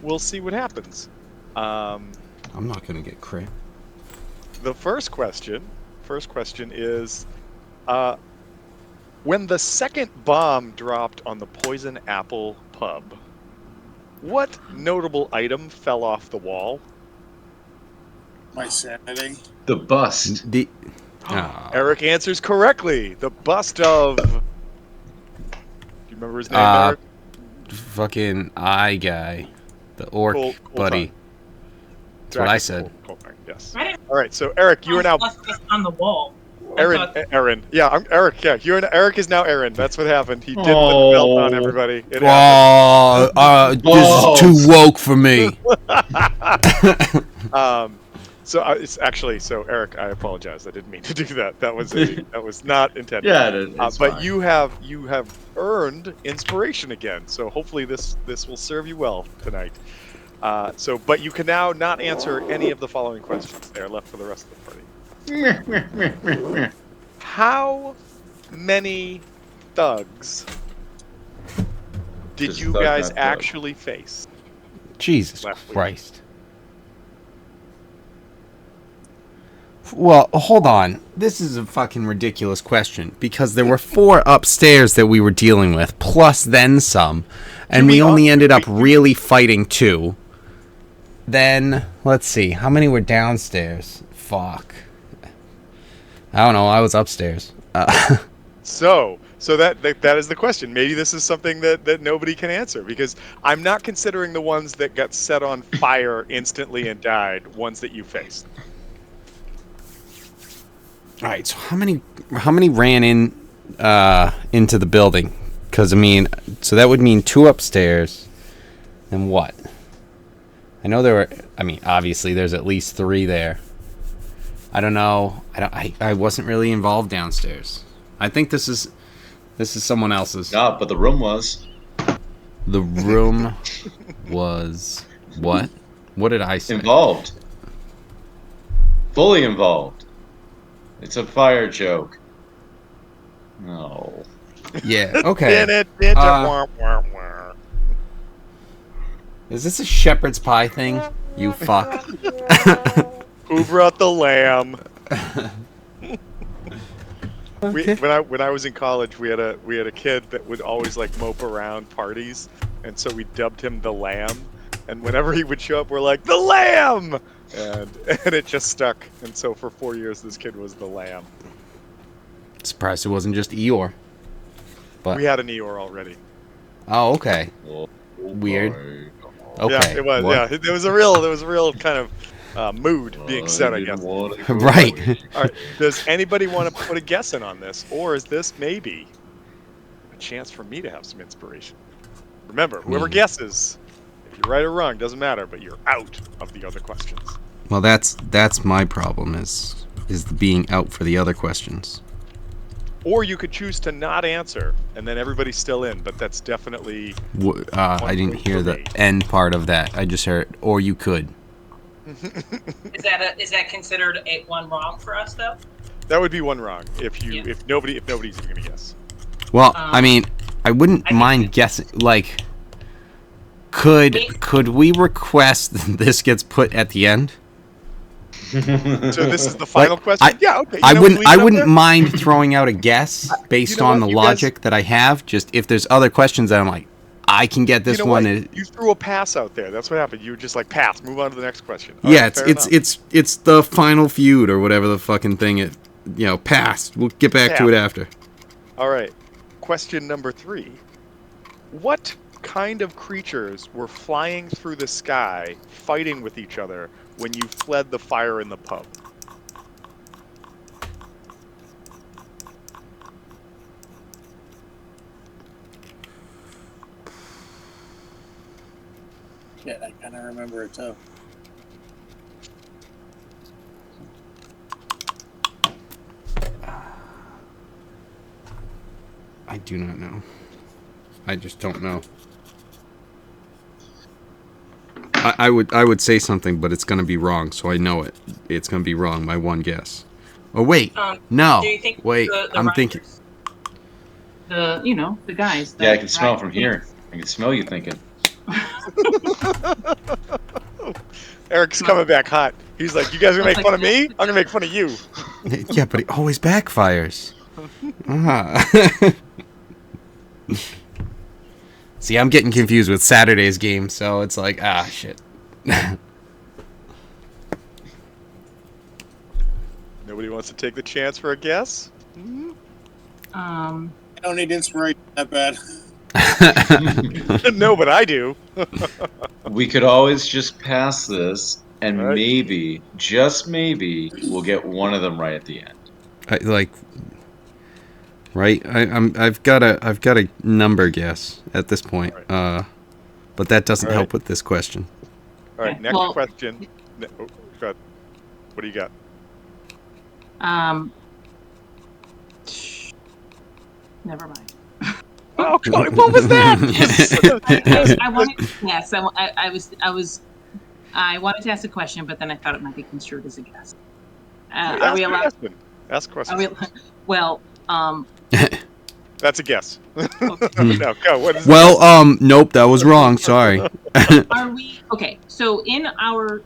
we'll see what happens. I'm not gonna get crit. The first question is, when the second bomb dropped on the Poison Apple pub, what notable item fell off the wall? My sanity. The bust. The Eric answers correctly. The bust of. Do you remember his name, Eric? fucking eye guy, the orc Cool buddy. time. That's what I said. Cool time, yes. I didn't All right, so Eric, you are now. on the wall. Aaron. Yeah, I'm Eric. Yeah, Eric is now Aaron. That's what happened. He did put the belt on everybody. It happened. This is too woke for me. So it's actually so Eric. I apologize. I didn't mean to do that. That was not intended. Yeah, it's but fine. you have earned inspiration again. So hopefully this will serve you well tonight. But you can now not answer any of the following questions. They are left for the rest of the party. How many thugs did Just you thug, guys not thug. actually face? Jesus Last week. Christ. Well, hold on. This is a fucking ridiculous question because there were 4 upstairs that we were dealing with, plus then some, and we only ended up really fighting 2. Then, let's see, how many were downstairs? Fuck. I don't know, I was upstairs. So that is the question. Maybe this is something that nobody can answer because I'm not considering the ones that got set on fire instantly and died, ones that you faced. All right, so how many ran into the building? Because I mean, so that would mean 2 upstairs, and what? I know there were. I mean, obviously there's at least 3 there. I don't know. I wasn't really involved downstairs. I think this is someone else's. No, but the room was. The room was what? What did I say? Involved. Fully involved. It's a fire joke. No. Yeah. Okay. Is this a shepherd's pie thing? You fuck. Who brought the lamb? Okay. When I was in college, we had a kid that would always like mope around parties, and so we dubbed him the Lamb. And whenever he would show up, we're like the Lamb, and it just stuck. And so for 4 years, this kid was the Lamb. Surprised it wasn't just Eeyore. But We had an Eeyore already. oh, okay. Oh, Weird. Okay. Yeah, it was. what? Yeah, there was a real kind of mood being set, I guess. Right. All right. Does anybody want to put a guess in on this, or is this maybe a chance for me to have some inspiration? Remember, whoever guesses, if you're right or wrong, doesn't matter, but you're out of the other questions. Well, that's my problem is the being out for the other questions. Or you could choose to not answer, and then everybody's still in. But that's definitely. I didn't hear the end part of that. I just heard, or you could. Is that considered one wrong for us though? That would be one wrong if nobody's even gonna guess. Well, I mean, I wouldn't mind guessing. Like, could we request that this gets put at the end? So this is the final question. Yeah, okay. I wouldn't mind throwing out a guess based on the logic that I have. Just if there's other questions that I'm like, I can get this one. You threw a pass out there. That's what happened. You were just like, pass. Move on to the next question. Yeah, it's the final feud or whatever the fucking thing. Passed. We'll get back to it after. All right. Question number 3. What kind of creatures were flying through the sky, fighting with each other when you fled the fire in the pub? Yeah, I kind of remember it too. I do not know. I just don't know. I would say something, but it's gonna be wrong, so I know it. It's gonna be wrong. My one guess. Oh wait, no. Do you think wait, I'm riders, thinking. The guys. Yeah, I can smell from here. I can smell you thinking. Eric's coming back hot. He's like, you guys gonna make fun of me? I'm gonna make fun of you. Yeah, but it always backfires. See, I'm getting confused with Saturday's game, so it's like, shit. Nobody wants to take the chance for a guess? I don't need inspiration that bad. No, but I do. We could always just pass this, and Right. maybe, just maybe, we'll get one of them right at the end. Right? I've got a number guess at this point. Right. But that doesn't All right. help with this question. All right, next Well- question. Go ahead. What do you got? Never mind. Oh, God, what was that? I wanted. Yes, I wanted to ask a question, but then I thought it might be construed as a guess. Are we allowed? Ask questions. Are we? Well, That's a guess. okay. No, go. What is Well, nope, that was wrong. Sorry. Are we okay? So in our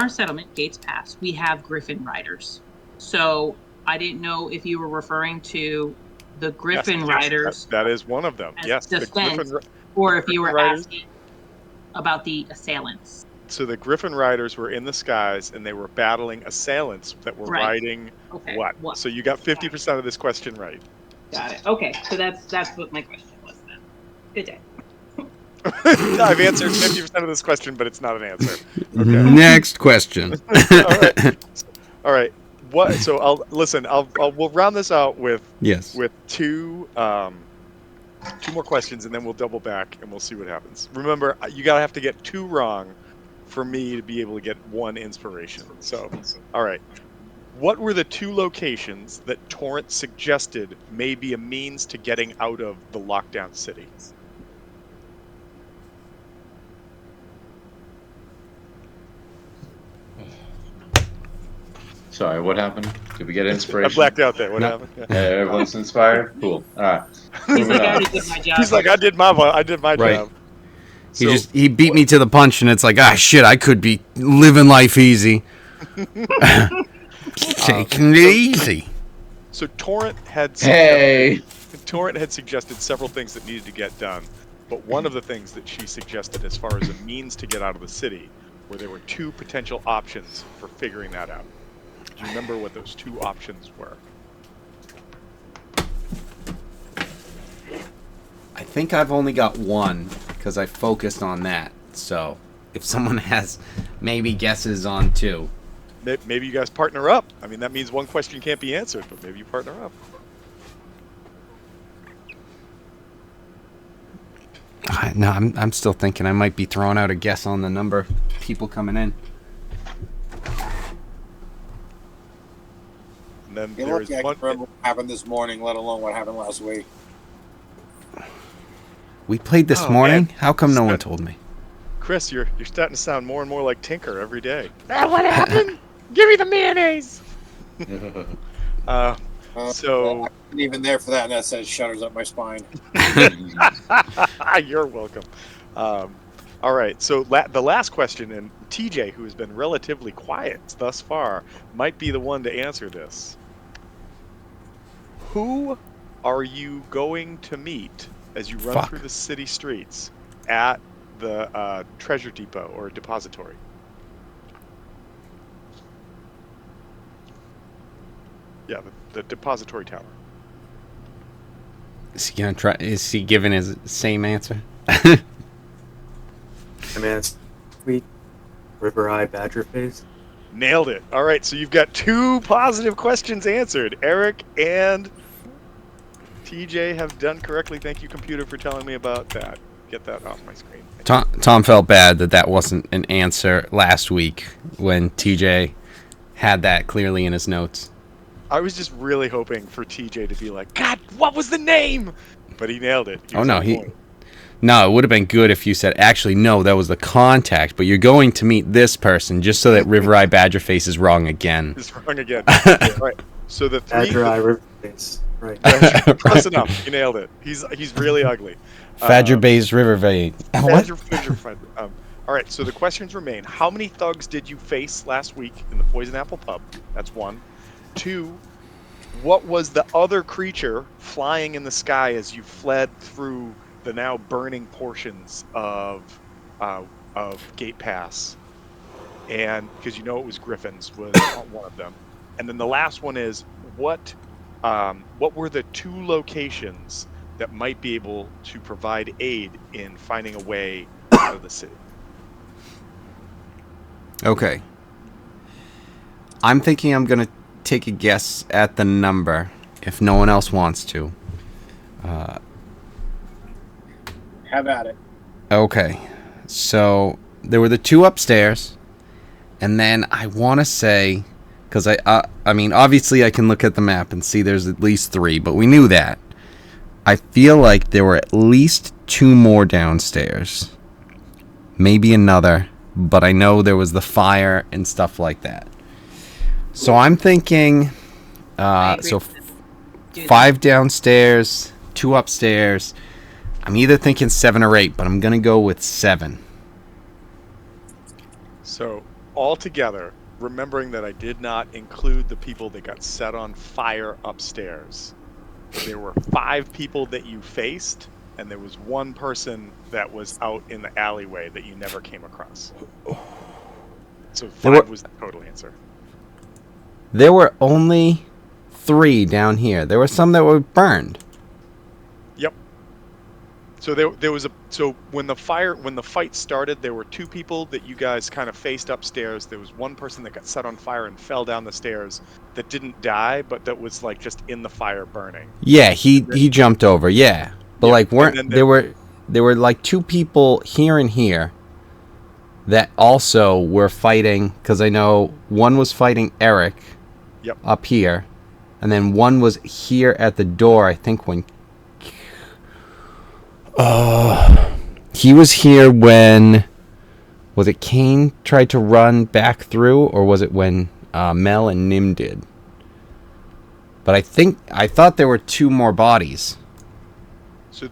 settlement, Gates Pass, we have Griffin Riders. So I didn't know if you were referring to the Griffin Riders, That is one of them. as Yes, the defense, Griffin. or if you were Riders. asking about the assailants. So the Griffin Riders were in the skies, and they were battling assailants that were Right. riding Okay. what? So you got 50% of this question right. Got it. Okay, so that's what my question was then. Good day. I've answered 50% of this question, but it's not an answer. Okay. Next question. All right. What? So we'll round this out with Yes. two more questions, and then we'll double back and we'll see what happens. Remember, you gotta have to get 2 wrong for me to be able to get 1 inspiration. So, all right. What were the 2 locations that Torrent suggested may be a means to getting out of the lockdown city? Sorry, what happened? Did we get I inspiration? blacked out there. What No. happened? Yeah. Yeah, everyone's inspired? Cool. All right. He's Moving like, I on. already did my job. He's like, I did my Right. job. He beat me to the punch, and it's like, shit, I could be living life easy. Taking it easy. So Torrent had suggested several things that needed to get done, but one of the things that she suggested as far as a means to get out of the city, where there were 2 potential options for figuring that out. Do you remember what those 2 options were? I think I've only got one because I focused on that. So if someone has maybe guesses on 2. Maybe you guys partner up. I mean, that means 1 question can't be answered, but maybe you partner up. No, I'm still thinking I might be throwing out a guess on the number of people coming in. And then You're there is lucky I can one. remember what happened this morning, let alone what happened last week. We played this Oh, morning? man. How come no one told me? Chris, you're starting to sound more and more like Tinker every day. What happened? Give me the mayonnaise. So I wasn't even there for that, and that says shudders up my spine. you're welcome. All right. So the last question, and TJ, who has been relatively quiet thus far, might be the one to answer this. Who are you going to meet as you run through the city streets at the treasure depot or depository? Yeah, the depository tower. Is he gonna try? Is he giving his same answer? I mean, it's sweet River Eye Badger Face. Nailed it. All right, so you've got 2 positive questions answered. Eric and TJ have done correctly. Thank you, computer, for telling me about that. Get that off my screen. Tom felt bad that wasn't an answer last week when TJ had that clearly in his notes. I was just really hoping for TJ to be like, God, what was the name? But he nailed it. Oh no, No, it would have been good if you said, actually, no, that was the contact, but you're going to meet this person just so that River Eye Badgerface is wrong again. It's wrong again. All right. So the 3 Badger Eye River Face. Right. Close enough. You nailed it. He's really ugly. Fadger Bay's River Vein. What? All right, so the questions remain. How many thugs did you face last week in the Poison Apple Pub? That's 1. 2, what was the other creature flying in the sky as you fled through the now burning portions of Gate Pass? And because you know it was griffins was one of them. And then the last one is what were the 2 locations that might be able to provide aid in finding a way out of the city? Okay. I'm thinking I'm going to take a guess at the number if no one else wants to. Have at it. Okay. So there were the 2 upstairs. And then I want to say, because I mean, obviously I can look at the map and see there's at least 3, but we knew that. I feel like there were at least 2 more downstairs. Maybe another, but I know there was the fire and stuff like that. So I'm thinking, so 5 downstairs, 2 upstairs. I'm either thinking 7 or 8, but I'm going to go with 7. So altogether, remembering that I did not include the people that got set on fire upstairs, there were 5 people that you faced, and there was 1 person that was out in the alleyway that you never came across. So 5 was the total answer. There were only 3 down here. There were some that were burned. Yep. So there was when the fight started, there were 2 people that you guys kind of faced upstairs. There was 1 person that got set on fire and fell down the stairs that didn't die, but that was like just in the fire burning. Yeah, he jumped over. Yeah, but like there were like 2 people here and here that also were fighting, because I know one was fighting Eric. Yep. Up here, and then one was here at the door. I think when he was here when was it Kane tried to run back through, or was it when Mel and Nim did? But I thought there were 2 more bodies. So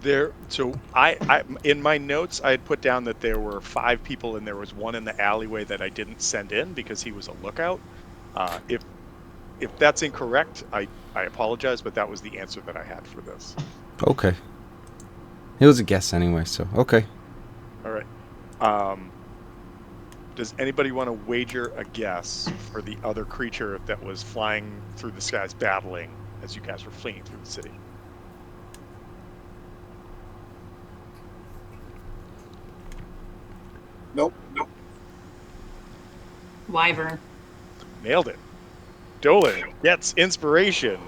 I in my notes I had put down that there were 5 people, and there was 1 in the alleyway that I didn't send in because he was a lookout. If that's incorrect, I apologize, but that was the answer that I had for this. Okay. It was a guess anyway, so okay. All right. Does anybody want to wager a guess for the other creature that was flying through the skies battling as you guys were fleeing through the city? Nope. Wyvern. Nailed it. Dolan gets inspiration.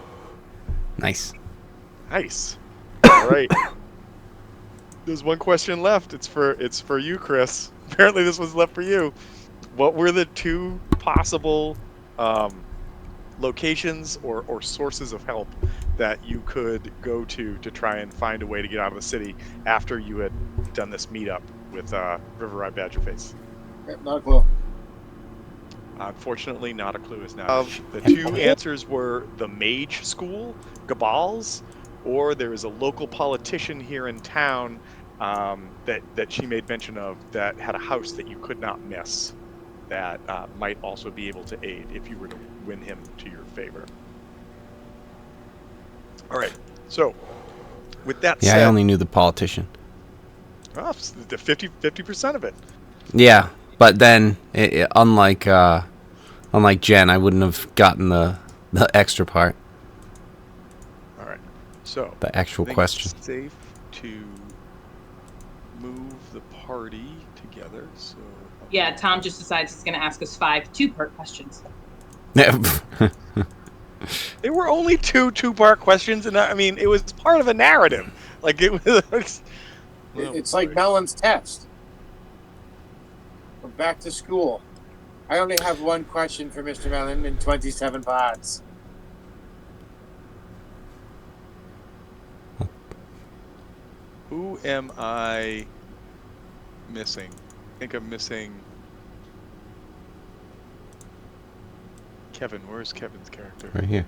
Nice. All right. There's 1 question left. It's for you, Chris. Apparently this was left for you. What were the 2 possible locations or sources of help that you could go to try and find a way to get out of the city after you had done this meetup with River Ride Badgerface? Not a clue. Unfortunately, not a clue is now. The 2 answers were the Mage School, Gabals, or there is a local politician here in town that she made mention of that had a house that you could not miss that might also be able to aid if you were to win him to your favor. All right, so with that said... Yeah, I only knew the politician. Oh, the 50% of it. Yeah, but then, unlike Jen, I wouldn't have gotten the extra part. All right, so the actual question. It's safe to move the party together. So yeah, Tom just decides he's going to ask us 5 2-part questions. There were only 2 2-part questions, and I mean, it was part of a narrative. Like it was. It's like Melon's test. We're back to school. I only have 1 question for Mr. Mellon in 27 parts. Who am I missing? I think I'm missing Kevin. Where's Kevin's character? Right here.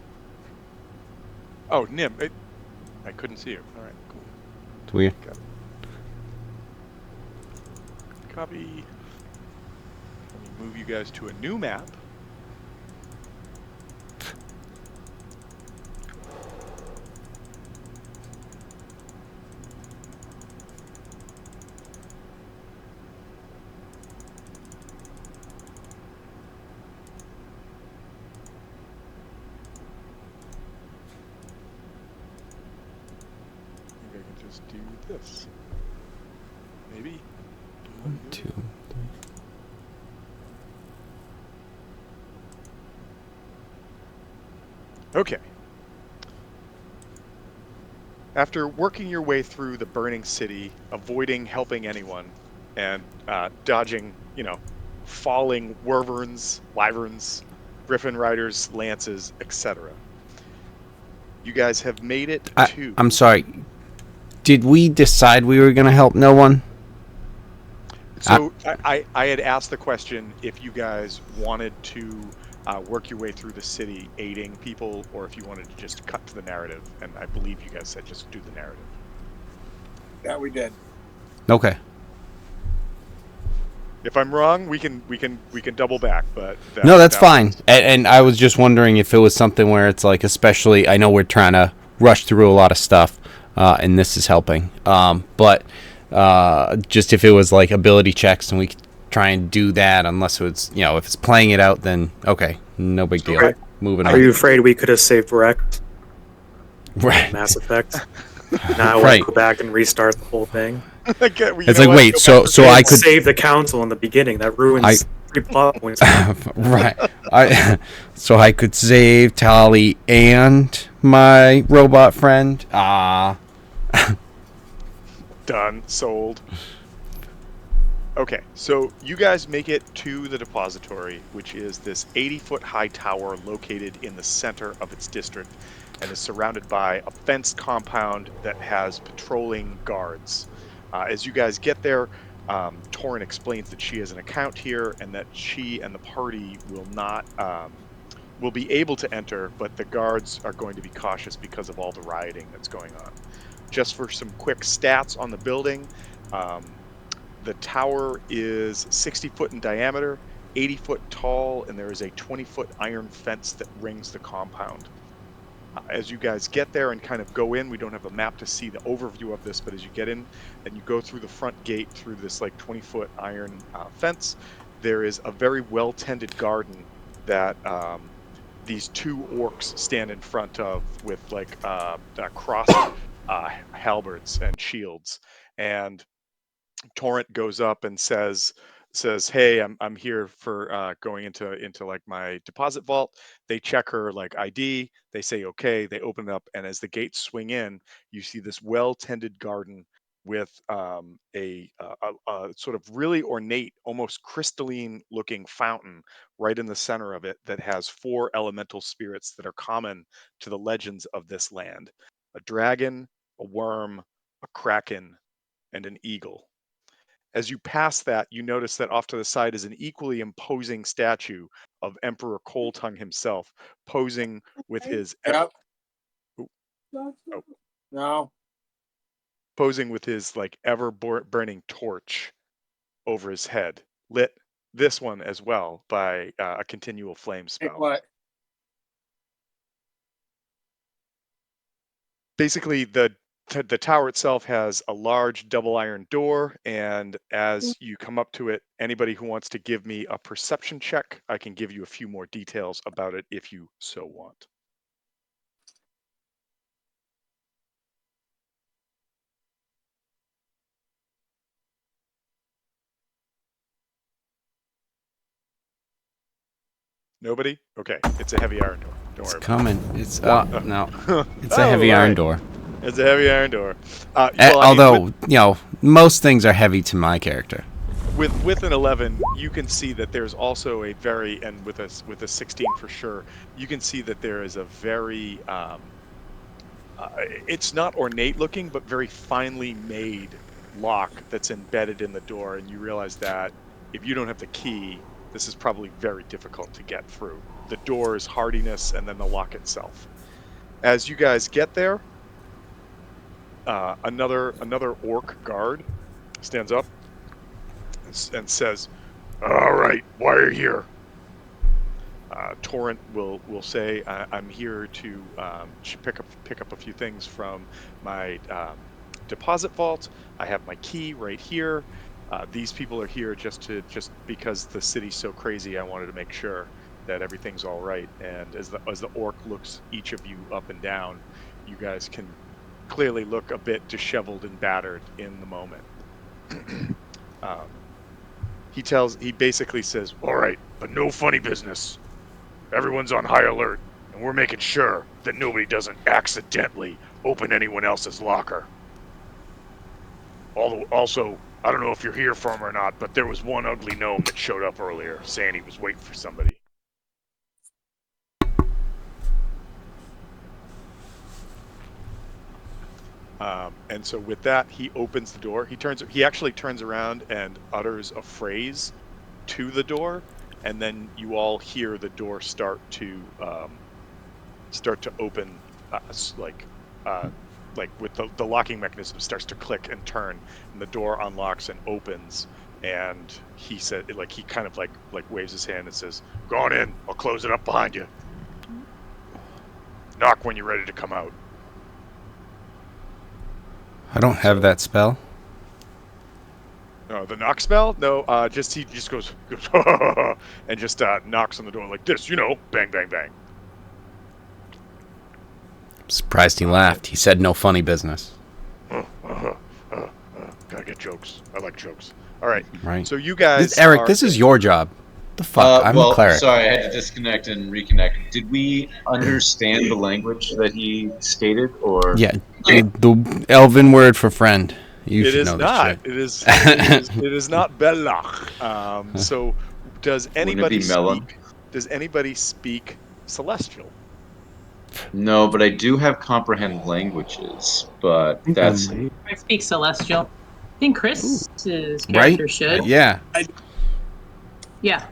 Oh, Nim. I couldn't see her. All right, cool. It's weird. Got it. probably let me move you guys to a new map. Maybe I can just do this. Maybe. 1, 2, 3. Okay. After working your way through the burning city, avoiding helping anyone, and dodging, falling wyverns, griffin riders, lances, etc., you guys have made it to. I'm sorry. Did we decide we were going to help no one? So I had asked the question if you guys wanted to work your way through the city aiding people, or if you wanted to just cut to the narrative, and I believe you guys said just do the narrative. That we did. Okay. If I'm wrong, we can double back, but No, that's fine. And I was just wondering if it was something where it's like, especially, I know we're trying to rush through a lot of stuff, and this is helping. But just if it was like ability checks and we could try and do that, unless it's, if it's playing it out, then okay, no big deal. Okay. Moving on. Are you afraid we could have saved Rex? Right. Mass Effect. Now Right. I go back and restart the whole thing. It's like, wait, so I could save the council in the beginning. That ruins 3 plot points. right. So I could save Tali and my robot friend. Done. Sold. Okay, so you guys make it to the depository, which is this 80-foot high tower located in the center of its district and is surrounded by a fenced compound that has patrolling guards. As you guys get there, Torrin explains that she has an account here and that she and the party will be able to enter, but the guards are going to be cautious because of all the rioting that's going on. Just for some quick stats on the building, the tower is 60 foot in diameter, 80 foot tall, and there is a 20-foot iron fence that rings the compound. As you guys get there and kind of go in, we don't have a map to see the overview of this, but as you get in and you go through the front gate through this like 20-foot iron fence, there is a very well-tended garden that these 2 orcs stand in front of with like crossed halberds and shields. And Torrent goes up and says, "Hey, I'm here for going into like my deposit vault." They check her like ID. They say okay. They open it up, and as the gates swing in, you see this well-tended garden with a sort of really ornate, almost crystalline-looking fountain right in the center of it that has 4 elemental spirits that are common to the legends of this land: a dragon, a worm, a kraken, and an eagle. As you pass that, you notice that off to the side is an equally imposing statue of Emperor Coldtongue himself, posing with his Yep. oh, No. posing with his like burning torch over his head, lit this one as well by a continual flame Take spell. what? Basically, the tower itself has a large double iron door, and as you come up to it, anybody who wants to give me a perception check, I can give you a few more details about it if you so want. Nobody? Okay, it's a heavy iron door. Don't It's worry coming. It's no. It's a Oh, heavy all iron right. door. It's a heavy iron door. Well, I mean, Although, most things are heavy to my character. with an 11, you can see that there's also a very, and with a 16 for sure, you can see that there is a very it's not ornate looking, but very finely made lock that's embedded in the door, and you realize that if you don't have the key, this is probably very difficult to get through. The door's hardiness and then the lock itself. As you guys get there, another orc guard stands up and says, "All right, why are you here?" Torrent will say, "I'm here to pick up a few things from my deposit vault. I have my key right here. These people are here just because the city's so crazy. I wanted to make sure that everything's all right." And as the orc looks each of you up and down, you guys can clearly look a bit disheveled and battered in the moment. He basically says, "All right, but no funny business. Everyone's on high alert, and we're making sure that nobody doesn't accidentally open anyone else's locker. Also, I don't know if you're here for him or not, but there was one ugly gnome that showed up earlier, saying he was waiting for somebody." And so with that, he opens the door. He actually turns around and utters a phrase to the door, and then you all hear the door start to open, like with the locking mechanism starts to click and turn, and the door unlocks and opens. And he said, he kind of like waves his hand and says, "Go on in. I'll close it up behind you. Knock when you're ready to come out." I don't have that spell. No, the knock spell? No, he just goes and just knocks on the door like this, bang, bang, bang. I'm surprised he laughed. He said no funny business. Gotta get jokes. I like jokes. All right. Right. So you guys, Eric, this is your job. The fuck? I'm a cleric. Sorry, I had to disconnect and reconnect. Did we understand the language that he stated, or? Yeah, the Elven word for friend. You should know this shit. It is not Belach. So does anybody speak Celestial? No, but I do have comprehend languages, but that's... I speak Celestial. I think Chris's character should. Yeah. Yeah.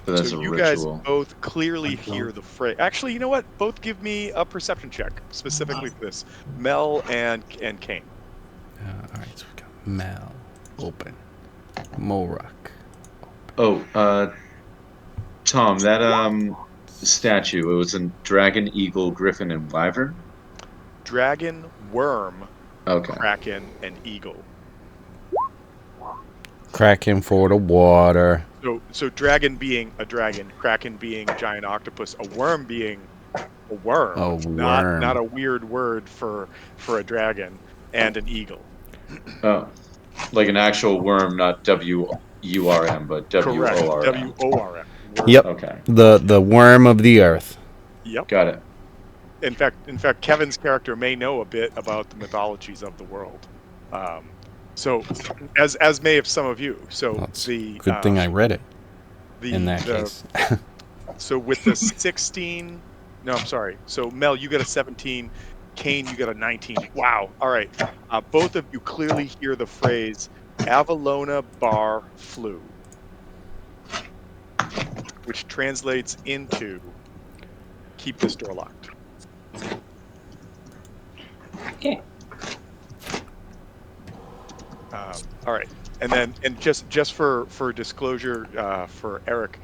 But that's so a you ritual. gues both clearly hear the phrase. Actually, you know what? Both give me a perception check, specifically for this. Mel and Kane. All right, so we got Mel, open, Morak. Oh, Tom, that statue, it was a dragon, eagle, griffin, and wyvern? Dragon, worm, Okay. kraken, and eagle. Kraken for the water. So dragon being a dragon, kraken being a giant octopus, a worm being a worm. A worm. Not a weird word for a dragon, and an eagle. Oh, like an actual worm, not W-U-R-M, but Correct. W-O-R-M. W-O-R-M. Yep. Okay. The worm of the earth. Yep. Got it. In fact, Kevin's character may know a bit about the mythologies of the world. So, as may have some of you. So Good thing I read it. In that case. So with the 16, no, I'm sorry. So Mel, you got a 17. Kane, you got a 19. Wow. All right. Both of you clearly hear the phrase "Avalona bar flu," which translates into "keep this door locked." Okay. All right, and just for disclosure, for Eric,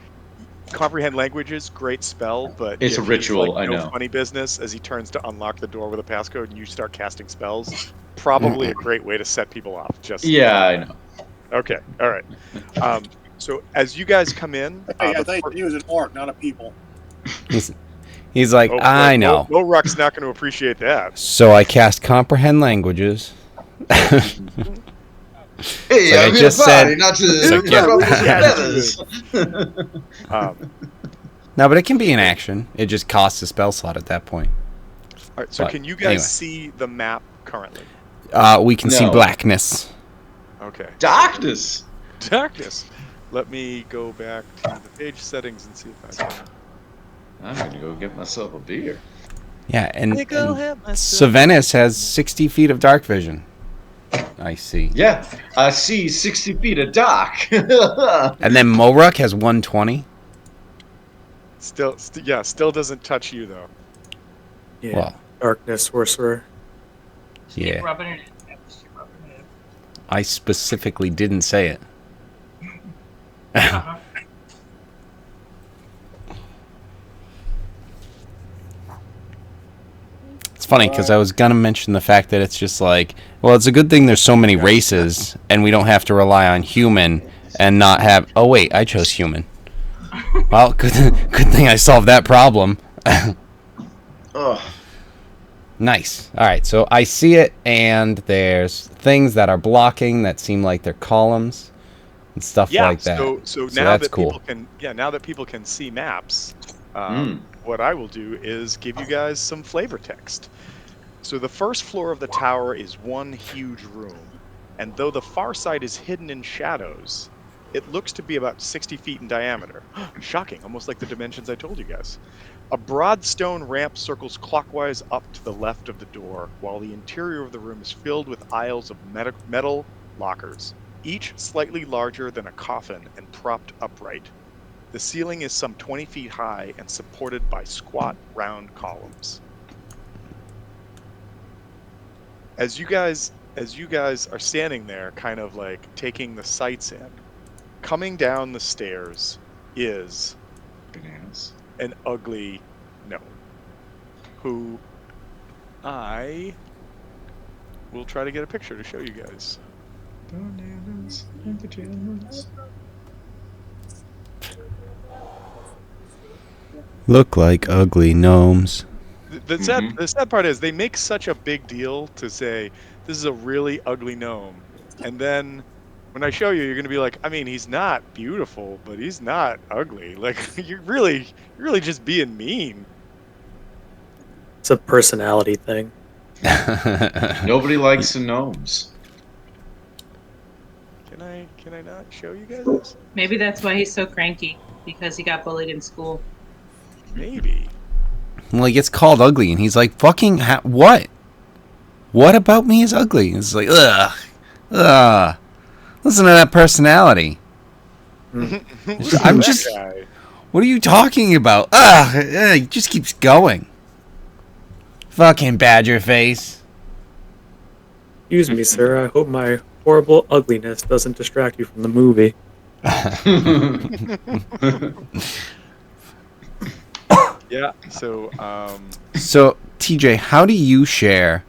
comprehend languages, great spell, but it's a ritual. Like, I know. Funny business as he turns to unlock the door with a passcode, and you start casting spells. Probably a great way to set people off. Yeah, I know. Okay, all right. So as you guys come in, I thought he was an orc, not a people. He's like, I know. Morak's not going to appreciate that. So I cast comprehend languages. Hey, like I just said. Not to No, but it can be an action. It just costs a spell slot at that point. All right. So but, can you guys see the map currently? We can see blackness. Okay. Darkness. Let me go back to the page settings and see if I can. I'm gonna go get myself a beer. Yeah, and Savannis has 60 feet of dark vision. I see. Yeah, I see 60 feet of dark. And then Morak has 120. Still doesn't touch you though. Yeah. Well, Darkness, sorcerer. Yeah. Rubbing it in. I specifically didn't say it. Uh-huh. It's funny because I was gonna mention the fact that it's just like, well, it's a good thing there's so many races and we don't have to rely on human and not have. Oh wait, I chose human. Well, good thing I solved that problem. Oh, Nice. All right, so I see it, and there's things that are blocking that seem like they're columns and stuff like that. So So now that's that cool. people can, now that people can see maps, what I will do is give you guys some flavor text. So the first floor of the tower is one huge room, and though the far side is hidden in shadows, it looks to be about 60 feet in diameter. Shocking, almost like the dimensions I told you guys. A broad stone ramp circles clockwise up to the left of the door, while the interior of the room is filled with aisles of metal lockers, each slightly larger than a coffin and propped upright. The ceiling is some 20 feet high and supported by squat, round columns. As you guys are standing there, kind of like taking the sights in, coming down the stairs is bananas. an ugly gnome who I will try to get a picture to show you guys. Bananas and pajamas. Look like ugly gnomes. The sad part is they make such a big deal to say this is a really ugly gnome, and then when I show you, you're gonna be like, I mean, he's not beautiful, but he's not ugly. Like you're really just being mean. It's a personality thing. Nobody likes the gnomes. Can I not show you guys this? Maybe that's why he's so cranky, because he got bullied in school. Maybe. Well, he gets called ugly, and he's like, "Fucking what? What about me is ugly?" And it's like, ugh. Listen to that personality. I'm just. What are you talking about? He just keeps going. Fucking badger face. Excuse me, sir. I hope my horrible ugliness doesn't distract you from the movie. Yeah. So So, TJ, how do you share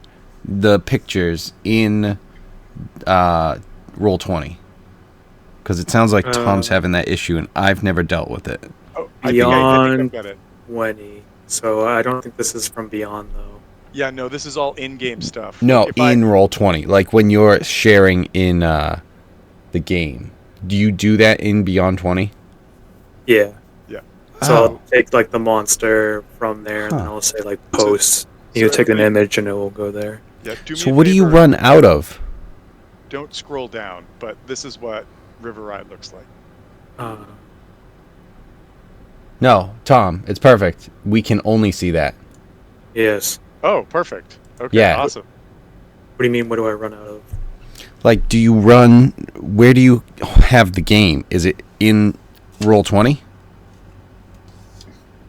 the pictures in Roll20? Because it sounds like Tom's having that issue, and I've never dealt with it. I think I've Beyond got it. 20. So I don't think this is from Beyond, though. Yeah, no, this is all in-game stuff. No, Like, if I- in Roll20, like when you're sharing in the game. Do you do that in Beyond 20? Yeah. Yeah. So Oh. I'll take like the monster from there, and then Huh. I'll say like post. You take an image, and it will go there. Yeah, do me So a what do you favor, run out of? Don't scroll down, but this is what River Ride looks like. No, Tom, it's perfect. We can only see that. Yes. Oh, perfect. Okay, Yeah. awesome. What do you mean? What do I run out of? Like, do you run... Where do you have the game? Is it in Roll20?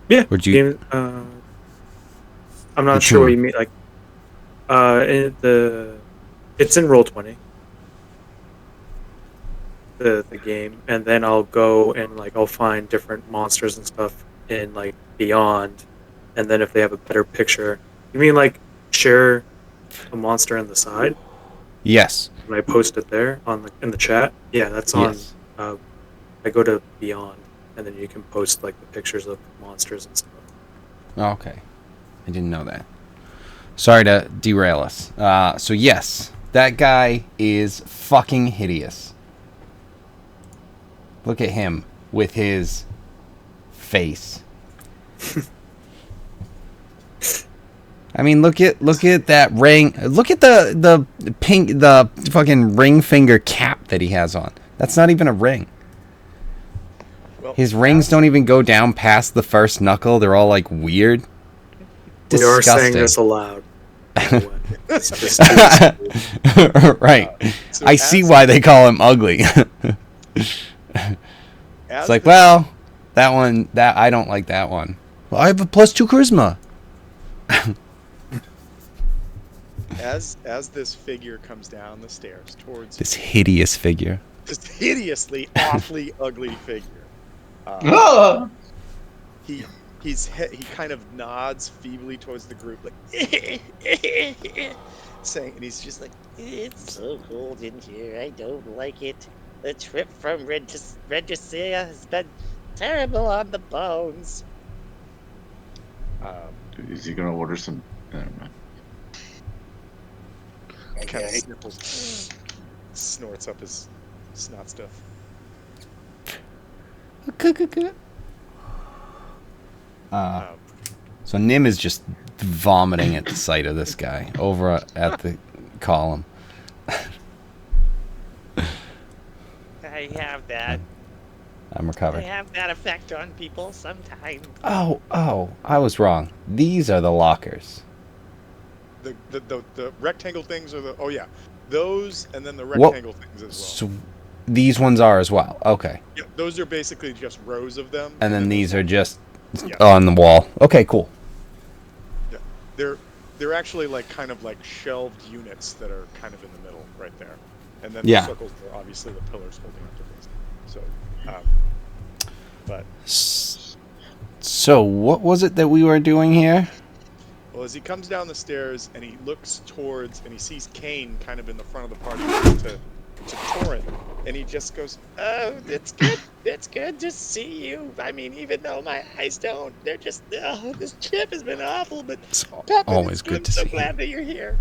Yeah. Or do you... I'm not sure what you mean. Like, it's in Roll20. The game, and then I'll go and like I'll find different monsters and stuff in like Beyond, and then if they have a better picture, you mean like share a monster in the side? Yes. When I post it there in the chat, yeah, that's on. Yes. I go to Beyond, and then you can post like the pictures of monsters and stuff. Oh, okay. I didn't know that. Sorry to derail us. So yes, that guy is fucking hideous. Look at him with his face. I mean, look at that ring. Look at the fucking ring finger cap that he has on. That's not even a ring. Well, His rings don't even go down past the first knuckle. They're all like weird. We are saying Disgusting. this aloud. It's just Right. So I see why they call him ugly. It's like, well, that one, that I don't like that one. Well, I have a +2 charisma. as this figure comes down the stairs towards This hideous figure. this hideously, awfully ugly figure. Ah! He he kind of nods feebly towards the group, like saying, and he's just like, "It's so cold in here. I don't like it. The trip from Regicia has been terrible on the bones." Is he gonna order some? Never mind. I Kind of guess. sniffles, snorts up his snot stuff. So Nim is just vomiting at the sight of this guy over at the column. I have that. I'm I recovered. have that effect on people sometimes. Oh, I was wrong. These are the lockers. The rectangle things are the those, and then the rectangle things as well. So these ones are as well. Okay. Yeah, those are basically just rows of them. And then these are just Yeah. on the wall. Okay, cool. Yeah, they're actually like kind of like shelved units that are kind of in the middle right there, and then Yeah. the circles are obviously the pillars holding up the things. So, but So what was it that we were doing here? well, as he comes down the stairs and he looks towards and he sees Kane kind of in the front of the party to Torrent, and he just goes, "Oh, it's good. It's good to see you. I mean, even though my eyes don't, they're just this trip has been awful, but It's Pepin, always good I'm to so see you. glad that you're here."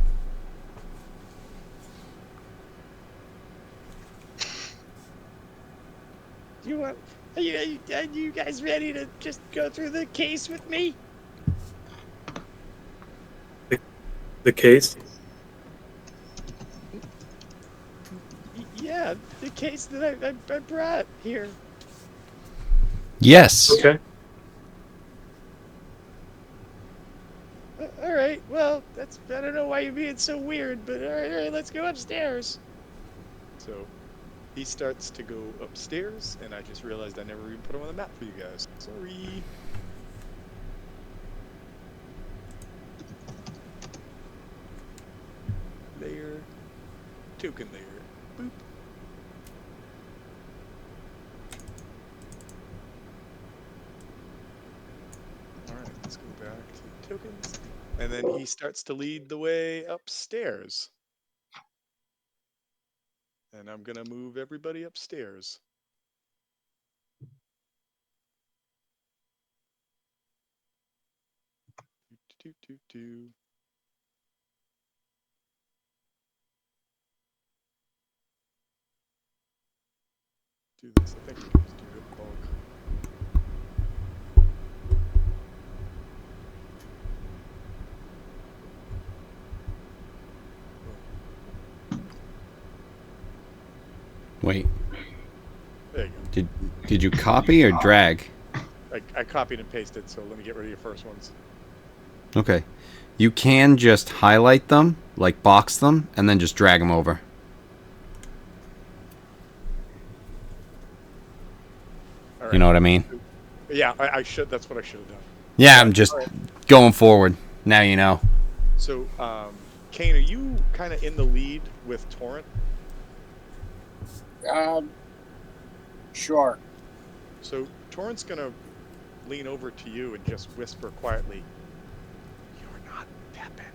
Do you want? Are you guys ready to just go through the case with me? The case. Yeah, the case that I brought here. Yes. Okay. All right. Well, I don't know why you're being so weird, but all right, let's go upstairs. So he starts to go upstairs, and I just realized I never even put him on the map for you guys. Sorry. Layer, token layer. Boop. All right, let's go back to tokens. And then he starts to lead the way upstairs. And I'm going to move everybody upstairs. Do. Do this. I think we can just do it in bulk. Wait. There you go. Did you copy or drag? I copied and pasted, so let me get rid of your first ones. Okay. You can just highlight them, like box them, and then just drag them over. All right. You know what I mean? Yeah, I should. That's what I should have done. Yeah, I'm just going forward. Now you know. So, Kane, are you kind of in the lead with Torrent? Sure. So Torrent's gonna lean over to you and just whisper quietly, "You're not Pepin.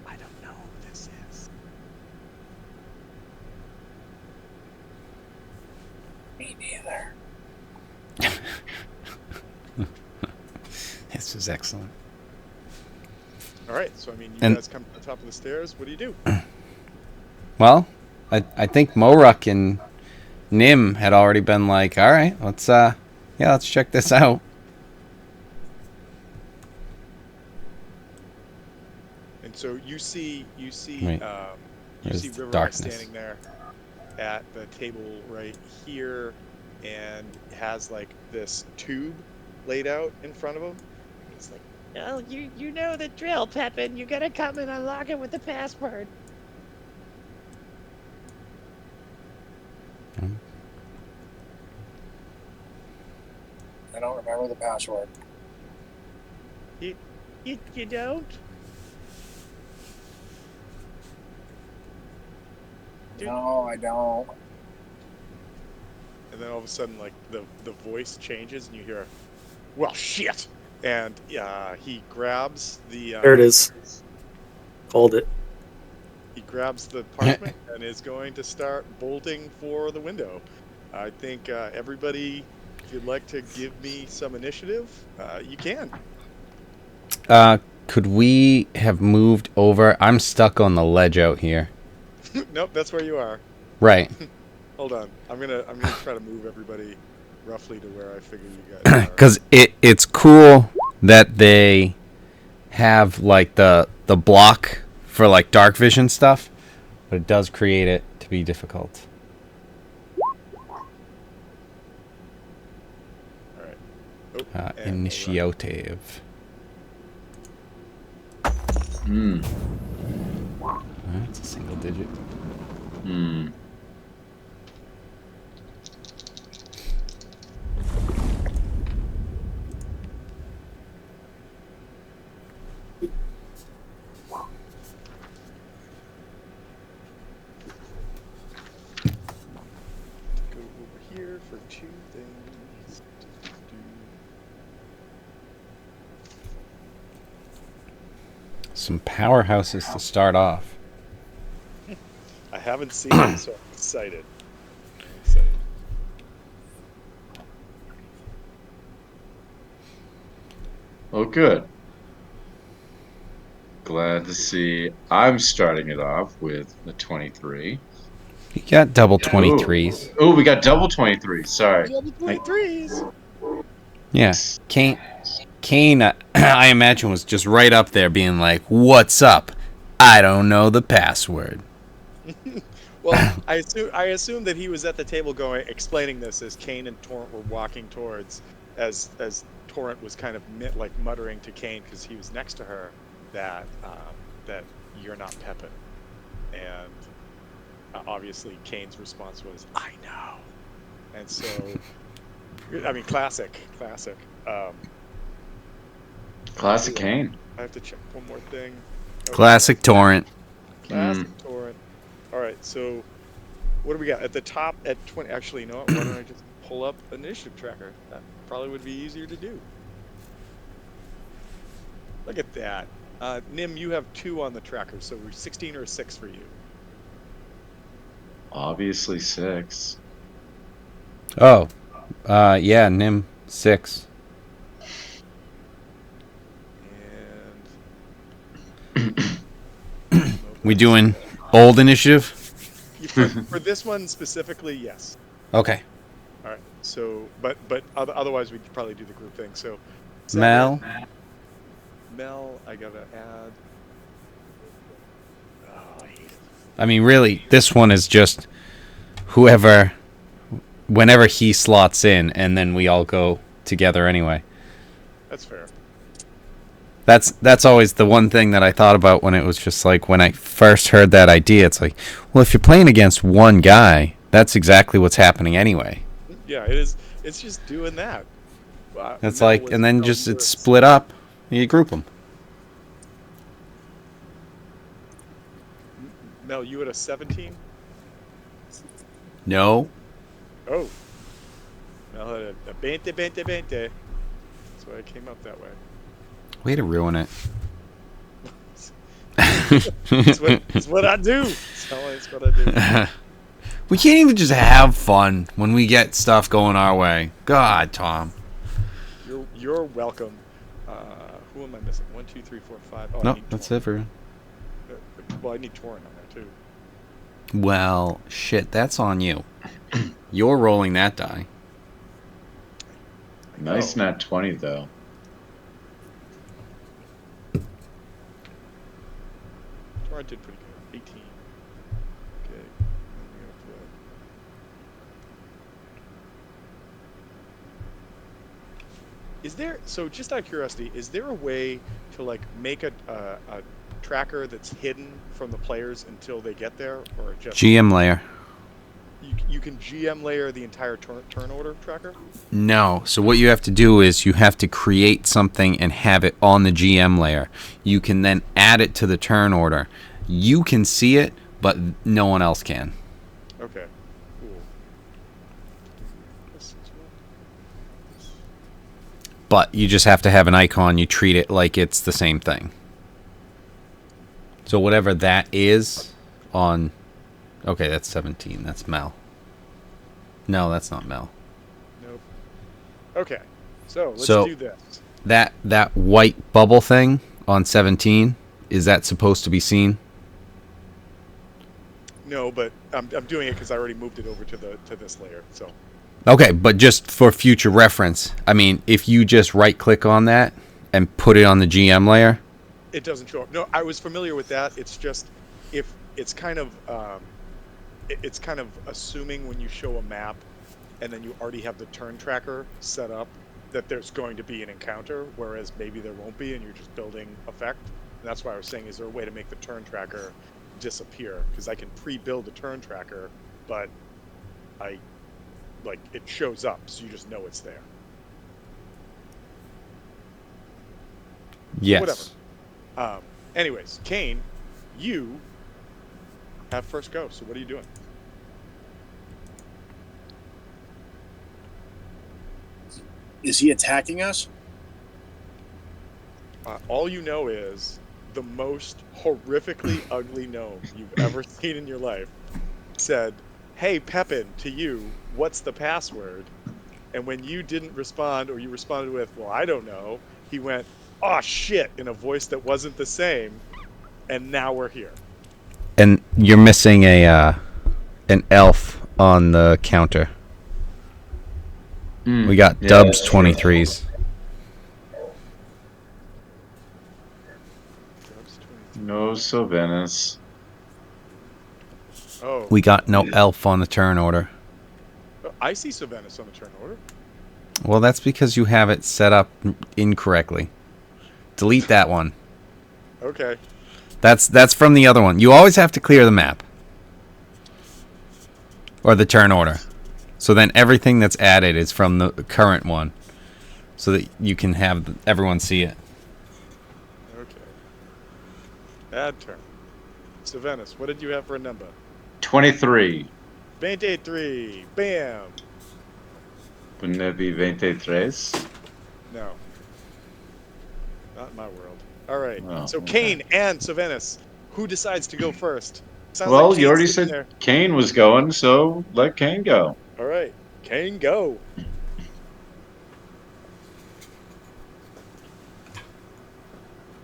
I don't know who this is." Me neither. This is excellent. All right. So I mean, you guys come to the top of the stairs. What do you do? Well, I think Moruk and Nim had already been like, all right, let's check this out. And so you see There's River darkness. standing there at the table right here, and has like this tube laid out in front of him. He's like, "Oh, you know the drill, Pepin. You gotta come and unlock it with the password." I don't remember the password. You don't? No, I don't. then all of a sudden, like the voice changes, and you hear, "Well, shit!" And he grabs the. There it is. Called it. He grabs the parchment and is going to start bolting for the window. I think everybody, if you'd like to give me some initiative, you can. Could we have moved over? I'm stuck on the ledge out here. Nope, that's where you are. Right. Hold on. I'm gonna try to move everybody roughly to where I figure you guys are. Because it's cool that they have like the block for like dark vision stuff, but it does create it to be difficult. All right. Oh, and Initiative. That's a single digit. Go over here for two things. Some powerhouses to start off. I haven't seen it, so I'm excited. Oh, good. Glad to see. I'm starting it off with the 23. You got double 23s. Oh, we got double 23. Sorry. Double 23s. Yeah. Kane, I imagine, was just right up there being like, "What's up? I don't know the password." Well, I assume that he was at the table explaining this as Kane and Torrent were walking towards, as Torrent was kind of muttering to Kane because he was next to her that you're not Pepin, and obviously Kane's response was, "I know," and so I mean, classic. Classic Kane. I have to check one more thing. Okay. Classic Torrent. Classic Torrent. All right, so what do we got at the top at 20? Actually, you know what? Why don't I just pull up initiative tracker? That probably would be easier to do. Look at that. Nim, you have 2 on the tracker, so we're 16 or 6 for you. Obviously 6. Oh, yeah, Nim 6. And We doing old initiative? for this one specifically, yes. Okay. All right. So, but otherwise, we'd probably do the group thing. So, Mel. I gotta add. Oh, I hate it. I mean, really, this one is just whenever he slots in, and then we all go together anyway. That's fair. That's always the one thing that I thought about when it was just like when I first heard that idea. It's like, well, if you're playing against one guy, that's exactly what's happening anyway. Yeah, it is. It's just doing that. It's like, and then just it's split up. You group them. Mel, you at a 17? No. Oh. Mel had a 20. That's why I came up that way. Way to ruin it. It's what I do. It's what I do. We can't even just have fun when we get stuff going our way. God, Tom. You're welcome. Who am I missing? 1, 2, 3, 4, 5. Oh, No, that's it for. Well, I need Torrent on there too. Well, shit, that's on you. You're rolling that die. Nice nat 20 though. Torrent did pretty good. 18. Okay. Is there, so just out of curiosity, is there a way to like make a tracker that's hidden from the players until they get there, or just GM layer. you can GM layer the entire turn order tracker? No. So what you have to do is you have to create something and have it on the GM layer. You can then add it to the turn order. You can see it, but no one else can. Okay. Cool. but you just have to have an icon. You treat it like it's the same thing. So whatever that is on... Okay, that's 17. That's Mel. No, that's not Mel. Nope. Okay, so let's So- do this. That white bubble thing on 17, is that supposed to be seen? No, but I'm doing it because I already moved it over to this layer. So Okay, but just for future reference, I mean, if you just right-click on that and put it on the GM layer... it doesn't show up. No, I was familiar with that. It's just if it's kind of it's kind of assuming when you show a map and then you already have the turn tracker set up that there's going to be an encounter, whereas maybe there won't be, and you're just building effect. And that's why I was saying, is there a way to make the turn tracker disappear? Because I can pre-build a turn tracker, but it shows up, so you just know it's there. Yes. Whatever. Anyways, Kane, you have first go. So what are you doing? Is he attacking us? All you know is the most horrifically ugly gnome you've ever seen in your life said, "Hey, Pepin, to you, what's the password?" And when you didn't respond, or you responded with, "Well, I don't know," he went, "Oh shit," in a voice that wasn't the same. And now we're here. And you're missing an elf on the counter. We got yeah, Dubs that's true. 23s. No Sylvanus. Oh, We got no elf on the turn order. I see Sylvanus on the turn order. Well, that's because you have it set up incorrectly. Delete that one. Okay. That's from the other one. You always have to clear the map. Or the turn order. So then everything that's added is from the current one. So that you can have everyone see it. Okay. Add turn. Sylvanus, what did you have for a number? 23. 23. Bam. Wouldn't that be 23? No. Not in my world. All right. Oh, So okay. Kane and Sylvanus, who decides to go first? Sounds Well, like you Kane's already sitting said there. Kane was going, so let Kane go. All right. Kane, go.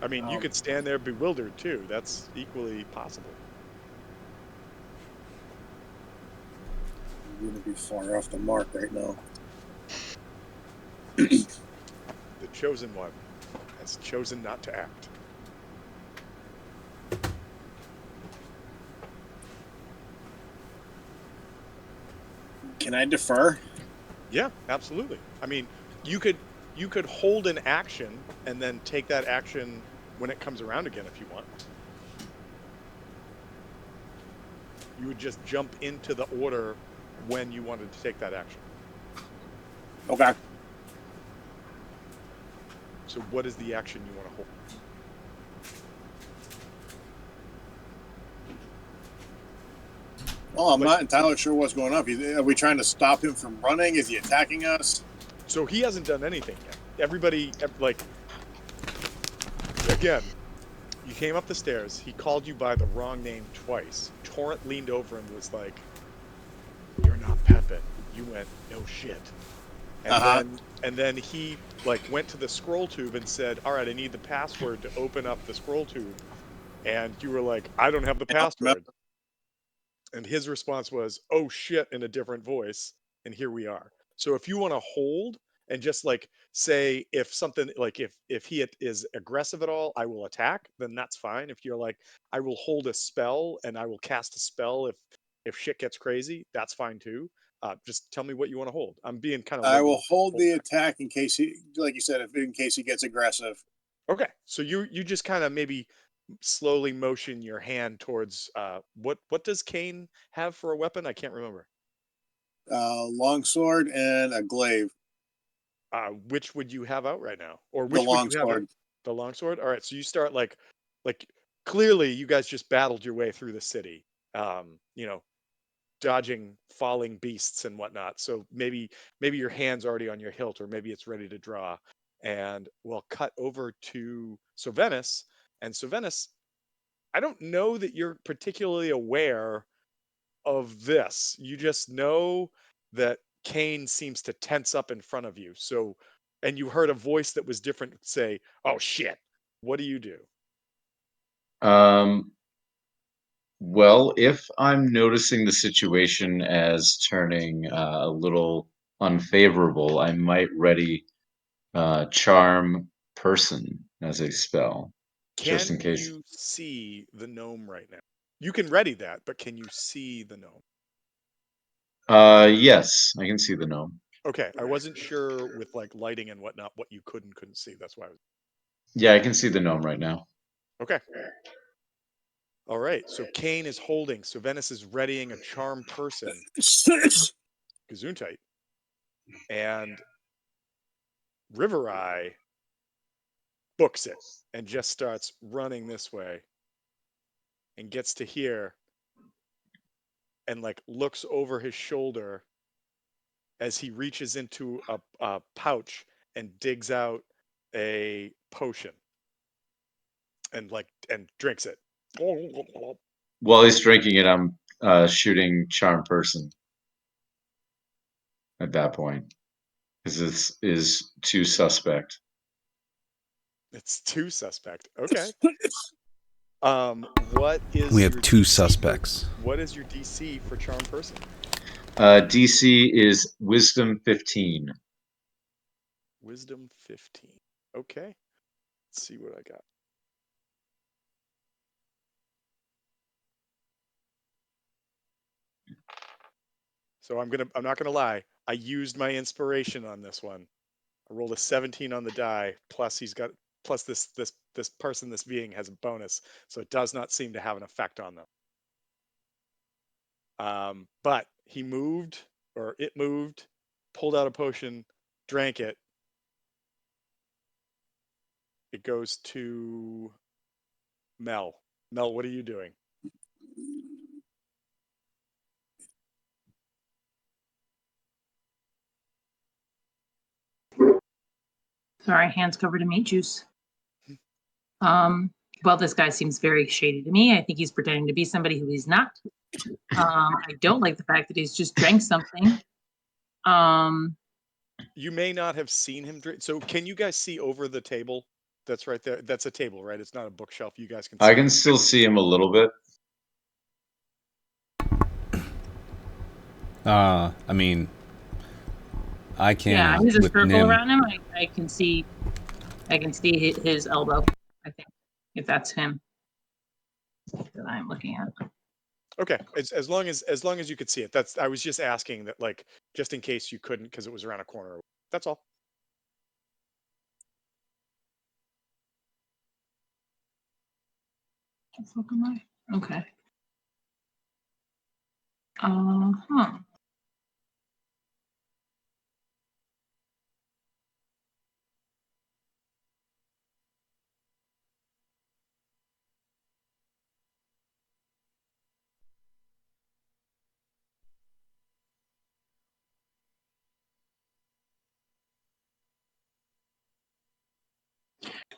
I mean, you could stand there bewildered too. That's equally possible. I'm going to be far off the mark right now. The chosen one has chosen not to act. Can I defer? Yeah, absolutely. I mean, you could hold an action and then take that action when it comes around again if you want. You would just jump into the order when you wanted to take that action. Okay. So what is the action you want to hold? Well, I'm not entirely sure what's going on. Are we trying to stop him from running? Is he attacking us? So he hasn't done anything yet. Everybody, like, again, you came up the stairs. He called you by the wrong name twice. Torrent leaned over and was like, "You're not Pepin." You went, "No shit." And then he like went to the scroll tube and said, "All right, I need the password to open up the scroll tube." And you were like, "I don't have the password." And his response was, "Oh shit," in a different voice. And here we are. So if you want to hold and just like say if something like if he is aggressive at all, I will attack, then that's fine. If you're like, I will hold a spell and I will cast a spell if shit gets crazy, that's fine too. Just tell me what you want to hold. I'm being kind of I liberal. will hold the attack in case he, like you said, in case he gets aggressive. Okay, so you just kind of maybe slowly motion your hand towards what does Kane have for a weapon? I can't remember. Longsword and a glaive. Which would you have out right now, or The which would you have out? longsword. The longsword. All right, so you start like clearly you guys just battled your way through the city, you know, dodging falling beasts and whatnot. So maybe your hand's already on your hilt, or maybe it's ready to draw. And we'll cut over to Sovenis. And Sovenis, I don't know that you're particularly aware of this. You just know that Kane seems to tense up in front of you. So, and you heard a voice that was different say, "Oh shit." What do you do? Well, if I'm noticing the situation as turning a little unfavorable, I might ready charm person as a spell, just in Can case. you see the gnome right now? You can ready that, but can you see the gnome? Yes, I can see the gnome. Okay, I wasn't sure with like lighting and whatnot what you could and couldn't see. That's why I was. Yeah, I can see the gnome right now. Okay. All right. So Kane is holding. So Venice is readying a charm person, Gesundheit, and River Eye books it and just starts running this way and gets to here and like looks over his shoulder as he reaches into a pouch and digs out a potion and like and drinks it. While he's drinking it, I'm shooting charm person at that point because this is too suspect. It's too suspect. Okay. What We is have your two DC suspects. what is your DC for charm person? DC is Wisdom 15. Wisdom 15. Okay. Let's see what I got. So I'm not gonna lie. I used my inspiration on this one. I rolled a 17 on the die, plus this person, this being has a bonus, so it does not seem to have an effect on them. But he moved, or it moved, pulled out a potion, drank it. It goes to Mel. Mel, what are you doing? Sorry, hands covered in meat juice. Well, this guy seems very shady to me. I think he's pretending to be somebody who he's not. I don't like the fact that he's just drank something. You may not have seen him drink. So can you guys see over the table? That's right there. That's a table, right? It's not a bookshelf. You guys can I see can over. still see him a little bit. I mean, I Yeah, can he's a with circle Nim. around him. I can see his elbow. I think if that's him that I'm looking at. Okay, as long as you could see it. That's I was just asking that, like, just in case you couldn't because it was around a corner. That's all. Okay. Huh.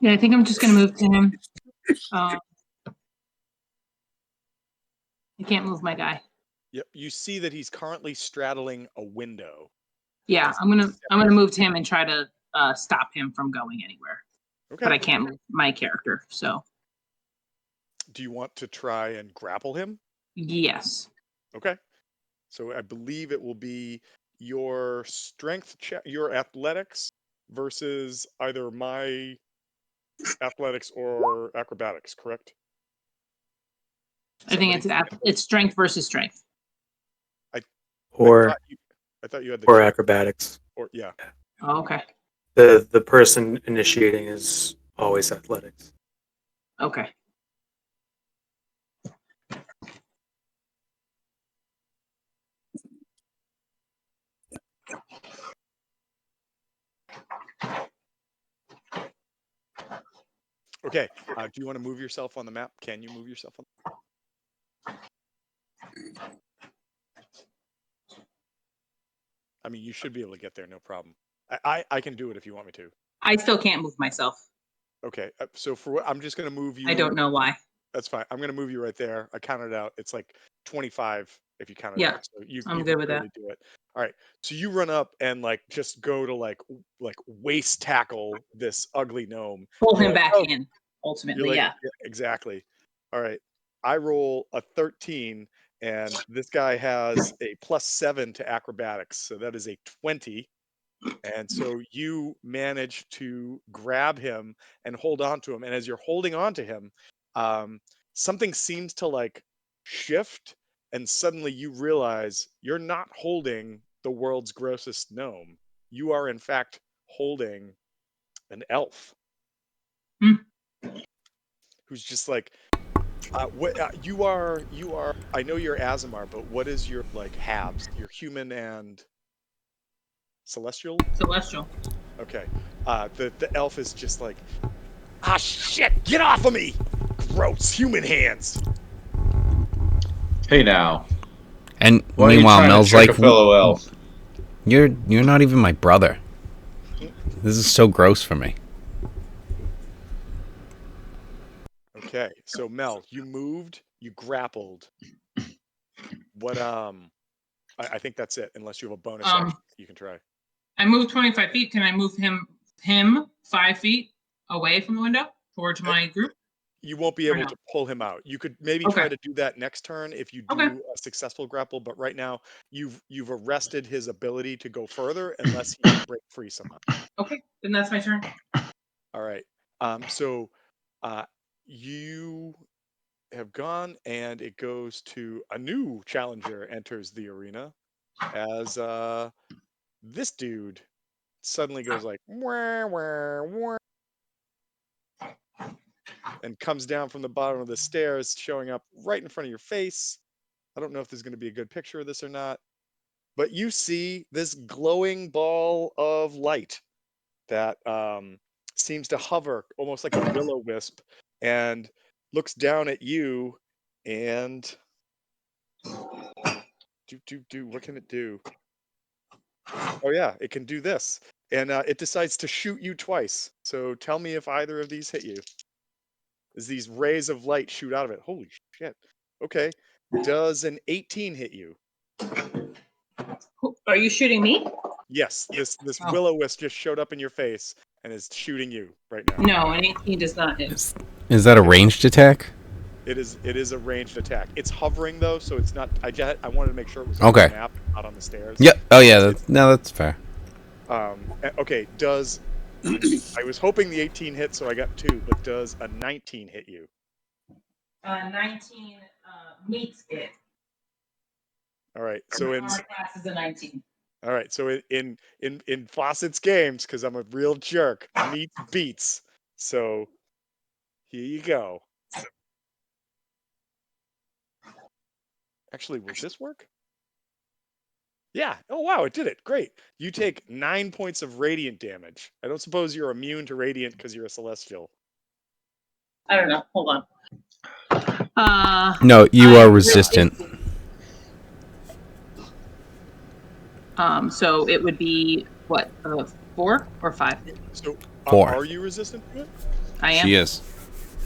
Yeah, I think I'm just gonna move to him. I can't move my guy. Yep. You see that he's currently straddling a window. Yeah, I'm gonna move to him and try to stop him from going anywhere. Okay. But I can't move my character, so Do you want to try and grapple him? yes. Okay. So I believe it will be your strength check, your athletics versus either my athletics or acrobatics, correct? I think Somebody, it's strength versus strength. I Or I thought you had the or check, acrobatics. or yeah. Oh, okay. The person initiating is always athletics. Okay. Okay. Do you want to move yourself on the map? Can you move yourself on? I mean, you should be able to get there, no problem. I can do it if you want me to. I still can't move myself. Okay, so I'm just gonna move you. I don't know why. That's fine. I'm gonna move you right there. I counted out. It's like 25 if you count it Yeah, out. So you I'm you good can with that. totally do it. All right. So you run up and like just go to like waist tackle this ugly gnome. Pull You're him like, back oh, in. you're Ultimately, like, yeah. yeah, exactly. All right. I roll a 13, and this guy has a +7 to acrobatics, so that is a 20. And so you manage to grab him and hold on to him. And as you're holding on to him, um, something seems to like shift. And suddenly you realize you're not holding the world's grossest gnome. You are, in fact, holding an elf Hmm. who's just like, you are, I know you're Azamar, but what is your like halves? You're human and celestial? Celestial. Okay. The elf is just like, ah, shit! Get off of me! Gross human hands. Hey now, And why are you meanwhile, trying to Mel's trick like, a fellow elf? you're not even my brother. This is so gross for me. Okay, so Mel, you moved, you grappled. What? I think that's it. Unless you have a bonus action, you can try. I moved 25 feet. Can I move him 5 feet away from the window towards my group? You won't be Or able no? to pull him out. You could maybe Okay. try to do that next turn if you Okay. do a successful grapple. But right now, you've arrested his ability to go further unless he can break free somehow. Okay. Then that's my turn. All right. So, you have gone, and it goes to a new challenger enters the arena as this dude suddenly goes like wah, wah, wah, and comes down from the bottom of the stairs, showing up right in front of your face. I don't know if there's going to be a good picture of this or not, but you see this glowing ball of light that seems to hover almost like a will-o-wisp and looks down at you and what can it do? Oh yeah, it can do this. And it decides to shoot you twice. So tell me if either of these hit you. As these rays of light shoot out of it. Holy shit. Okay. Does an 18 hit you? Are you shooting me? Yes, this Oh. will-o-wisp just showed up in your face and is shooting you right now. No, an 18 does not hit. Is that a ranged attack? It is a ranged attack. It's hovering though, so it's not. I wanted to make sure it was on Okay. the map, not on the stairs. Yep. Oh yeah. It's No, that's fair. okay. Does I was hoping the 18 hit, so I got 2. But does a 19 hit you? 19 meets it. All right. So in Armor class is a 19. all right. So in Fawcett's games, because I'm a real jerk, meets beats. So here you go. Actually, will this work? Yeah. Oh, wow, it did it. Great. You take 9 points of radiant damage. I don't suppose you're immune to radiant because you're a celestial. I don't know. Hold on. No, you are resistant. So it would be what, 4 or 5? So 4. Are you resistant to it? I am. She is.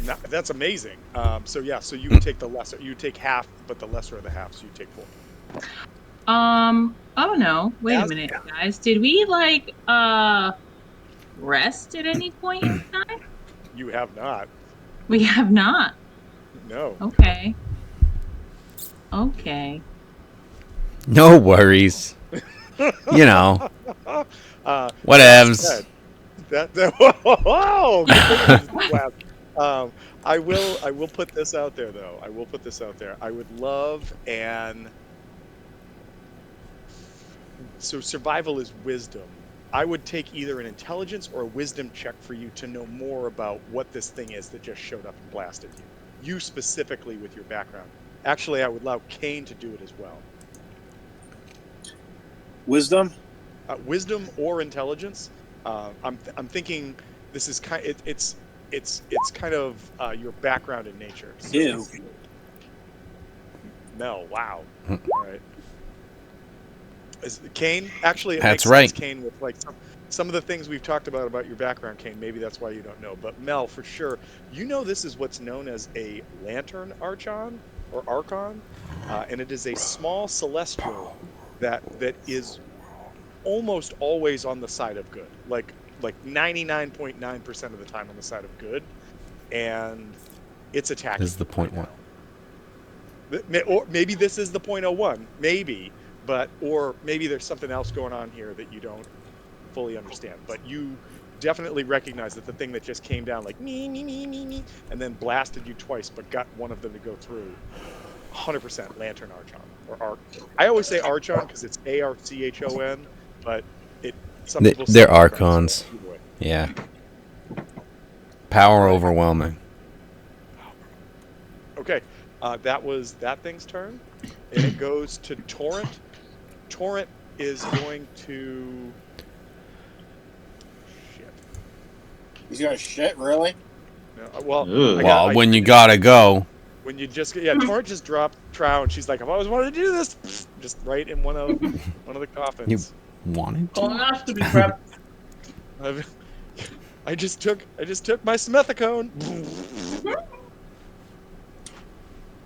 No, that's amazing. So yeah, so you would take the lesser. You take half, but the lesser of the half, so you take 4. Oh no. Wait a minute, guys. Did we rest at any point in time? You have not. We have not. No. Okay. Okay. No worries. You know. Whatevs. Whoa! I will put this out there though. I will put this out there. I would love so survival is wisdom. I would take either an intelligence or a wisdom check for you to know more about what this thing is that just showed up and blasted you. You specifically with your background. Actually, I would allow Kane to do it as well. Wisdom? Wisdom or intelligence. I'm thinking this is it's kind of your background in nature. So, Ew. Mel, wow. All right. Kane, actually, it That's makes right. sense, Kane, with like some of the things we've talked about your background, Kane, maybe that's why you don't know. But Mel, for sure, you know this is what's known as a lantern archon or archon, and it is a small celestial that is almost always on the side of good, like 99.9% of the time on the side of good, and it's attacking. This is the point one. Or maybe this is the 0.01, maybe, or maybe there's something else going on here that you don't fully understand. But you definitely recognize that the thing that just came down like me, and then blasted you twice, but got one of them to go through. 100% lantern archon or arc. I always say archon because it's ARCHON, but some people they're say archons. Yeah. Power overwhelming. Okay, that was that thing's turn, and it goes to Torrent. Torrent is going to. Shit. He's gonna shit, really? No, well, Ugh. When you gotta go. When you just Torrent just dropped Trow, and she's like, "I've always wanted to do this," just right in one of the coffins. You wanted to? Colonoscopy prep. I just took my smethicone.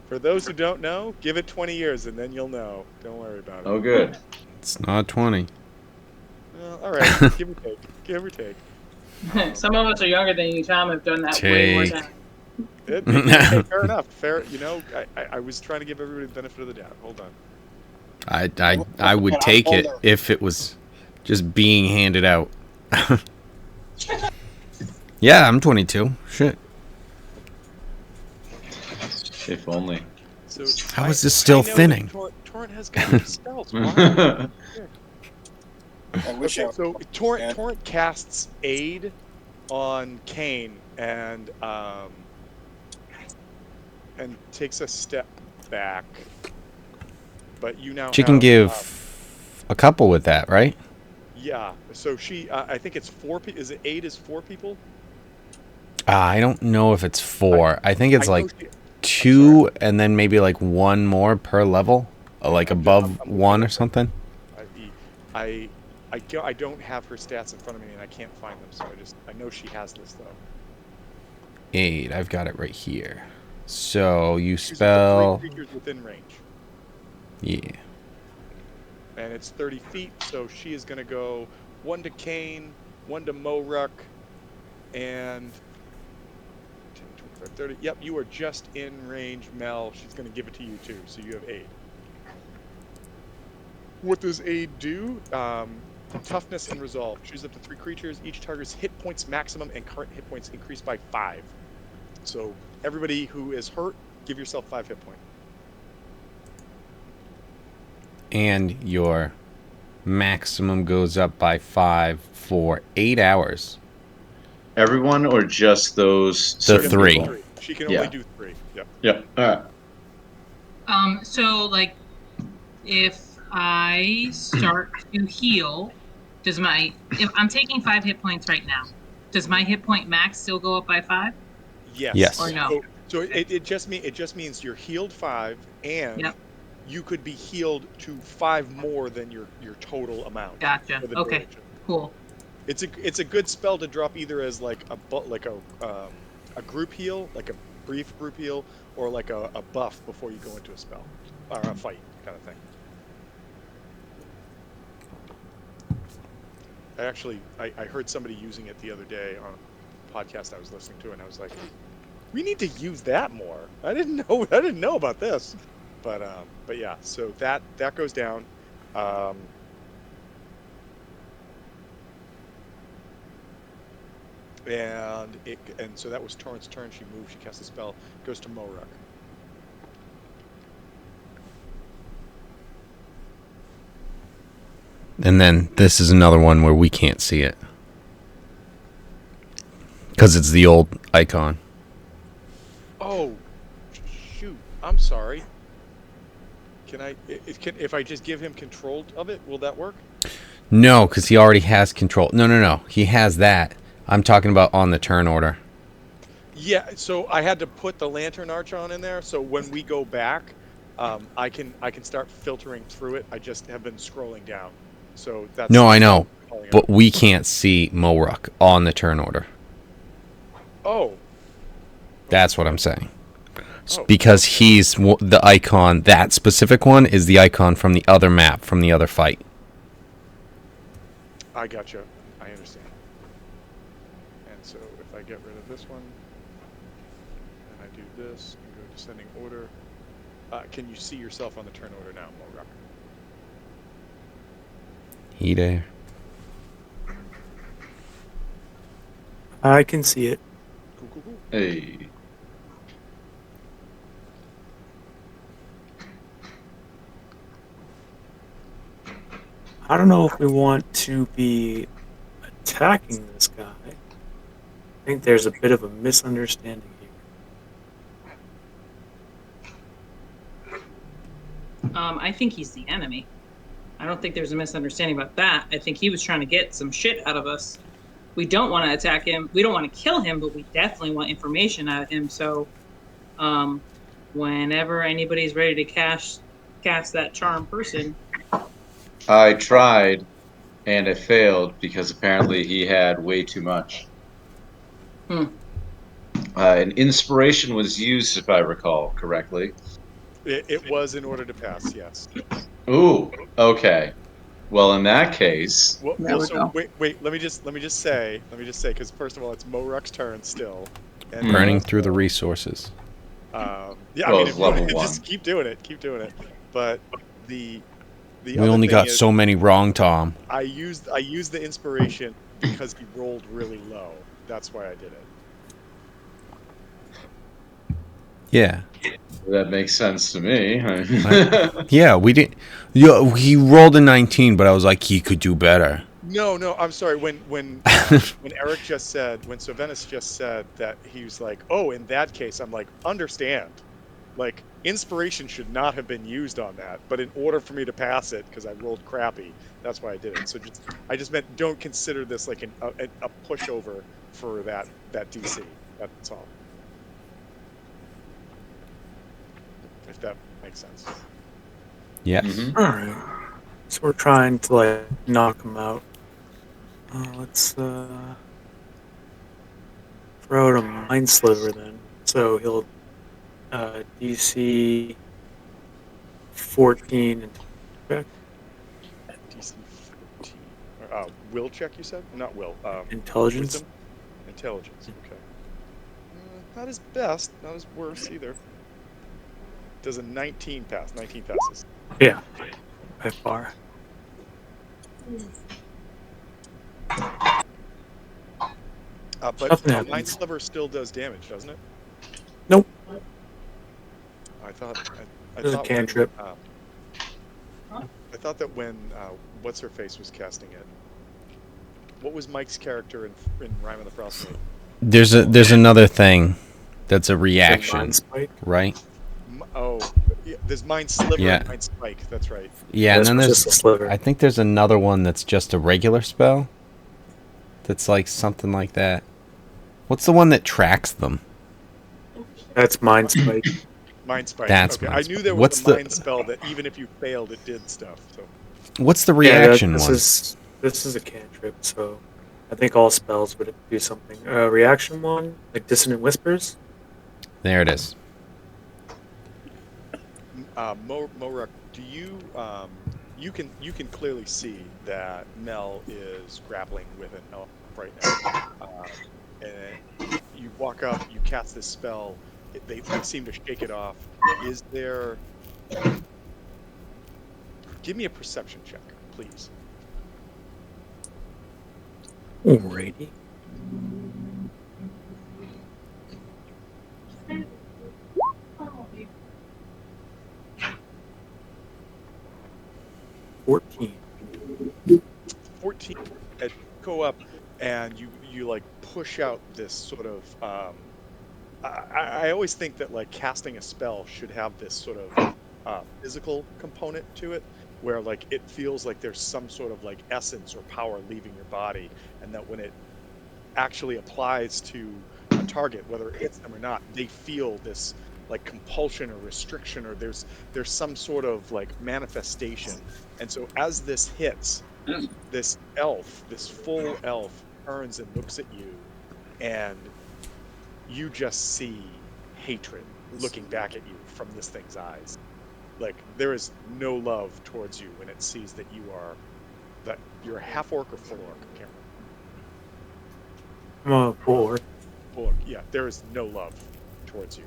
For those who don't know, give it 20 years and then you'll know. Don't worry about it. Oh, good. It's not 20. Well, all right, give or take. Some of us are younger than you, Tom, have done that way more times. Okay, fair enough. Fair. I was trying to give everybody the benefit of the doubt. Hold on. I would take it if it was just being handed out. Yeah, I'm 22. Shit. If only. So How is this still thinning? Torrent has got spells. I wish Okay, I so Torrent casts Aid on Kane and takes a step back. But you now She can have, give a couple with that, right? yeah. So she, I think it's 4 people. Is it Aid is 4 people? I don't know if it's 4. I think it's I know like she- 2 and then maybe like 1 more per level, like above 1 or something. I don't have her stats in front of me and I can't find them, so I know she has this though. 8. I've got it right here. So you She's up to spell. 3 creatures within range, Yeah. and it's 30 feet. So she is going to go 1 to Kane, 1 to Moruck, and 10, 25, 30. Yep, you are just in range, Mel. She's going to give it to you too, so you have Aid. What does Aid do? Toughness and Resolve. Choose up to 3 creatures. Each target's hit points maximum and current hit points increase by 5. So everybody who is hurt, give yourself 5 hit points. And your maximum goes up by 5 for 8 hours. Everyone or just those? The certain 3. people? She can Yeah. only do 3. Yep. Yep. All right. So like, if I start to heal, if I'm taking 5 hit points right now, does my hit point max still go up by 5? Yes. Yes. Or no? So it just means you're healed 5, and Yep. you could be healed to 5 more than your total amount. Gotcha. for the Okay. duration. Cool. It's a good spell to drop either as like a group heal, like a brief group heal, or like a buff before you go into a spell or a fight kind of thing. I heard somebody using it the other day on a podcast I was listening to, and I was like, we need to use that more. I didn't know about this, but yeah. So that goes down. And so that was Torrent's turn. She moved. She cast a spell. Goes to Moruck. And then this is another one where we can't see it. Because it's the old icon. Oh, shoot! I'm sorry. If I just give him control of it, will that work? No, because he already has control. No. He has that. I'm talking about on the turn order. Yeah. So I had to put the Lantern Archon in there. So when we go back, I can start filtering through it. I just have been scrolling down. So that's No, I know. but we can't see Moruk on the turn order. Oh. That's what I'm saying. Oh. Because he's the icon, that specific one is the icon from the other map, from the other fight. I gotcha. I understand. And so if I get rid of this one, and I do this, and go descending order, can you see yourself on the turn order now, Moruk? He there. I can see it. Cool. Hey. I don't know if we want to be attacking this guy. I think there's a bit of a misunderstanding here. I think he's the enemy. I don't think there's a misunderstanding about that. I think he was trying to get some shit out of us. We don't want to attack him. We don't want to kill him, but we definitely want information out of him. So, whenever anybody's ready to cast that charm person, I tried, and I failed because apparently he had way too much. An inspiration was used, if I recall correctly. It was in order to pass, yes. Ooh, okay. Well, in that case, wait. Let me just say, because first of all, it's Moruk's turn still. And Burning through the resources. Yeah, well, it's level 1. Just keep doing it. But the we only got so many wrong, Tom. I used the inspiration because he rolled really low. That's why I did it. Yeah. That makes sense to me. Yeah, we did. Yeah, he rolled a 19, but I was like, he could do better. No, I'm sorry. When Eric just said, when Sylvanus just said that he was like, oh, in that case, I'm like, understand. Like, inspiration should not have been used on that, but in order for me to pass it, because I rolled crappy, that's why I did it. So I just meant don't consider this like a pushover for that DC. That's all. If that makes sense. Yes. Mm-hmm. All right. So we're trying to like knock him out. Let's throw out a Mind Sliver then. So he'll DC 14 and check. DC 14. Will check, you said? Not will. Intelligence. Wisdom? Intelligence. Okay. Not his best. Not his worst either. Does a 19 pass? 19 passes. Yeah, by far. But Nothing Mind happens. Sliver still does damage, doesn't it? Nope. I thought. I There's a thought cantrip. I thought that when what's her face was casting it. What was Mike's character in Rime of the Frostmaiden? There's another thing that's a reaction, Mind Spike. right? Yeah, there's Mind Sliver Yeah. and Mind Spike. That's right. Yeah, and This then was there's just a sliver. I think there's another one that's just a regular spell. That's like something like that. What's the one that tracks them? That's Mind Spike. Mind Spike. That's okay. Mind I knew Spike. there was What's a the- mind spell that even if you failed, it did stuff. So What's the reaction this one? This is a cantrip, so I think all spells would do something. Reaction one, like Dissonant Whispers. There it is. Moruk, do you you can clearly see that Mel is grappling with an elf right now, and you walk up, you cast this spell. They seem to shake it off. Is there? Give me a perception check, please. Alrighty. $14. 14. Go up, and you like push out this sort of. I always think that like casting a spell should have this sort of physical component to it, where like it feels like there's some sort of like essence or power leaving your body, and that when it actually applies to a target, whether it hits them or not, they feel this like compulsion or restriction, or there's some sort of like manifestation. And so as this hits, this elf, this full elf, turns and looks at you, and you just see hatred looking back at you from this thing's eyes. Like, there is no love towards you when it sees that you're half orc or full orc. I can't remember. I'm a full. Full orc. Yeah, there is no love towards you.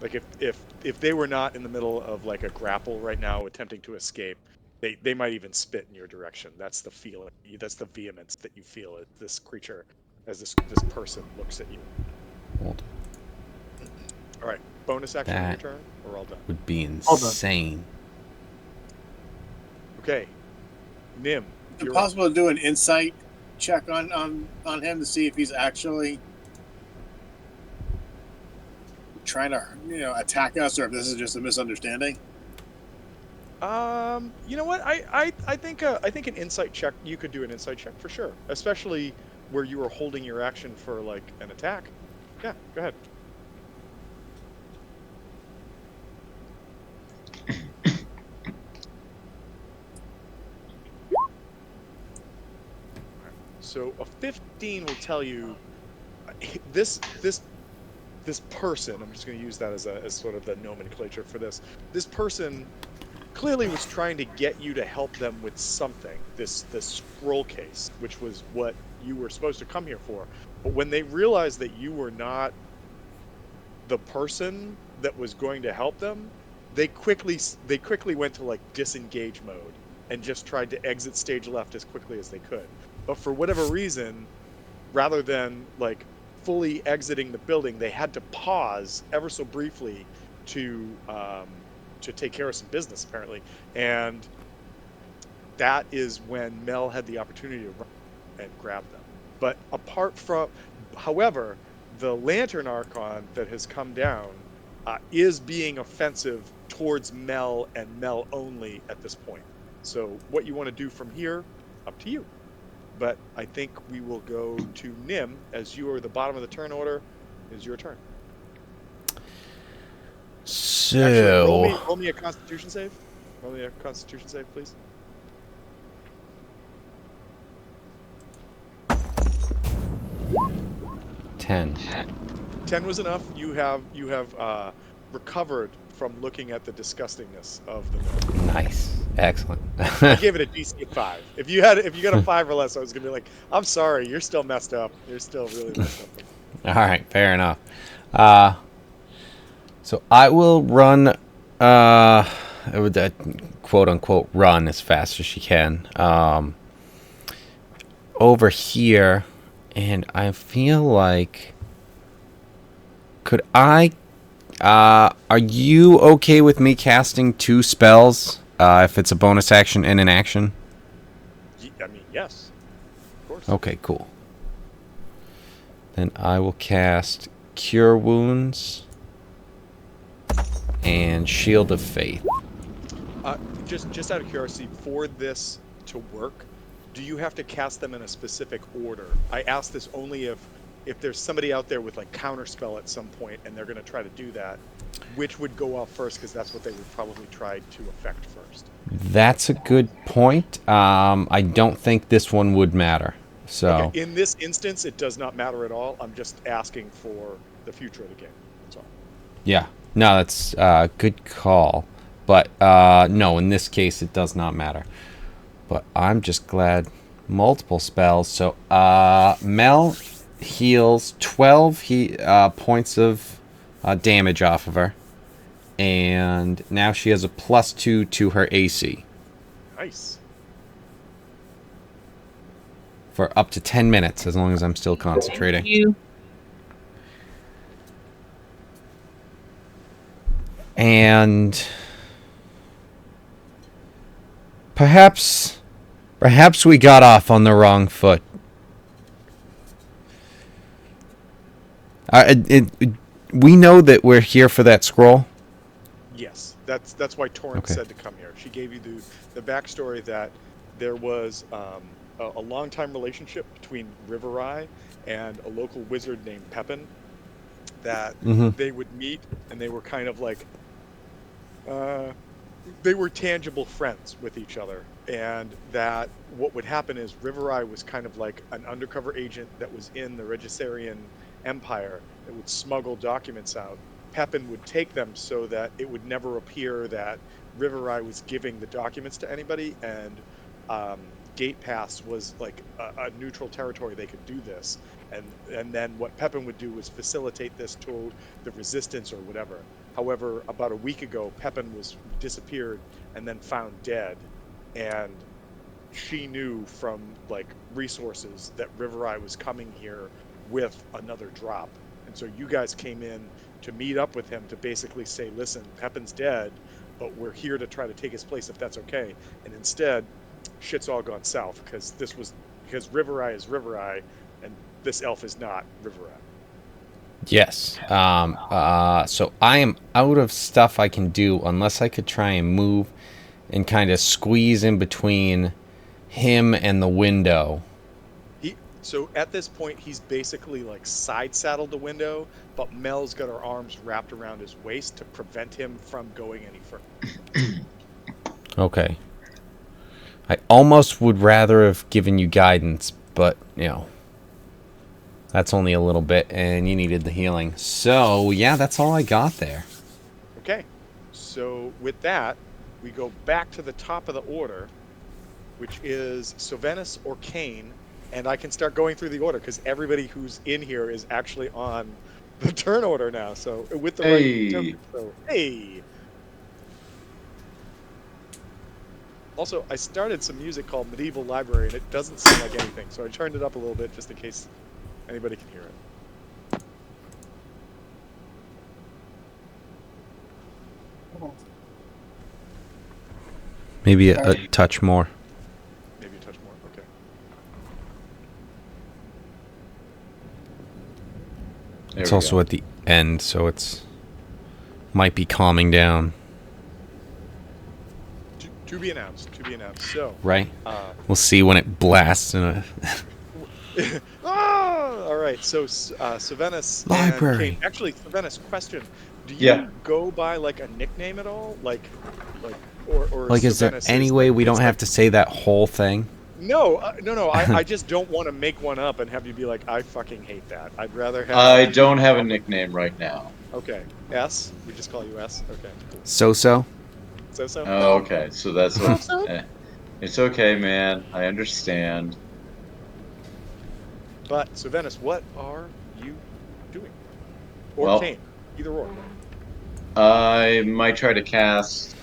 Like, if they were not in the middle of like a grapple right now, attempting to escape, they might even spit in your direction. That's the feeling. That's the vehemence that you feel as this creature, as this person looks at you. Hold. All right, bonus action on your That turn. We're all done. would be All done. insane. Okay, Nim. Is it you're possible to do an insight check on him to see if he's actually trying to attack us, or if this is just a misunderstanding? You know what? I think an insight check. You could do an insight check for sure, especially where you are holding your action for like an attack. Yeah, go ahead. So a 15 will tell you this person. I'm just going to use that as sort of the nomenclature for this. This person clearly was trying to get you to help them with something. This scroll case, which was what you were supposed to come here for. But when they realized that you were not the person that was going to help them, they quickly went to like disengage mode and just tried to exit stage left as quickly as they could. But for whatever reason, rather than like fully exiting the building, they had to pause ever so briefly to take care of some business apparently, and that is when Mel had the opportunity to run and grab them. But however, the Lantern Archon that has come down is being offensive towards Mel and Mel only at this point. So what you want to do from here, up to you. But I think we will go to Nim, as you are the bottom of the turn order. Is your turn. So Actually, roll me a Constitution save. Roll me a Constitution save, please. ten. 10 was enough. You have recovered from looking at the disgustingness of the milk. Nice, excellent. I gave it a DC of 5. If you got a 5 or less, I was gonna be like, I'm sorry, you're still messed up. You're still really messed up. All right, fair enough. So I will run, quote unquote, run as fast as she can over here, and I feel like, could I? Are you okay with me casting 2 spells if it's a bonus action and an action? I mean, yes, of course. Okay, cool. Then I will cast Cure Wounds and Shield of Faith. Just out of curiosity, for this to work, do you have to cast them in a specific order? I ask this only if there's somebody out there with like counterspell at some point and they're going to try to do that, which would go off first, because that's what they would probably try to affect first. That's a good point. I don't think this one would matter. So okay. In this instance, it does not matter at all. I'm just asking for the future of the game. That's all. Yeah. No, that's a good call. But no, in this case, it does not matter. But I'm just glad multiple spells. So Mel heals 12 points of damage off of her. And now she has a +2 to her AC. Nice. For up to 10 minutes, as long as I'm still concentrating. Thank you. And perhaps we got off on the wrong foot. We know that we're here for that scroll. Yes, that's why Torrance said to come here. She gave you the backstory that there was a long-time relationship between River Eye and a local wizard named Pepin, that they would meet, and they were kind of like they were tangible friends with each other, and that what would happen is River Eye was kind of like an undercover agent that was in the Regisarian Empire that would smuggle documents out. Pepin would take them so that it would never appear that River Eye was giving the documents to anybody, and Gate Pass was like a neutral territory. They could do this, and then what Pepin would do was facilitate this to the Resistance or whatever. However, about a week ago, Pepin was disappeared and then found dead, and she knew from like resources that River Eye was coming here with another drop, and so you guys came in to meet up with him to basically say, listen, Pepin's dead, but we're here to try to take his place if that's okay. And instead, shit's all gone south because River Eye is River Eye, and this elf is not River Eye. Yes. So I am out of stuff I can do unless I could try and move and kind of squeeze in between him and the window. So at this point, he's basically like side saddled the window, but Mel's got her arms wrapped around his waist to prevent him from going any further. Okay. I almost would rather have given you guidance, but, you know, that's only a little bit, and you needed the healing. So, yeah, that's all I got there. Okay. So with that, we go back to the top of the order, which is Sylvanus or Kane, and I can start going through the order because everybody who's in here is actually on the turn order now. So with the right token. So, hey. Also, I started some music called Medieval Library, and it doesn't sound like anything, so I turned it up a little bit just in case anybody can hear it. Maybe a touch more. Maybe a touch more. Okay. It's also at the end, so it's might be calming down. To be announced. To be announced. So. Right. We'll see when it blasts in a. All right. So Sylvanus Library. And Kane. Actually, Sylvanus, question: do you go by like a nickname at all, or like? Is there any way we don't have to say that whole thing? No, no. I just don't want to make one up and have you be like, I fucking hate that. I'd rather have. I don't have a nickname right now. Okay. S. We just call you S. Okay. Cool. So. So. Oh, okay. So that's what. It's okay, man. I understand. But Sylvanus, what are you doing? Or Kane, either or. I might try to cast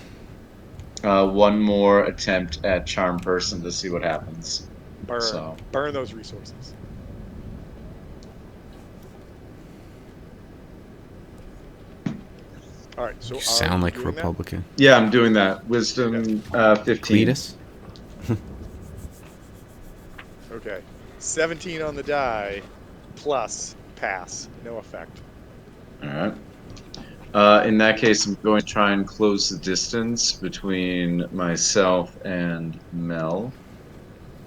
one more attempt at Charm Person to see what happens. Burn those resources. All right. So you sound like a Republican. That? Yeah, I'm doing that. Wisdom 15. Cletus? Okay. 17 on the die, plus pass. No effect. All right. In that case, I'm going to try and close the distance between myself and Mel.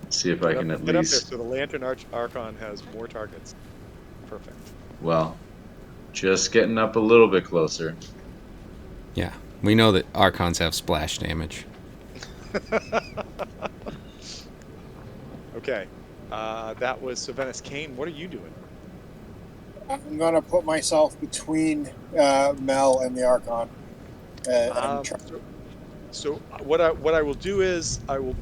See if I can at least... Get up there so the Lantern Archon has more targets. Perfect. Well, just getting up a little bit closer. Yeah, we know that Archons have splash damage. Okay. That was Sylvanus. Kane, what are you doing? I'm going to put myself between Mel and the Archon. So what I will do is I will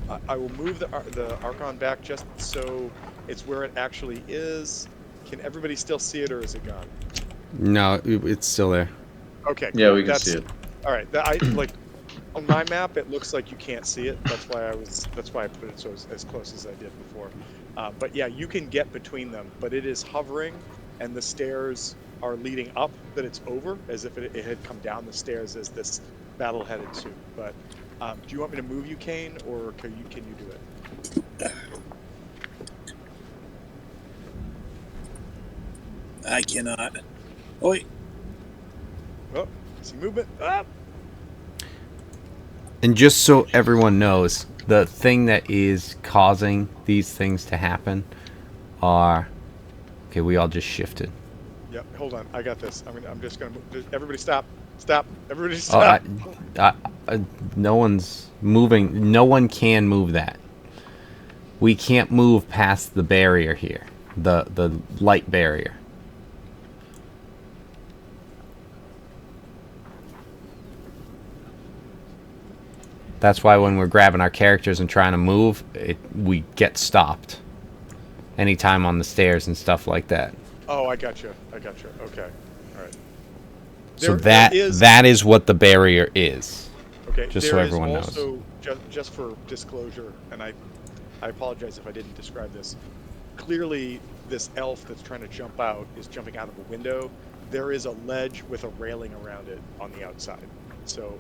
move the Archon back just so it's where it actually is. Can everybody still see it, or is it gone? No, it's still there. Okay. Cool. Yeah, we can see it. All right. I like on my map. It looks like you can't see it. That's why I put it so as close as I did before. But yeah, you can get between them, but it is hovering, and the stairs are leading up. That it's over, as if it had come down the stairs as this battle headed to. But do you want me to move you, Kane, or can you do it? I cannot. Oh, wait. Oh, see movement. Ah! And just so everyone knows, the thing that is causing these things to happen are... Okay, we all just shifted. Yep. Hold on. I got this. I'm just gonna move. Everybody stop. Stop. Everybody Oh, stop. no one's moving. No one can move that. We can't move past the barrier here, the light barrier. That's why when we're grabbing our characters and trying to move, we get stopped. Anytime on the stairs and stuff like that. Oh, I got you. I got you. Okay. All right. So There is that is what the barrier is. okay. Just There so is everyone knows. also just for disclosure, and I apologize if I didn't describe this. Clearly, this elf that's trying to jump out is jumping out of a window. There is a ledge with a railing around it on the outside. So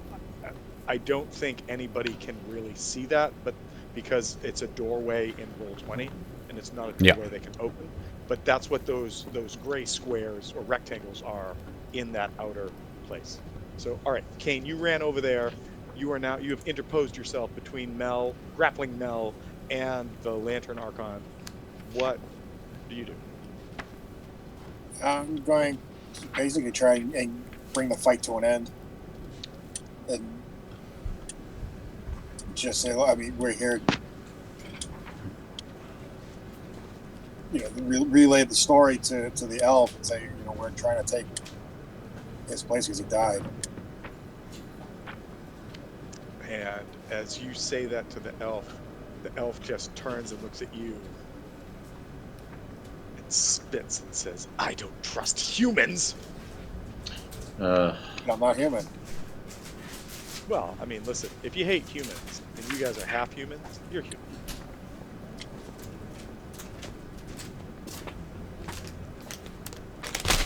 I don't think anybody can really see that, but because it's a doorway in Roll20 and it's not a doorway they can open. But that's what those gray squares or rectangles are in that outer place. So, all right, Kane, you ran over there. You have interposed yourself between grappling Mel, and the Lantern Archon. What do you do? I'm going to basically try and bring the fight to an end. And just say, I mean, we're here, relay the story to the elf and say, we're trying to take his place because he died. And as you say that to the elf just turns and looks at you and spits and says, "I don't trust humans." I'm not human. Well, I mean, listen, if you hate humans and you guys are half humans, you're human.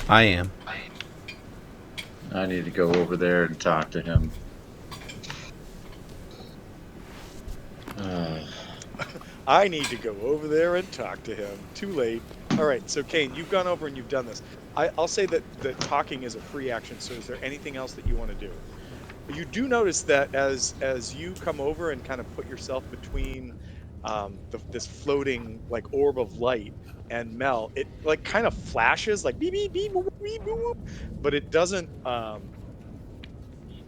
I am. I need to go over there and talk to him. I need to go over there and talk to him. Too late. All right, so Kane, you've gone over and you've done this. I'll say that talking is a free action, so is there anything else that you want to do? You do notice that as you come over and kind of put yourself between this floating like orb of light and Mel, it like kind of flashes like beep beep beep boop, beep boop, boop, but it doesn't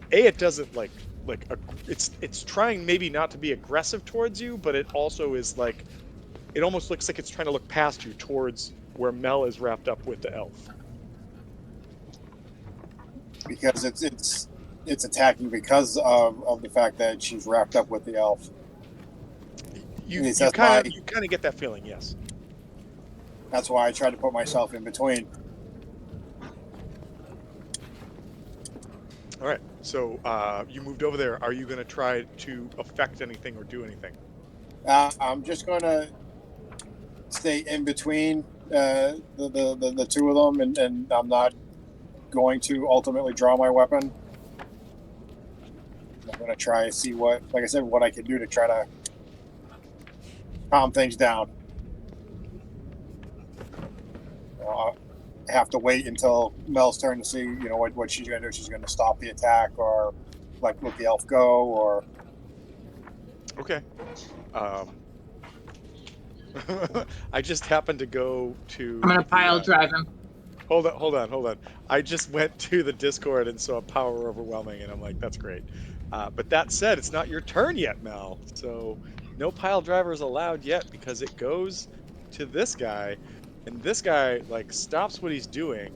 it doesn't it's trying maybe not to be aggressive towards you, but it also is like it almost looks like it's trying to look past you towards where Mel is wrapped up with the elf. Because it's attacking because of the fact that she's wrapped up with the elf. You kind of get that feeling, yes. That's why I tried to put myself in between. All right, so you moved over there. Are you going to try to affect anything or do anything? I'm just going to stay in between the two of them, and I'm not going to ultimately draw my weapon. I'm going to try to see what I can do to try to calm things down. I have to wait until Mel's turn to see, what she's going to do. She's going to stop the attack or let the elf go or... Okay. I just happened to go to... I'm going to pile drive him. Hold on. I just went to the Discord and saw Power Overwhelming, and I'm like, that's great. But that said, it's not your turn yet, Mel. So no pile drivers allowed yet because it goes to this guy, and this guy like stops what he's doing,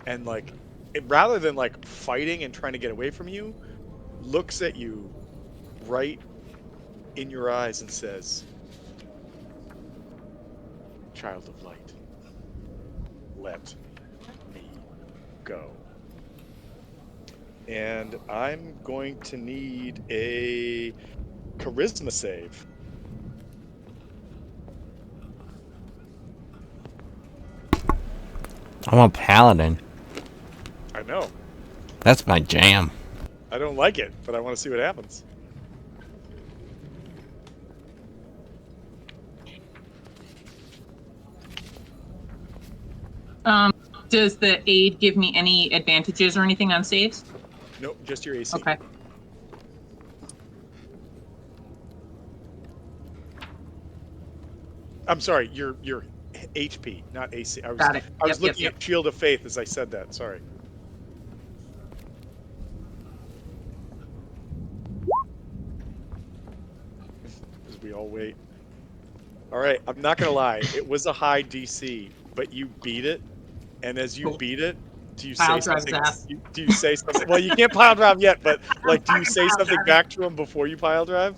and rather than like fighting and trying to get away from you, looks at you right in your eyes and says, "Child of light, let me go." And I'm going to need a charisma save. I'm a paladin. I know. That's my jam. I don't like it, but I want to see what happens. Does the aid give me any advantages or anything on saves? Nope, just your AC. Okay. I'm sorry, your HP, not AC. I was Got it. looking Yep. at Shield of Faith as I said that. Sorry. As we all wait. All right, I'm not gonna lie. It was a high DC, but you beat it. And as you Cool. beat it, do you Pile say drive his something? ass. Do you say something? Well, you can't pile drive yet, but like, do you Fucking say pile something drive him. back to him before you pile drive?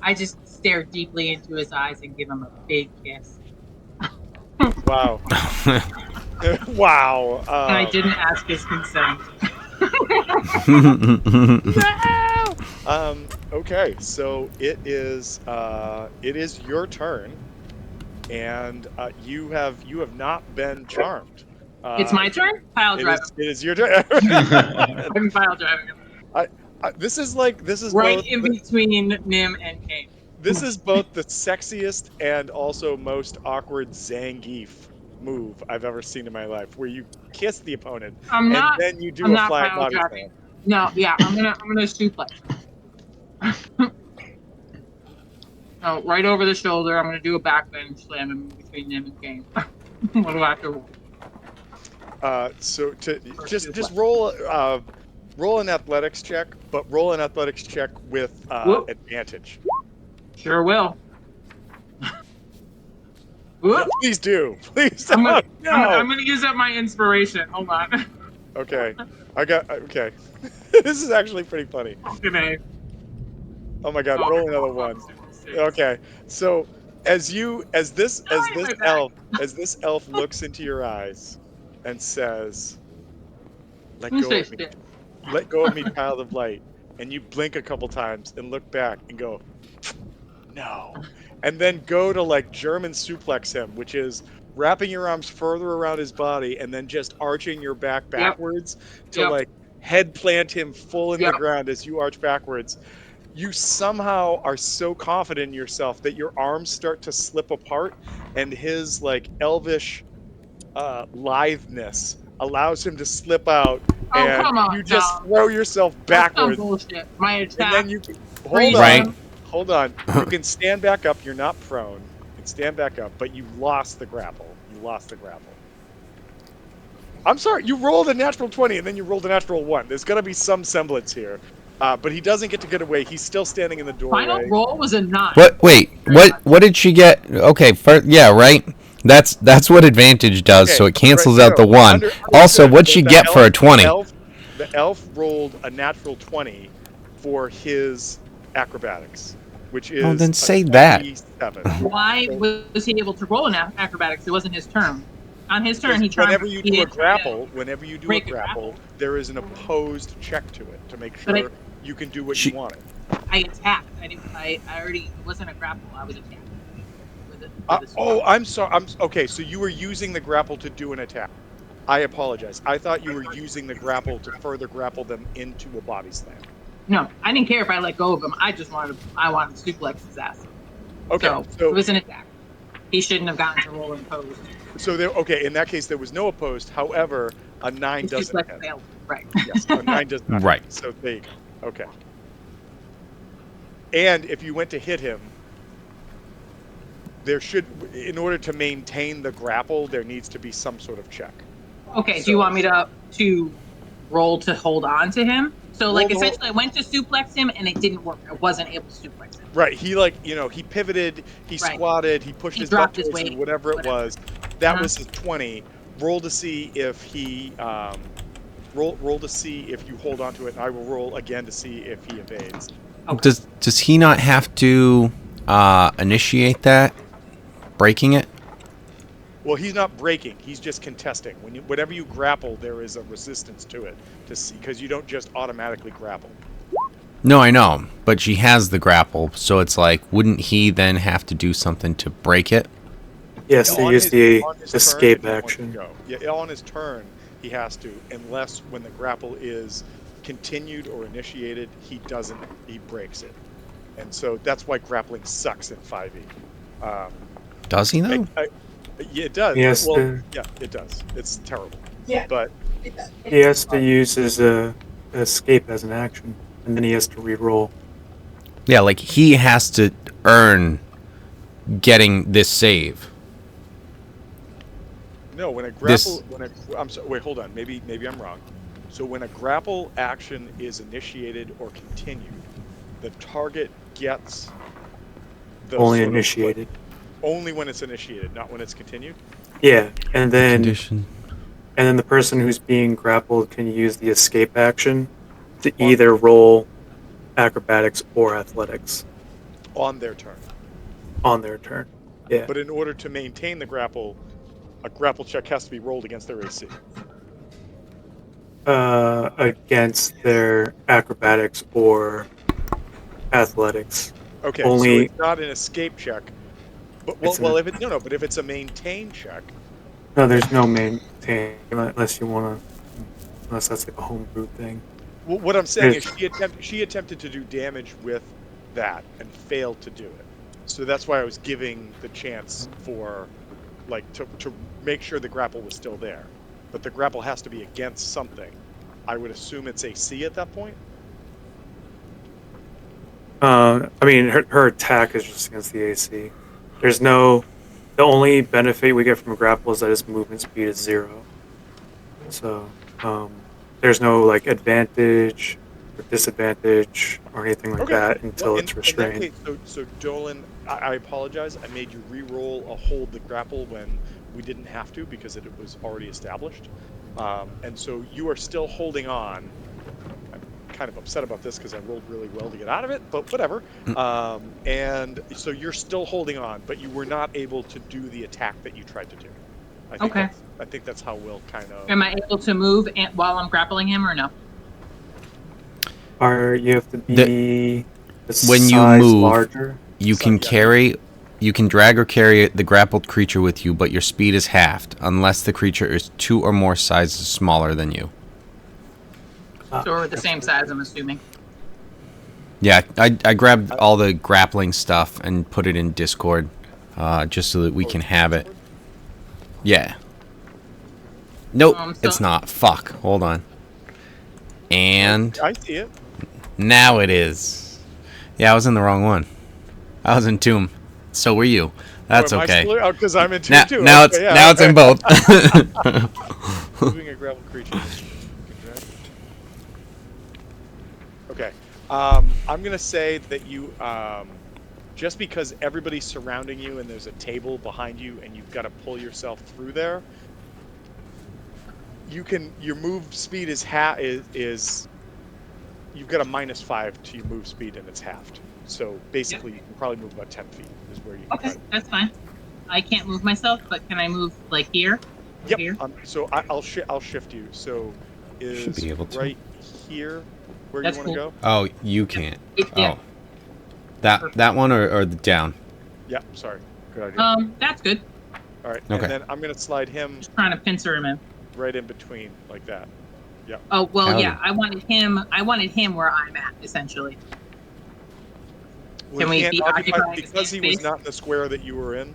I just stare deeply into his eyes and give him a big kiss. Wow. Wow. And I didn't ask his consent. No! Okay, so it is your turn, and you have not been charmed. It's my turn? Pile drive him. It is your turn. I'm pile driving him. This is Right both in between Nim and Kane. this is both the sexiest and also most awkward Zangief move I've ever seen in my life, where you kiss the opponent I'm and not then you do I'm a not flying pile body driving. slam. No, yeah, I'm gonna suplex him. Oh, right over the shoulder. I'm gonna do a backbend slam in between Nim and Kane. What do I have to roll? So to Or just suplex? roll an athletics check, but roll an athletics check with Whoop. advantage. Sure will. Yeah, Whoop. please do. Please I'm don't. gonna No. use up my inspiration. Hold on. Okay. Okay. This is actually pretty funny. Okay. Oh my god, Oh, roll another one. Okay. So as this my back. elf looks into your eyes and says, "Let You go say of me. spit. Let go of me, child of light." And you blink a couple times and look back and go, "No." And then go to like German suplex him, which is wrapping your arms further around his body and then just arching your back Yep. backwards to Yep. like head plant him full in the Yep. ground as you arch backwards. You somehow are so confident in yourself that your arms start to slip apart, and his like elvish litheness allows him to slip out, Oh, and come on. you No. just throw yourself That's some backwards. bullshit. My And attack. then you can Freeze Right. him. hold on. You can stand back up. You're not prone. You can stand back up, but you lost the grapple. You lost the grapple. I'm sorry. You rolled a natural 20 and then you rolled a natural 1. There's got to be some semblance here. But he doesn't get to get away. He's still standing in the doorway. Final roll was a 9. What? Wait. What did she get? Okay. Yeah. Right. That's what advantage does. Okay, So it cancels right, out the no, one. Also, understood. what'd she get for a 20? The elf rolled a natural 20 for his acrobatics, which is Oh, then a say that. 27. Why was he able to roll an acrobatics? It wasn't his turn. On his turn, he Because charmed. whenever you do a grapple, there is an opposed check to it to make But sure you can do what you wanted. I attacked. I already. It wasn't a grapple. I was attacked. I'm sorry. Okay. So you were using the grapple to do an attack. I apologize. I thought you were using the grapple to further grapple them into a body slam. No, I didn't care if I let go of him. I wanted to suplex his ass. Okay. So it was an attack. He shouldn't have gotten to roll opposed. So in that case, there was no opposed. However, a 9 doesn't hit. Failed. Right. Yes, a 9 does not Right. hit. So there you go. Okay. And if you went to hit him, in order to maintain the grapple, there needs to be some sort of check. Okay, do you want me to roll to hold on to him? So essentially I went to suplex him and it didn't work. I wasn't able to suplex him. Right. He he pivoted, he squatted, he pushed his butt towards you, whatever it was. That was his 20. Roll to see if he roll to see if you hold on to it, and I will roll again to see if he evades. Okay. Does he not have to initiate that? Breaking it? Well, he's not breaking. He's just contesting. Whenever you grapple, there is a resistance to it because you don't just automatically grapple. No, I know, but she has the grapple, so it's like, wouldn't he then have to do something to break it? Yes, they use the escape action. Yeah, on his turn, he has to, unless when the grapple is continued or initiated, he breaks it. And so that's why grappling sucks in 5e. Does he though? Yeah, it does. Yes. Well, yeah, it does. It's terrible. Yeah. But he has to use his escape as an action, and then he has to re-roll. Yeah, like he has to earn getting this save. No, when a This- grapple, I'm sorry, wait, hold on. Maybe I'm wrong. So when a grapple action is initiated or continued, the target gets the Only sort of, like, initiated. only when it's initiated, not when it's continued. Yeah, and then Condition. the person who's being grappled can use the escape action to On- either roll acrobatics or athletics on their turn. on their turn. Yeah. But in order to maintain the grapple, a grapple check has to be rolled against their AC. Against their acrobatics or athletics. Okay, so Only it's not an escape check. But It's well, an- if it no, but if it's a maintain check, no, there's no maintain unless you want to, unless that's like a homebrew thing. well, what I'm saying is There's- she attempted to do damage with that and failed to do it. So that's why I was giving the chance for, like, to make sure the grapple was still there. But the grapple has to be against something. I would assume it's AC at that point. I mean, her attack is just against the AC. There's no. The only benefit we get from a grapple is that his movement speed is 0. So, there's no like advantage or disadvantage or anything like Okay. that until Well, it's in that restrained. case, so Dolan, I apologize. I made you re-roll a hold the grapple when we didn't have to because it was already established. And so you are still holding on. I'm kind of upset about this because I rolled really well to get out of it, but whatever. And so you're still holding on, but you were not able to do the attack that you tried to do. Okay. I think that's how we'll kind of. Am I able to move while I'm grappling him or no? Or you have to be the When you size move, larger. You So, can yeah. you can drag or carry the grappled creature with you, but your speed is halved unless the creature is 2 or more sizes smaller than you. So we're the same size, I'm assuming. Yeah, I grabbed all the grappling stuff and put it in Discord, just so that we can have it. Yeah. Nope, So- it's not. Fuck. Hold on. And I see it. now it is. Yeah, I was in the wrong one. I was in Tomb. So were you. That's Am I okay. still- Oh, because I'm in two Now, too. now Okay, it's yeah, now it's in both. Moving a gravel creature. Okay. I'm gonna say that you, just because everybody's surrounding you and there's a table behind you and you've got to pull yourself through there, your move speed is you've got a -5 to your move speed and it's halved. So basically, you can probably move about 10 feet is where you can Okay, try to. that's fine. I can't move myself, but can I move like here? Yep. Here? So I'll shift you. So Should is be able to. right here where That's you want to cool. go? Oh, you can't. Yeah. Oh. That one or the down? Yeah. Sorry. Good idea. That's good. All right. Okay. And then I'm gonna slide him Just trying to pincer him in. right in between like that. Yeah. Oh well, Howdy. yeah. I wanted him where I'm at, essentially. Well, Can he we can't be occupy occupying the because he same was space? not in the square that you were in.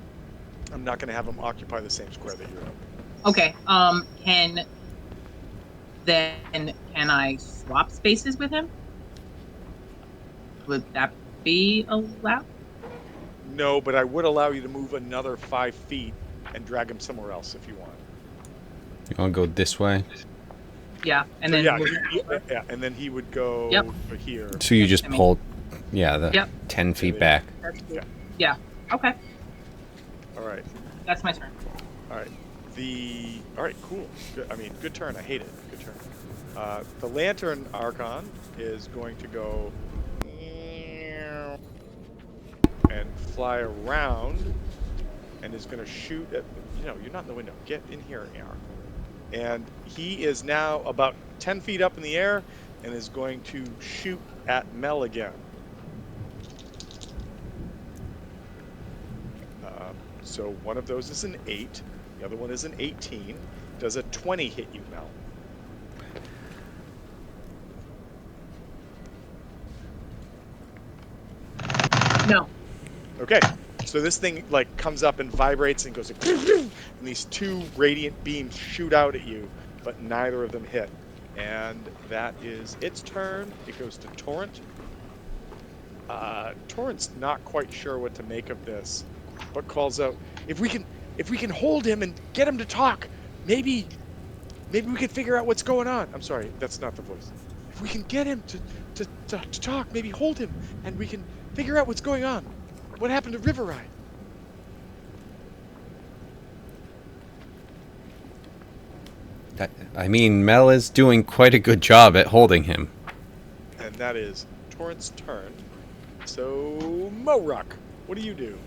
I'm not gonna have him occupy the same square that you're in. Okay. Can I swap spaces with him? Would that be allowed? No, but I would allow you to move another 5 feet and drag him somewhere else if you want. You want to go this way? Yeah. And So then yeah, and then he would go Yep. to here. So you just I mean- pulled, the Yep. 10 feet back. That's cool. Yeah. Yeah. Okay. All right. That's my turn. All right. All right. Cool. Good. I mean, good turn. I hate it. Good turn. The Lantern Archon is going to go and fly around, and is going to shoot at. You're not in the window. Get in here, AR. And he is now about 10 feet up in the air, and is going to shoot at Mel again. So one of those is an 8, the other one is an 18. Does a 20 hit you, Mel? No. Okay, so this thing like comes up and vibrates and goes, and these 2 radiant beams shoot out at you, but neither of them hit. And that is its turn. It goes to Torrent. Torrent's not quite sure what to make of this, but calls out, if we can if we can hold him and get him to talk, maybe we can figure out what's going on. I'm sorry, that's not the voice. If we can get him to talk, maybe hold him, and we can figure out what's going on. What happened to River Ride? I mean, Mel is doing quite a good job at holding him. And that is Torrent's turn. So, Moruck, what do you do?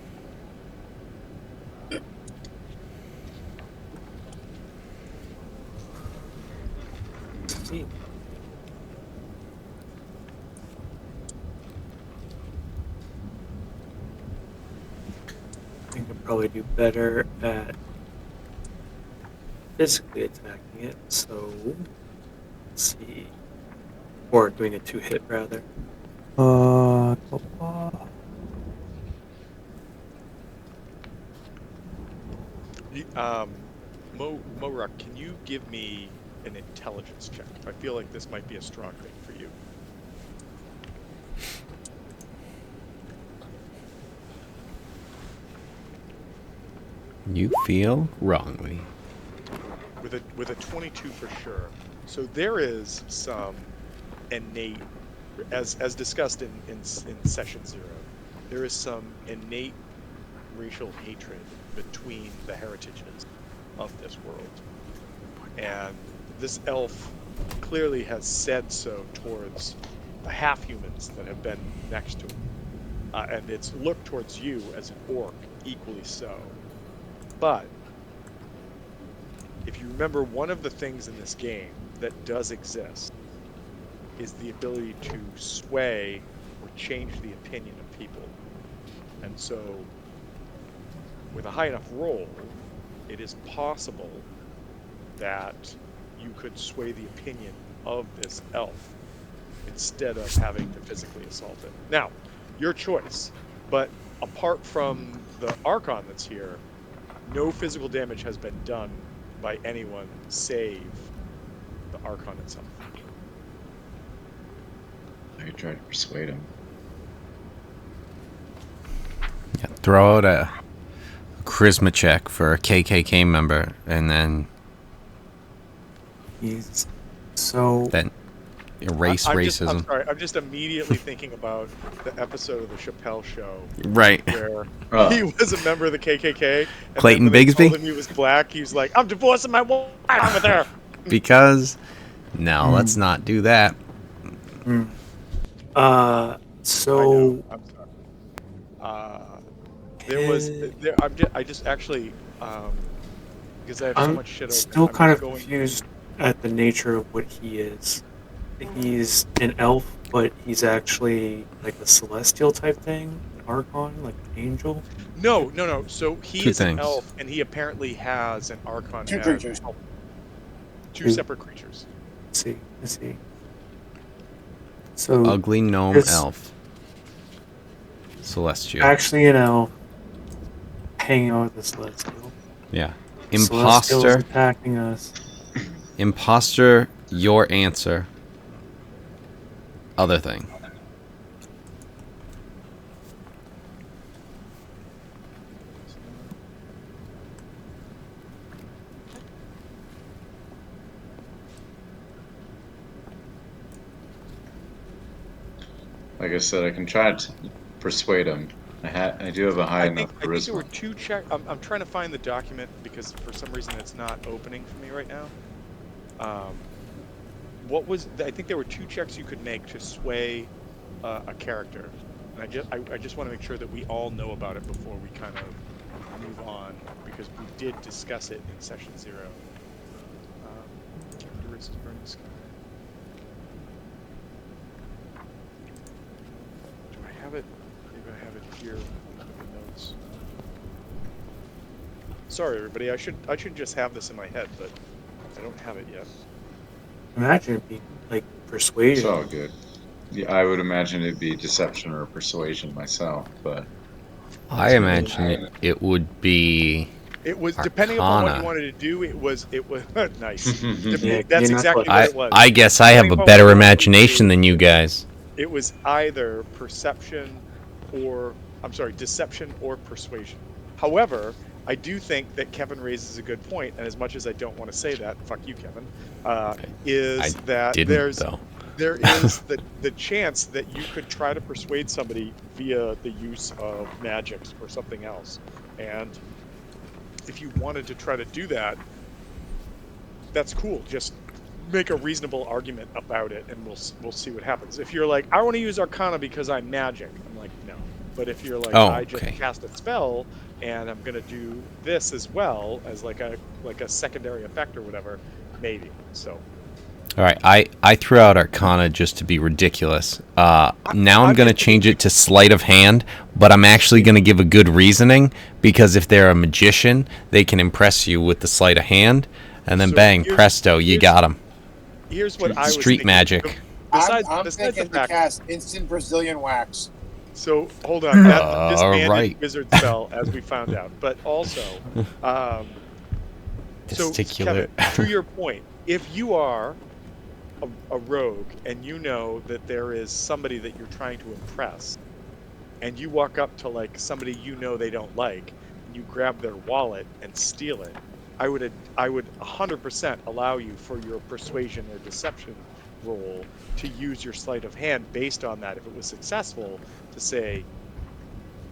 I think I'd probably do better at physically attacking it, so let's see. Or doing a 2-hit rather. Moruck, can you give me an intelligence check? I feel like this might be a strong thing for you. You feel wrongly. With a 22 for sure. So there is some innate, as discussed in session 0, there is some innate racial hatred between the heritages of this world, and this elf clearly has said so towards the half-humans that have been next to him, and it's looked towards you as an orc equally so. But if you remember, one of the things in this game that does exist is the ability to sway or change the opinion of people. And so, with a high enough roll, it is possible that you could sway the opinion of this elf instead of having to physically assault it. Now, your choice, but apart from the Archon that's here, no physical damage has been done by anyone save the Archon itself. I could try to persuade him. Yeah, throw out a charisma check for a KKK member, and then He's so then erase racism. I'm sorry, I'm just immediately thinking about the episode of the Chappelle Show Right. where he was a member of the KKK. And Clayton then when they Bigsby? told him he was black, he was like, "I'm divorcing my wife with her." Because no, let's not do that. So I know, I'm sorry. There was there. I just actually because I have so I'm much shit open. still I'm kind just of going- confused at the nature of what he is. He's an elf, but he's actually like a celestial type thing, an archon, like an angel. No. So he Two is an things. elf, and he apparently has an Archon. Two as creatures. help. Two separate creatures. Let's see. So Ugly gnome It's- elf. Celestial. actually an elf hanging out with the celestial. Yeah. Celestial's Imposter. attacking us. Imposter, your answer. Other thing. Like I said, I can try to persuade him. I do have a high enough I think there were charisma. two check. I'm trying to find the document because for some reason it's not opening for me right now. What was? I think there were two checks you could make to sway a character, and I just want to make sure that we all know about it before we kind of move on, because we did discuss it in session 0. Characteristics burning sky. Do I have it? Maybe I have it here in the notes. Sorry, everybody. I should just have this in my head, but I don't have it yet. Imagine it being like It's persuasion. all good. Yeah, I would imagine it'd be deception or persuasion myself, but I imagine it would be. It was depending upon what you Arcana. wanted to do. It was nice. Yeah, That's you're not exactly like- what it was. I guess I have a Depending upon better what you wanted to imagination do, than you guys. It was either deception or persuasion. However, I do think that Kevin raises a good point, and as much as I don't want to say that, fuck you, Kevin, is that Didn't though. there is the chance that you could try to persuade somebody via the use of magics or something else. And if you wanted to try to do that, that's cool. Just make a reasonable argument about it, and we'll see what happens. If you're like, I want to use Arcana because I'm magic, I'm like, no. But if you're like, I just cast a spell and I'm gonna do this as well as like a secondary effect or whatever, maybe. So. All right, I threw out Arcana just to be ridiculous. Now I'm going to change it to Sleight of Hand, but I'm actually going to give a good reasoning, because if they're a magician, they can impress you with the Sleight of Hand, and then bang, presto, you got them. Here's what I was Street thinking. magic. I'm thinking to cast instant Brazilian wax. So hold on, that's a disbanded wizard spell, as we found out. But also, so Kevin, to your point, if you are a rogue and you know that there is somebody that you're trying to impress, and you walk up to like somebody you know they don't like, and you grab their wallet and steal it, I would 100% allow you for your persuasion or deception roll to use your sleight of hand based on that, if it was successful, to say,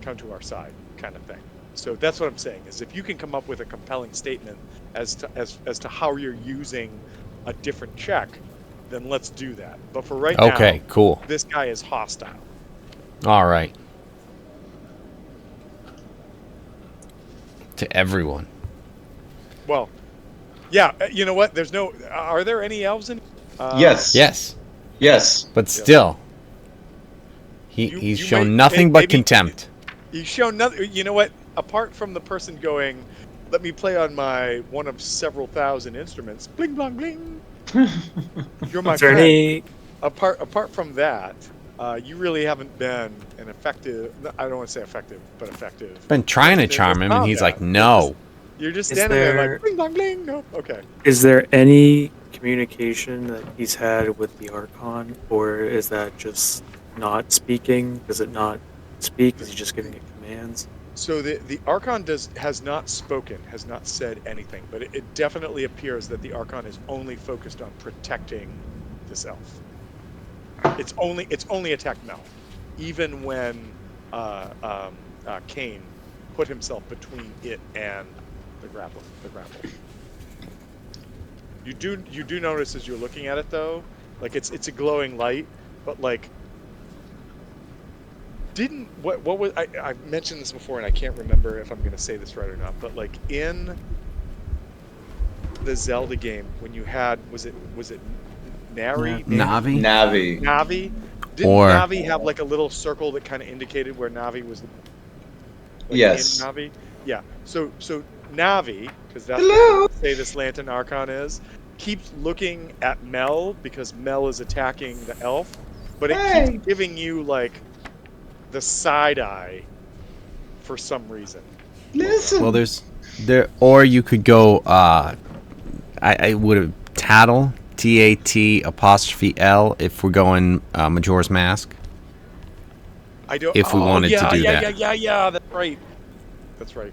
come to our side, kind of thing. So that's what I'm saying, is if you can come up with a compelling statement as to how you're using a different check, then let's do that. But for right now, cool. This guy is hostile. All right. To everyone. Well, yeah, you know what? Are there any elves in? Yes. But still, he's shown nothing but contempt. He's shown nothing. You know what? Apart from the person going, let me play on my one of several thousand instruments, bling, bling, bling. You're my friend. Apart from that, you really haven't been an effective. I don't want to say effective, but effective. Been trying to charm him, and he's like, no. You're just standing there like, bling, bling, bling. No, okay. Is there any communication that he's had with the Archon, or is that just not speaking? Does it not speak? Is he just giving it commands? So the Archon has not spoken, has not said anything, but it definitely appears that the Archon is only focused on protecting this elf. It's only attacked Mel, even when Kane put himself between it and the grapple. You do notice as you're looking at it though, like it's a glowing light, but like. What was I mentioned this before and I can't remember if I'm going to say this right or not, but like in the Zelda game when you had was it Navi? Navi? Didn't Navi have like a little circle that kind of indicated where Navi was? Like, yes. In Navi? Yeah. So Navi, because that's what say this Lantern Archon is, keeps looking at Mel because Mel is attacking the elf, but it keeps giving you like the side eye for some reason. Listen. Well, or you could go. I would have tattle, TAT''L if we're going Majora's Mask. I don't. If we wanted to do that. Yeah. That's right.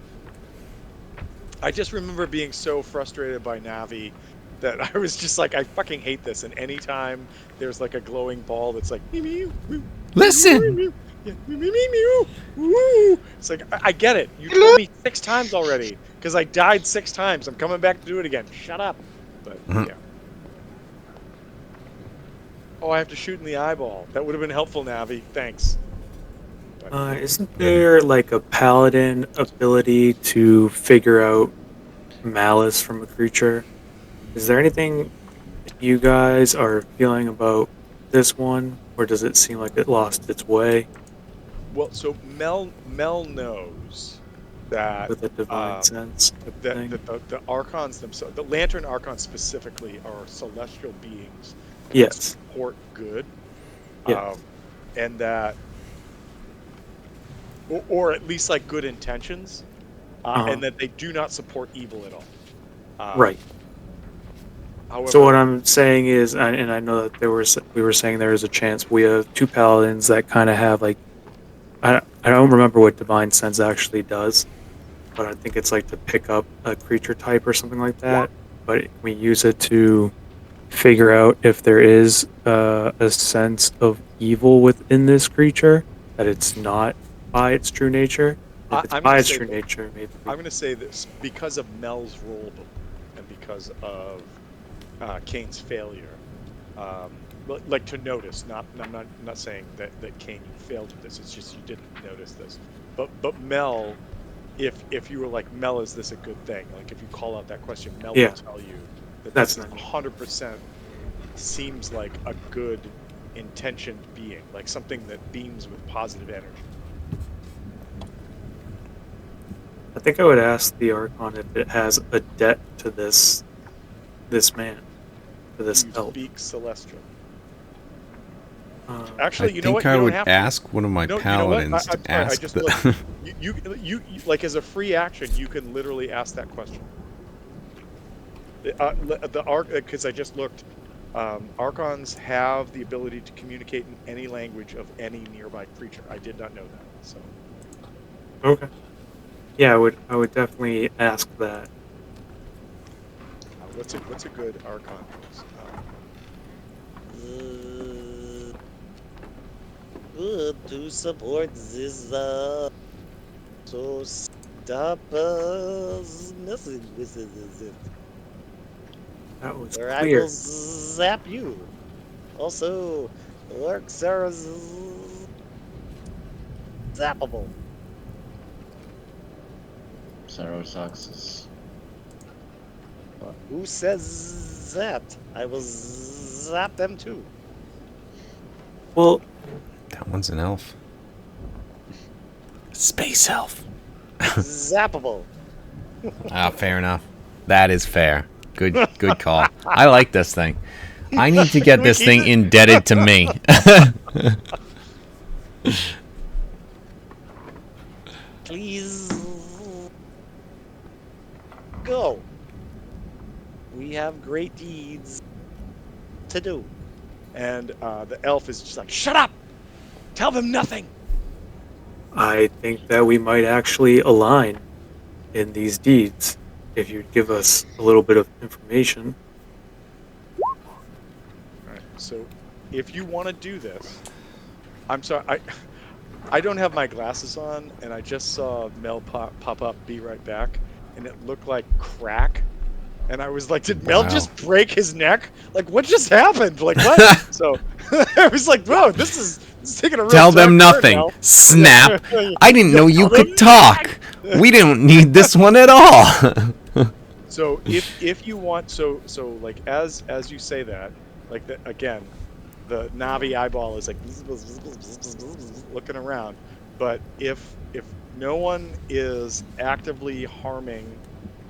I just remember being so frustrated by Navi that I was just like, I fucking hate this. And anytime there's like a glowing ball that's like, listen. It's like, I get it. You told me 6 times already because I died 6 times. I'm coming back to do it again. Shut up. But yeah. Oh, I have to shoot in the eyeball. That would have been helpful, Navi. Thanks. Isn't there like a paladin ability to figure out malice from a creature? Is there anything you guys are feeling about this one, or does it seem like it lost its way? Well, so Mel knows that with a divine sense, that the Archons themselves, the Lantern Archons specifically, are celestial beings that support good, and that, or at least like good intentions, and that they do not support evil at all. Right. However, so what I'm saying is, and I know that we were saying there is a chance we have 2 paladins that kind of have like, I don't remember what divine sense actually does, but I think it's like to pick up a creature type or something like that. But we use it to figure out if there is a sense of evil within this creature, that it's not by its true nature. If it's I'm by gonna its say true that, nature, maybe. I'm going to say this because of Mel's role and because of Kane's failure. Like to notice, I'm not saying that Kane, you failed at this. It's just you didn't notice this. But Mel, if you were like, Mel, is this a good thing? Like if you call out that question, Mel will Yeah, tell you that that's this is not me. 100% seems like a good intentioned being, like something that beams with positive energy. I think I would ask the Archon if it has a debt to this man, to Do this you elf. speak Celestial? Um, I Actually, you know think what? You I don't would have to. ask one of my No, you know what? paladins to I'm sorry. I ask just the. looked. You like as a free action, you can literally ask that question. The arc, because I just looked. Archons have the ability to communicate in any language of any nearby creature. I did not know that. So okay. Yeah, I would definitely ask that. what's a good Archon voice? To support this, so stop messing with it, That was or I will clear. zap you. Also, orcs are zappable. Sarotox is. Who says that? I will zap them too. Well, That one's an elf. Space elf. Zappable. Ah, fair enough. That is fair. Good call. I like this thing. I need to get We this keep thing it- indebted to me. Please go. We have great deeds to do. And the elf is just like, shut up! Tell them nothing! I think that we might actually align in these deeds if you'd give us a little bit of information. All right. So if you want to do this, I'm sorry, I don't have my glasses on, and I just saw Mel pop up, be right back, and it looked like crack. And I was like, did Mel Wow. just break his neck? Like, what just happened? Like, what? So I was like, whoa, this is taking a real Tell them dark turn, nothing. Mel. Snap. I didn't know you Tell them could talk. We don't need this one at all. So if you want, so like as you say that, like again, the Navi eyeball is like looking around, but if no one is actively harming,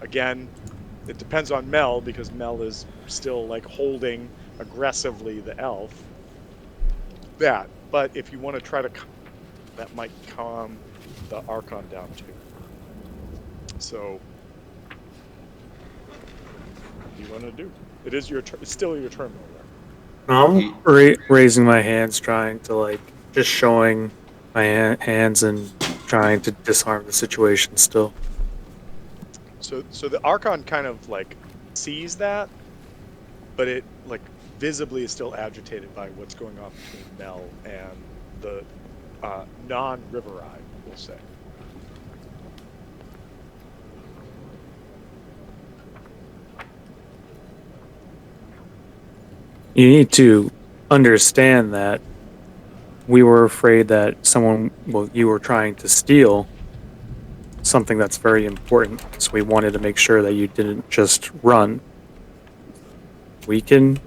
again, it depends on Mel because Mel is still like holding aggressively the elf. But if you want to try to, that might calm the Archon down too. So. What do you want to do? It is your turn. It's still your turn, though. I'm raising my hands, trying to like just showing my hands and trying to disarm the situation still. So the Archon kind of like sees that, but it like visibly is still agitated by what's going on between Mel and the non-River Eye, we'll say. You need to understand that we were afraid that you were trying to steal something that's very important. So we wanted to make sure that you didn't just run. We can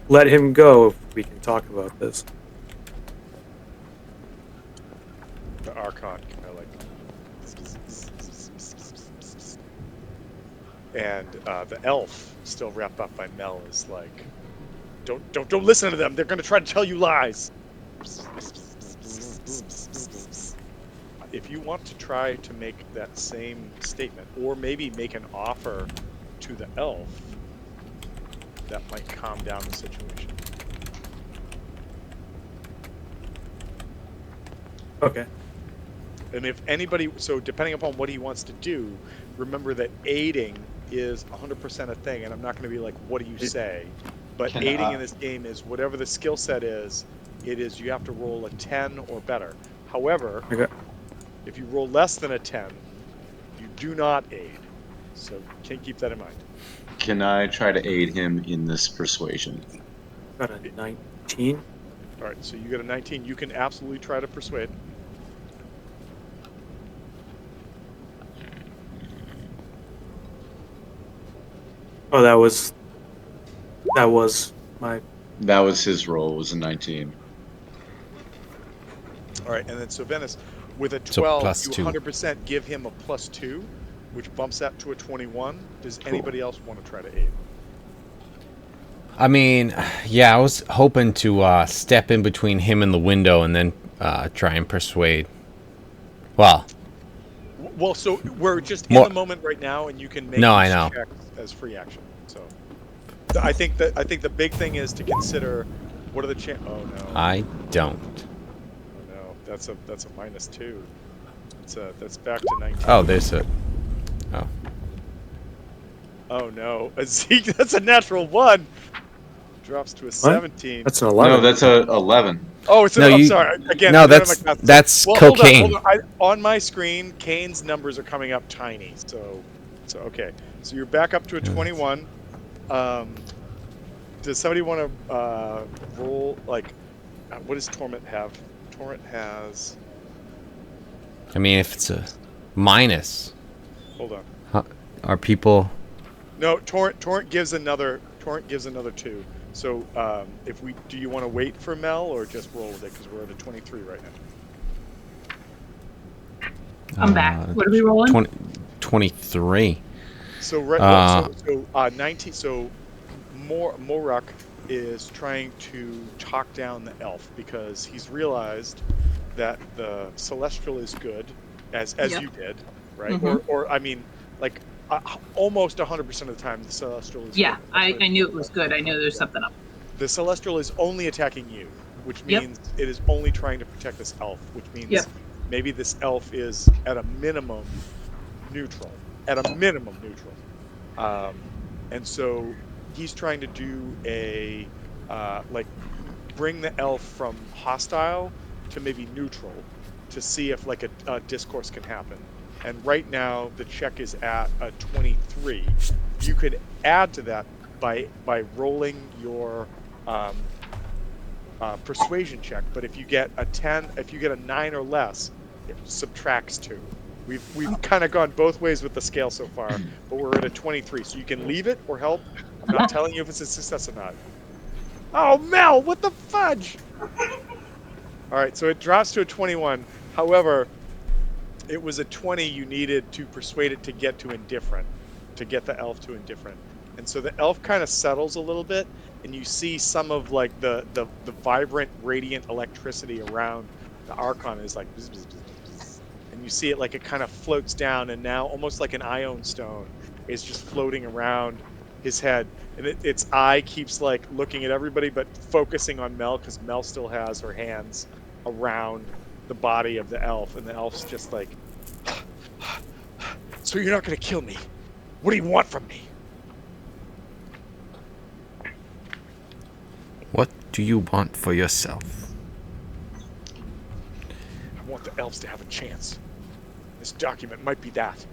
let him go if we can talk about this. The Archon kind of like, and the elf, still wrapped up by Mel, is like, don't listen to them. They're gonna try to tell you lies. If you want to try to make that same statement, or maybe make an offer to the elf, that might calm down the situation. Okay. And if anybody, so depending upon what he wants to do, remember that aiding is 100% a thing. And I'm not going to be like, what do you say? But Can aiding I- in this game is whatever the skill set is, it is you have to roll a 10 or better. However, Okay. if you roll less than a 10, you do not aid. So can't keep that in mind. Can I try to aid him in this persuasion? Got a 19. All right, so you get a 19. You can absolutely try to persuade. Oh, that was my. That was his roll. Was a 19. All right, and then so Venice, with a So 12, plus you 2. 100% give him a +2, which bumps that to a 21. Does Cool. anybody else want to try to aid? I mean, yeah, I was hoping to step in between him and the window and then try and persuade. Well, Well, so we're just in More- the moment right now, and you can make No, these I know. checks as free action. So I think the big thing is to consider what are the Oh no! I don't. Oh no! That's a -2. That's back to 19. Oh, there's a. Oh. Oh no! A Zeke, that's a natural 1. Drops to a 17. That's an 11. No, that's a 11. Oh, it's No, I'm you- sorry. Again, no, I don't have that's- my glasses. that's Well, cocaine. Hold on. On my screen, Kane's numbers are coming up tiny. So okay. So you're back up to a 21. Does somebody want to roll like what does Torment have? Torment has. I mean, if it's a minus, Hold on. are people? No, Torrent gives another 2. So if we do, you want to wait for Mel or just roll with it because we're at a 23 right now. I'm back. What are we rolling? 23. So 19. So Morak is trying to talk down the elf because he's realized that the celestial is good, as Yep. you did, right? Mhm. Or I mean, like almost 100% of the time the celestial is. Yeah, good. I knew it was good. I knew there's something up. The celestial is only attacking you, which Yep. means it is only trying to protect this elf, which means Yep. maybe this elf is at a minimum neutral. And so he's trying to do a bring the elf from hostile to maybe neutral to see if like a discourse can happen. And right now the check is at a 23. You could add to that by rolling your persuasion check, but if you get a 10, if you get a 9 or less, it subtracts 2. We've kind of gone both ways with the scale so far, but we're at a 23, so you can leave it or help. I'm not telling you if it's a success or not. Oh, Mel, what the fudge? All right, so it drops to a 21. However, it was a 20 you needed to persuade it to get to indifferent, to get the elf to indifferent. And so the elf kind of settles a little bit, and you see some of like the vibrant, radiant electricity around the Archon is like, bzz, bzz, bzz, bzz. And you see it like it kind of floats down, and now almost like an ion stone is just floating around his head, and its eye keeps like looking at everybody, but focusing on Mel because Mel still has her hands around the body of the elf, and the elf's just like, so you're not gonna kill me? What do you want from me? What do you want for yourself? I want the elves to have a chance. This document might be that.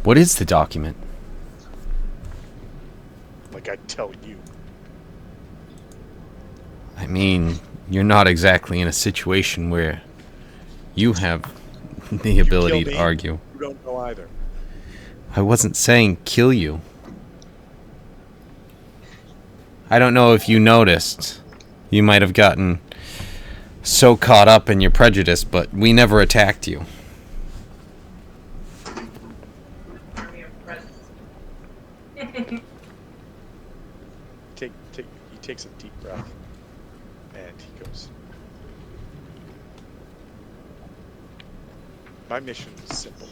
What is the document? Like I'd tell you. I mean, you're not exactly in a situation where you have the ability to me, argue. You don't know either. I wasn't saying kill you. I don't know if you noticed. You might have gotten so caught up in your prejudice, but we never attacked you. He takes a deep breath, and he goes, my mission is simple.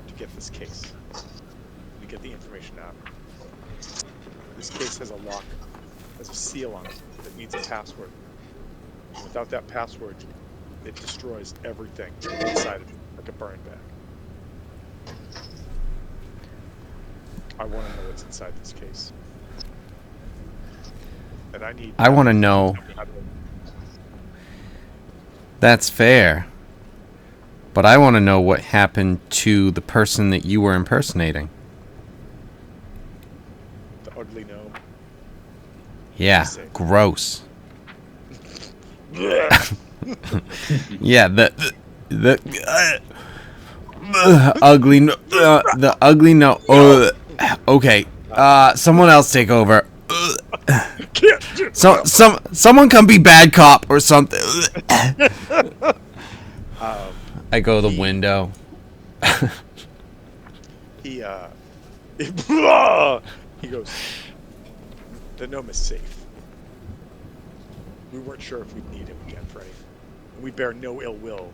To get this case. To get the information out. This case has a lock, has a seal on it that needs a password. Without that password, it destroys everything inside of it, like a burn bag. I want to know what's inside this case. And I want to know. That's fair. But I want to know what happened to the person that you were impersonating. The ugly gnome. Yeah, gross. Yeah, the ugly no, the ugly no. Okay, someone else take over. Someone come be bad cop or something. I go to the window. He goes, the gnome is safe. We weren't sure if we'd need him again for anything. And we bear no ill will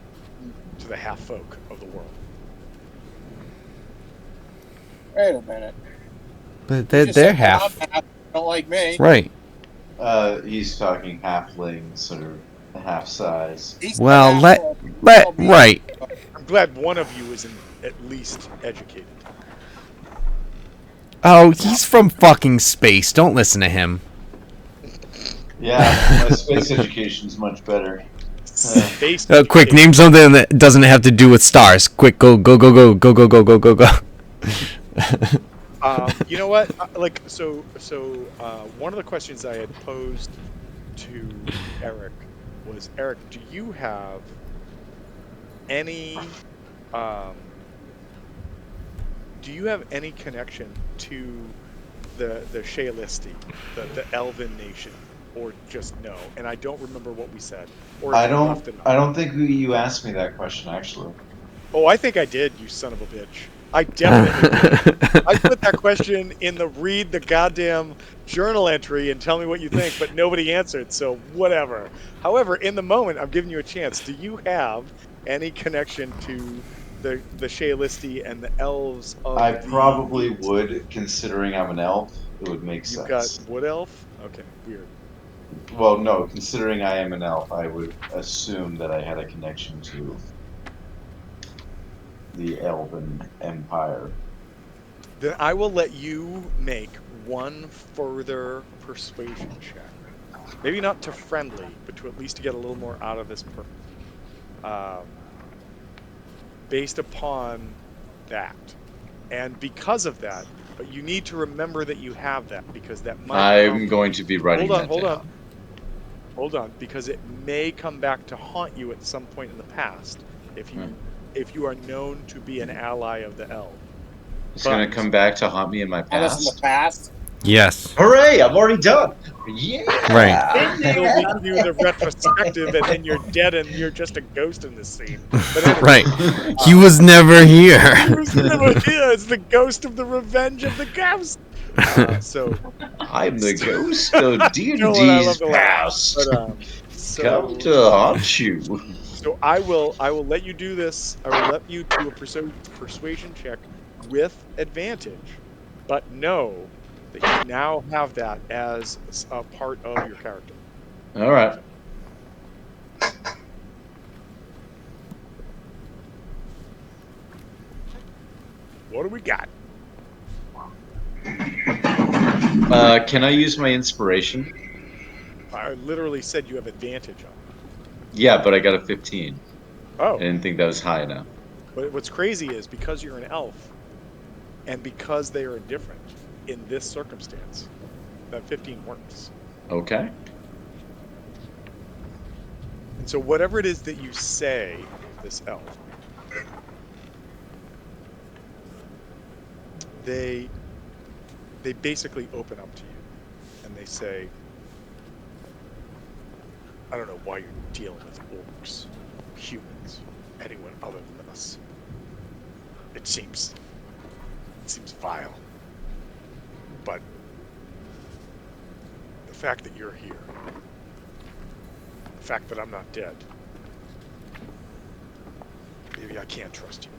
to the half folk of the world. Wait a minute. But You just they're said half. I'm half. Don't like me. Right. He's talking halflings or half size. He's Well, half full. right. I'm glad one of you is at least educated. Oh, he's from fucking space. Don't listen to him. Yeah, my space education's much better. Space Quick, education. name something that doesn't have to do with stars. Quick, go. You know what? One of the questions I had posed to Eric was, Eric, do you have any connection to the Shaelisti, the Elven nation, or just no? And I don't remember what we said. Or I if you left it don't. off. I don't think you asked me that question actually. Oh, I think I did, you son of a bitch. I definitely did. I put that question in the read the goddamn journal entry and tell me what you think, but nobody answered, so whatever. However, in the moment, I'm giving you a chance. Do you have any connection to the Shaelisti and the elves of I the probably East? would, considering I'm an elf. It would make You've sense. got wood elf? Okay, weird. Well, no, considering I am an elf, I would assume that I had a connection to the Elven Empire. Then I will let you make one further persuasion check. Maybe not to friendly, but to at least to get a little more out of this person. Based upon that. And because of that, but you need to remember that you have that, because that might I'm going to be writing that down. Hold on, because it may come back to haunt you at some point in the past if you are known to be an ally of the elves. It's going to come back to haunt me in my And that's in the past? past. Yes. Hooray, I'm already done. Yeah. Right. It'll make you the retrospective, and then you're dead and you're just a ghost in this scene. But anyway, Right. He was never here. he was never here. It's the ghost of the Revenge of the Ghost. I'm the ghost of D&D's past. Come to haunt you. So I will let you do this. I will let you do a persuasion check with advantage, but know that you now have that as a part of your character. All right. What do we got? Can I use my inspiration? I literally said you have advantage on it. Yeah, but I got a 15. Oh. I didn't think that was high enough. But what's crazy is because you're an elf, and because they are indifferent in this circumstance, that 15 works. Okay. And so whatever it is that you say, this elf, they basically open up to you, and they say, I don't know why you're dealing with orcs, humans, anyone other than us. It seems vile. But the fact that you're here, the fact that I'm not dead, maybe I can't trust you.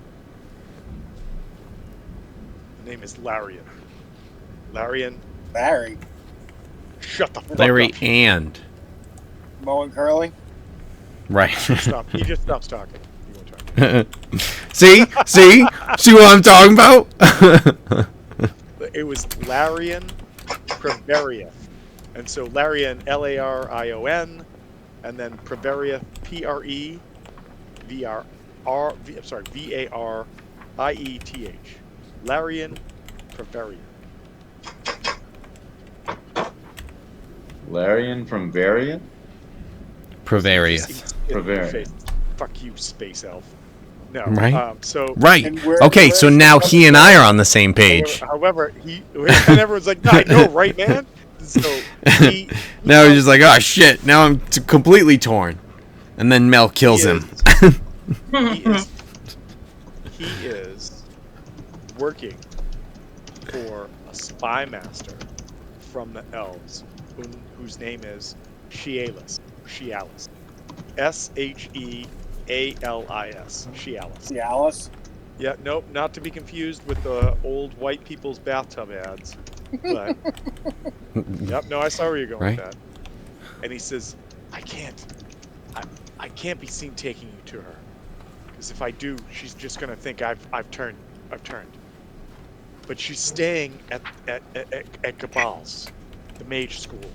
The name is Larian. Larian. Larry. Shut the fuck Larry up. and. Moe and Curly. Right. He just stops talking. He won't talk. See what I'm talking about? It was Larian Prevariath. And so Larian, Larion, and then Prevariath, Prevrieth. Larian Prevariath. Larian from Varian? Prevariath. Prevariath. Fuck you, space elf. No. Right. So Right. And where- Okay, where so is now the- he and I are on the same page. However, and everyone's like, "I know, right, man?" So Now he's just like, oh shit, now I'm completely torn. And then Mel kills him. He is working for a spy master from the elves, whose name is Shealis. Shealis. Shealis. The Alice. Yeah, nope, not to be confused with the old white people's bathtub ads. But yep, no, I saw where you're going Right. with that. And he says, I can't be seen taking you to her, because if I do, she's just gonna think I've turned. But she's staying at Gabal's, the mage school,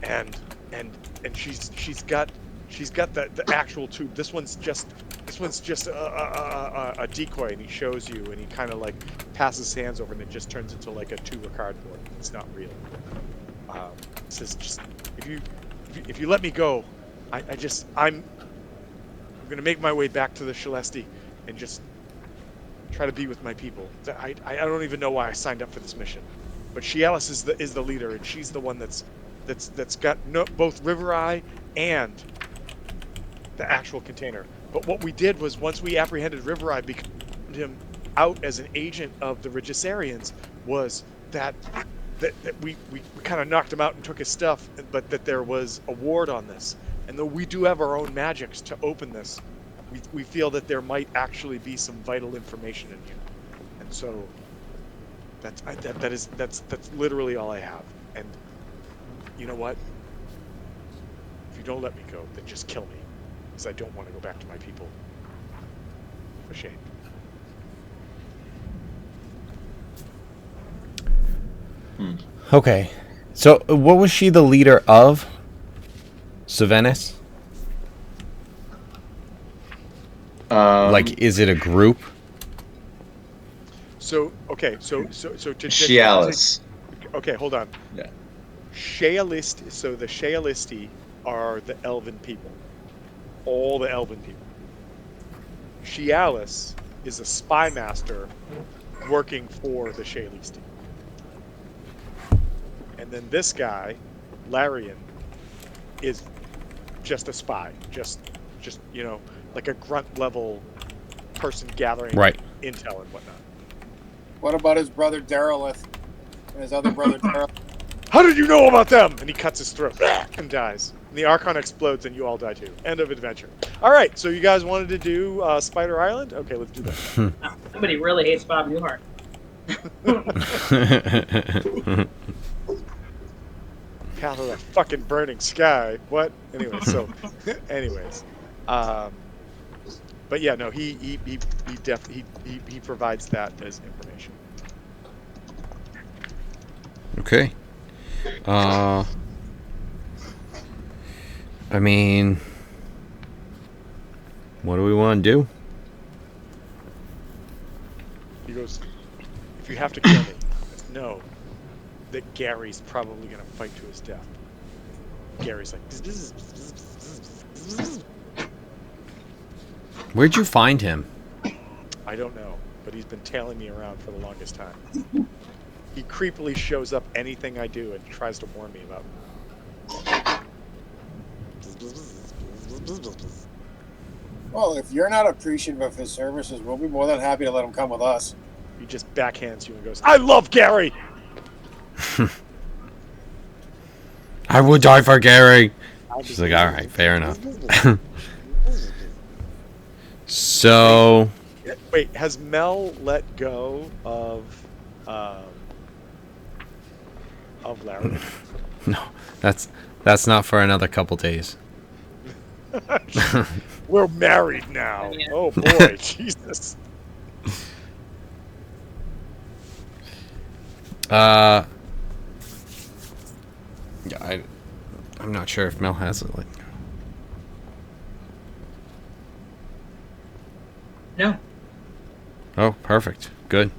and she's got the actual tube. This one's just a decoy, and he shows you, and he kind of like passes his hands over, and it just turns into like a tube of cardboard. It's not real. It says, just if you let me go, I'm gonna make my way back to the Celesti and just try to be with my people. I don't even know why I signed up for this mission, but Shealis is the leader, and she's the one that's got both River Eye and the actual container. But what we did was, once we apprehended River Eye, because him out as an agent of the Regisarians, was that we kind of knocked him out and took his stuff, but that there was a ward on this, and though we do have our own magics to open this, we feel that there might actually be some vital information in here, and so that's literally all I have. And you know what? If you don't let me go, then just kill me, because I don't want to go back to my people. For shame. Okay. So what was she the leader of? Savenis? Like, is it a group? So okay, so to Shealis. Okay, hold on. Yeah. Shealist. So the Shealisti are the elven people, all the elven people. Shealis is a spy master working for the Shealisti, and then this guy, Larian, is just a spy, just like a grunt level person gathering intel and whatnot. What about his brother Derelith and his other brother Derelith? How did you know about them? And he cuts his throat and dies. And the Archon explodes, and you all die too. End of adventure. All right, so you guys wanted to do Spider Island? Okay, let's do that. Somebody really hates Bob Newhart. Path of the fucking burning sky. What? Anyway, so, anyways, but yeah, no, he provides that as information. Okay. I mean, what do we want to do? He goes, if you have to kill me, know that Gary's probably gonna fight to his death. Gary's like, Where'd you find him? I don't know, but he's been tailing me around for the longest time. He creepily shows up anything I do and tries to warn me about it. Well, if you're not appreciative of his services, we'll be more than happy to let him come with us. He just backhands you and goes, I love Gary! I would die for Gary. She's like, all right, fair enough. So, wait, has Mel let go of Larry? no, that's not for another couple days. We're married now. Yeah. Oh boy, Jesus. Yeah, I'm not sure if Mel has it. Like, No. oh, perfect, good.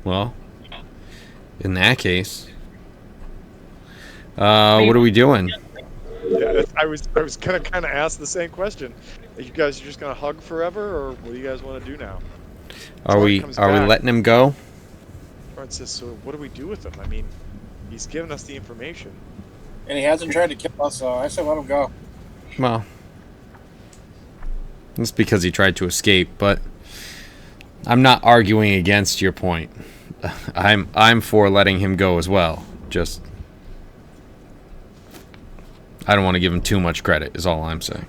Well, in that case, what are we doing? Yeah, I was gonna kind of ask the same question. Are you guys just gonna hug forever, or what do you guys want to do now? Are Torrent we comes are we back. letting him go? Torrent says, "So what do we do with him? I mean, he's given us the information." And he hasn't tried to kill us, so I said let him go. Well, it's because he tried to escape, but I'm not arguing against your point. I'm for letting him go as well. Just I don't want to give him too much credit, is all I'm saying.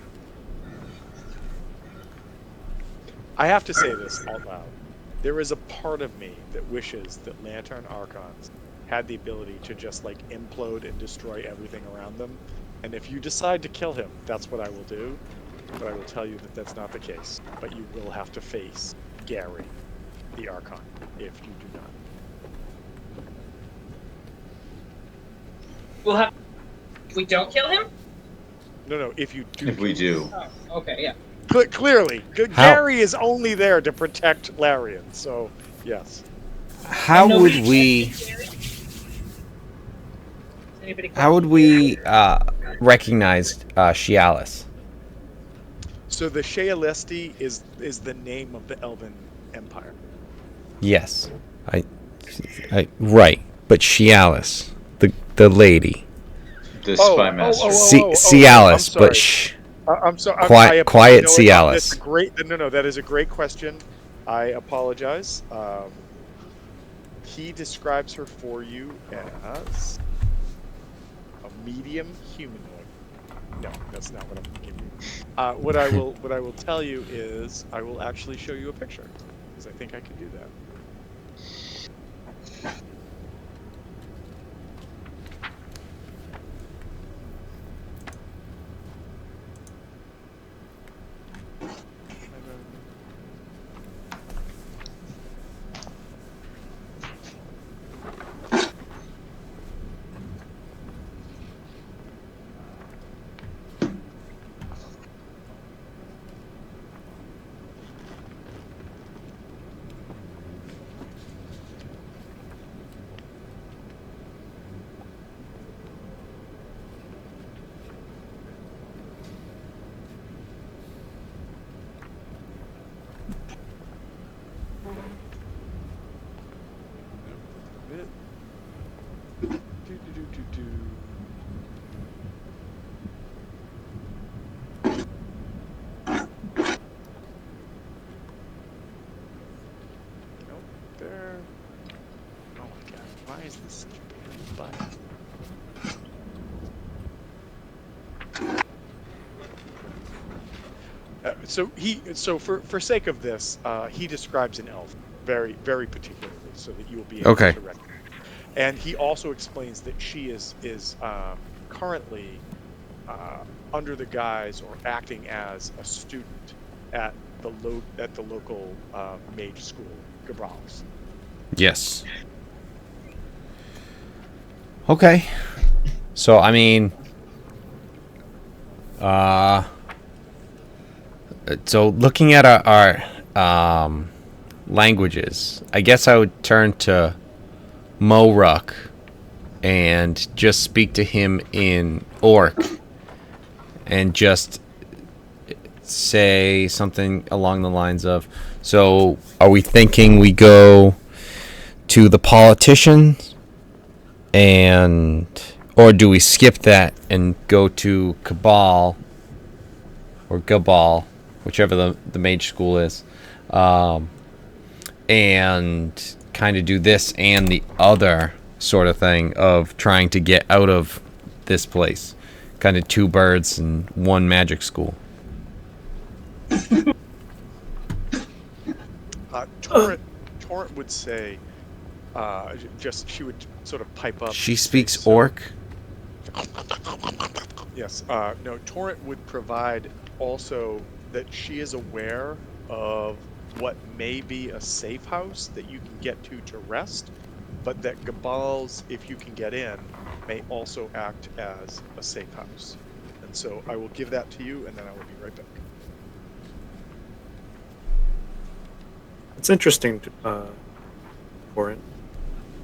I have to say this out loud. There is a part of me that wishes that Lantern Archons had the ability to just like implode and destroy everything around them. And if you decide to kill him, that's what I will do. But I will tell you that that's not the case. But you will have to face Gary, the Archon, if you do not. We'll have. If we don't kill him. No, if you do. If we do. Oh, okay, yeah. Clearly, Gary is only there to protect Larian, so yes. How would we recognize Cialis? So the Shealesti is the name of the Elven Empire. Yes, I right, but Cialis, the lady. The spy master. Cialis, but I'm sorry. Quiet That's Cialis. a great. No. That is a great question. I apologize. He describes her for you as a medium humanoid. No, that's not what I'm giving you. What I will tell you is I will actually show you a picture because I think I can do that. There. Oh my god, why is this such a pain in the butt? So for sake of this, he describes an elf very, very particularly, so that you will be able to recognize. And he also explains that she is currently under the guise or acting as a student at the local mage school, Gabral's. Yes. Okay. So I mean, so looking at our languages, I guess I would turn to Moruk and just speak to him in Orc and just say something along the lines of, so are we thinking we go to the politicians or do we skip that and go to Cabal or Gabal, whichever the mage school is, and kind of do this and the other sort of thing of trying to get out of this place, kind of two birds and one magic school. Torrent would say just she would sort of pipe up. She and say, speaks "So-" orc. Yes. No, Torrent would provide also that she is aware of what may be a safe house that you can get to rest, but that Gabal's, if you can get in, may also act as a safe house. And so I will give that to you, and then I will be right back. It's interesting, Corin.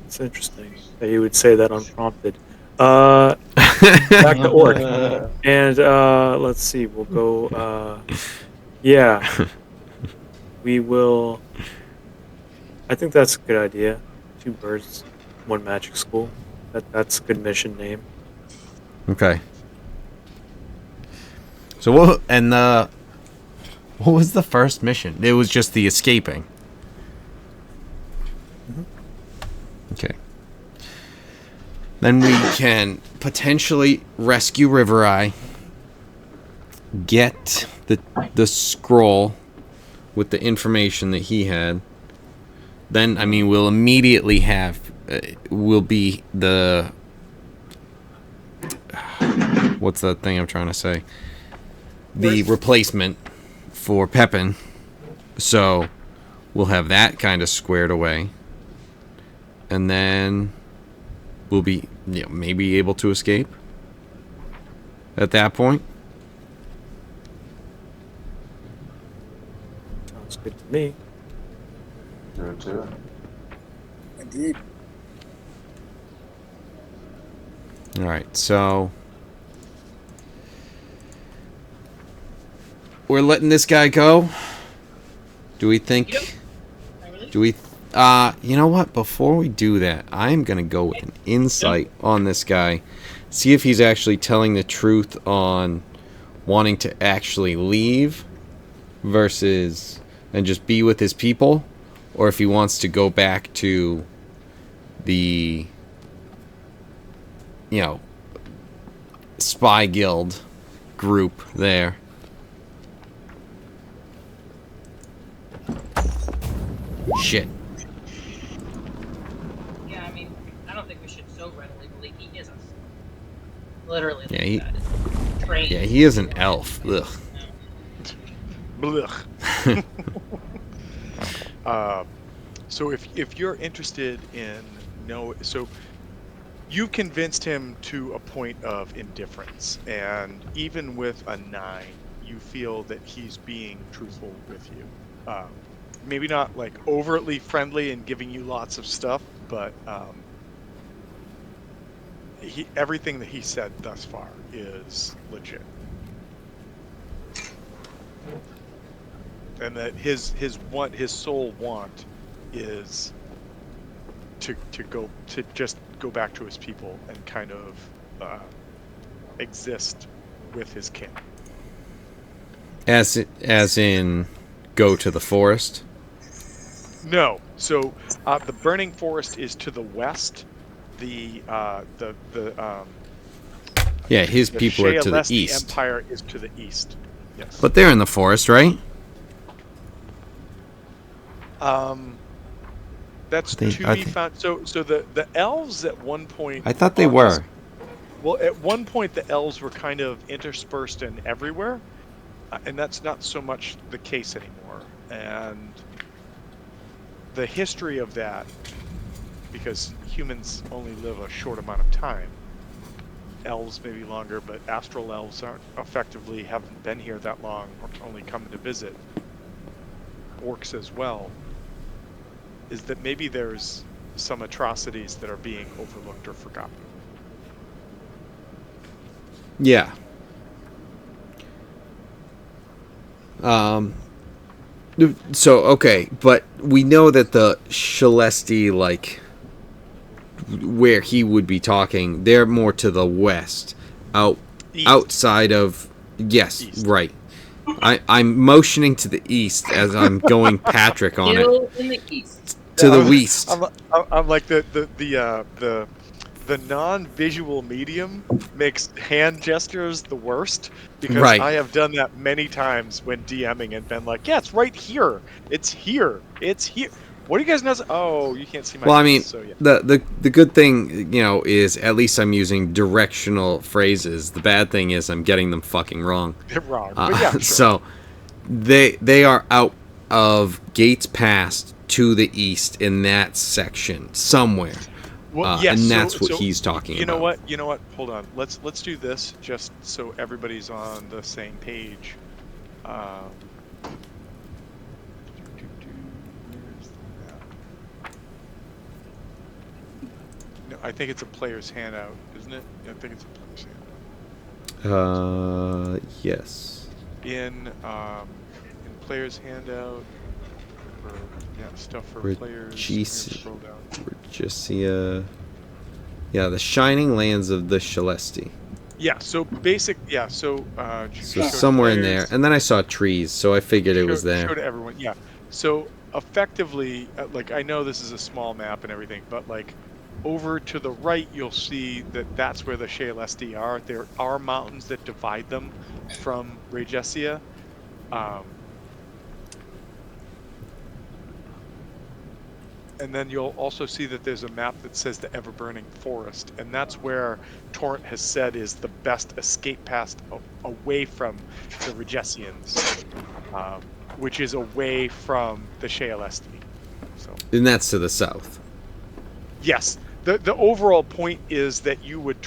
It's interesting that you would say that unprompted. Back to orc, and let's see. We'll go. Yeah, we will. I think that's a good idea. 2 birds, 1 magic school. That's a good mission name. Okay. So what? And what was the first mission? It was just the escaping. Okay. Then we can potentially rescue River Eye, get the scroll with the information that he had. Then, I mean, we'll immediately have, will be the, what's that thing I'm trying to say? The replacement for Pepin. So, we'll have that kind of squared away. And then we'll be, maybe able to escape at that point. Sounds good to me. Good too. Indeed. All right, so we're letting this guy go. Do we think? Yep. Do we? You know what? Before we do that, I'm gonna go with an insight on this guy, see if he's actually telling the truth on wanting to actually leave versus and just be with his people, or if he wants to go back to the, spy guild group there. Shit. Yeah, I mean, I don't think we should so readily believe he is us. Literally. Yeah, like that. Trained. Yeah, he is an elf. Ugh. Blech. So if you're interested in so you convinced him to a point of indifference, and even with a 9, you feel that he's being truthful with you. Maybe not like overtly friendly and giving you lots of stuff, but everything that he said thus far is legit. And that his sole want is to just go back to his people and kind of exist with his kin. As in, go to the forest. No, so the burning forest is to the west. His people are to the east. The Empire is to the east. Yes. But they're in the forest, right? That's to be found. So the elves at one point. I thought they were. Well, at one point the elves were kind of interspersed and everywhere, and that's not so much the case anymore. And the history of that, because humans only live a short amount of time. Elves maybe longer, but astral elves haven't been here that long, or only coming to visit. Orcs as well. Is that maybe there's some atrocities that are being overlooked or forgotten. Yeah. So, okay, but we know that the Shalesti, where he would be talking, they're more to the west. Outside of... Yes, east. Right. I'm motioning to the east as I'm going Patrick on it. In the east. To the west. I'm like the non-visual medium makes hand gestures the worst, because I have done that many times when DMing and been like, yeah, it's right here. It's here. It's here. What do you guys know? Oh, you can't see my. Well, I notes, mean, so yeah. the good thing, is at least I'm using directional phrases. The bad thing is I'm getting them fucking wrong. They're wrong, but yeah, sure. So they are out of Gates Pass to the east in that section somewhere. Well, yes, and that's what so he's talking you about. know what? You know what? Hold on. Let's do this just so everybody's on the same page. Where's the map? No, I think it's a player's handout, isn't it? I think it's a player's handout. Yes. In player's handout, for stuff for players. Scroll down. Regicia. Yeah, the Shining Lands of the Celesti. Yeah, so so somewhere in there. And then I saw trees, so I figured it was there. Show to everyone, yeah. So effectively, like, I know this is a small map and everything, but like over to the right, you'll see that that's where the Celesti are. There are mountains that divide them from Regesia. And then you'll also see that there's a map that says the Ever-Burning Forest, and that's where Torrent has said is the best escape path away from the Regesians, which is away from the Celesti. So, and that's to the south. yes, the overall point is that you would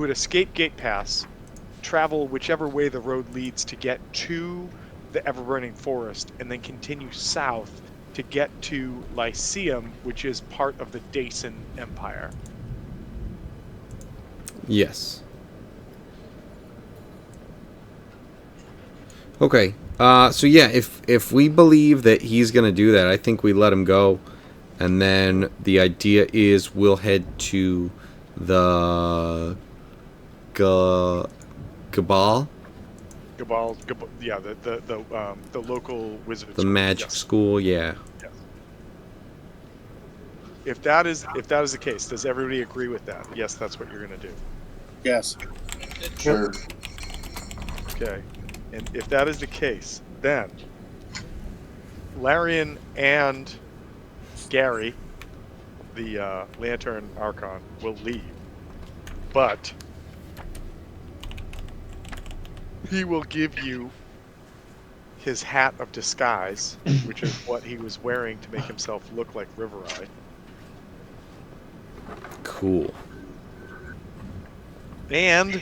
escape Gate Pass, travel whichever way the road leads to get to the Ever-Burning Forest, and then continue south to get to Lyceum, which is part of the Dacian Empire. Yes. Okay. So yeah, if we believe that he's gonna do that, I think we let him go, and then the idea is we'll head to the Cabal. Yeah, the local wizard. The magic school, yeah. Yes. If that is the case, does everybody agree with that? Yes, that's what you're going to do. Yes. Sure. Okay. And if that is the case, then Larian and Gary, the Lantern Archon, will leave. But he will give you his hat of disguise, which is what he was wearing to make himself look like River Eye. Cool. And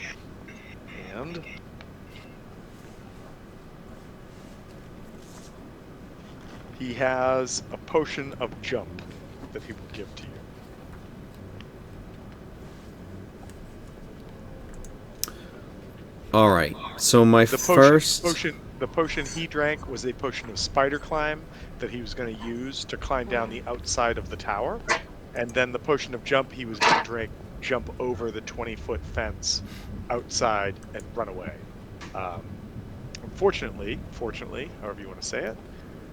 he has a potion of jump that he will give to you. All right. So my The potion he drank was a potion of spider climb that he was going to use to climb down the outside of the tower, and then the potion of jump he was going to drink, jump over the 20-foot fence outside and run away. Fortunately, however you want to say it,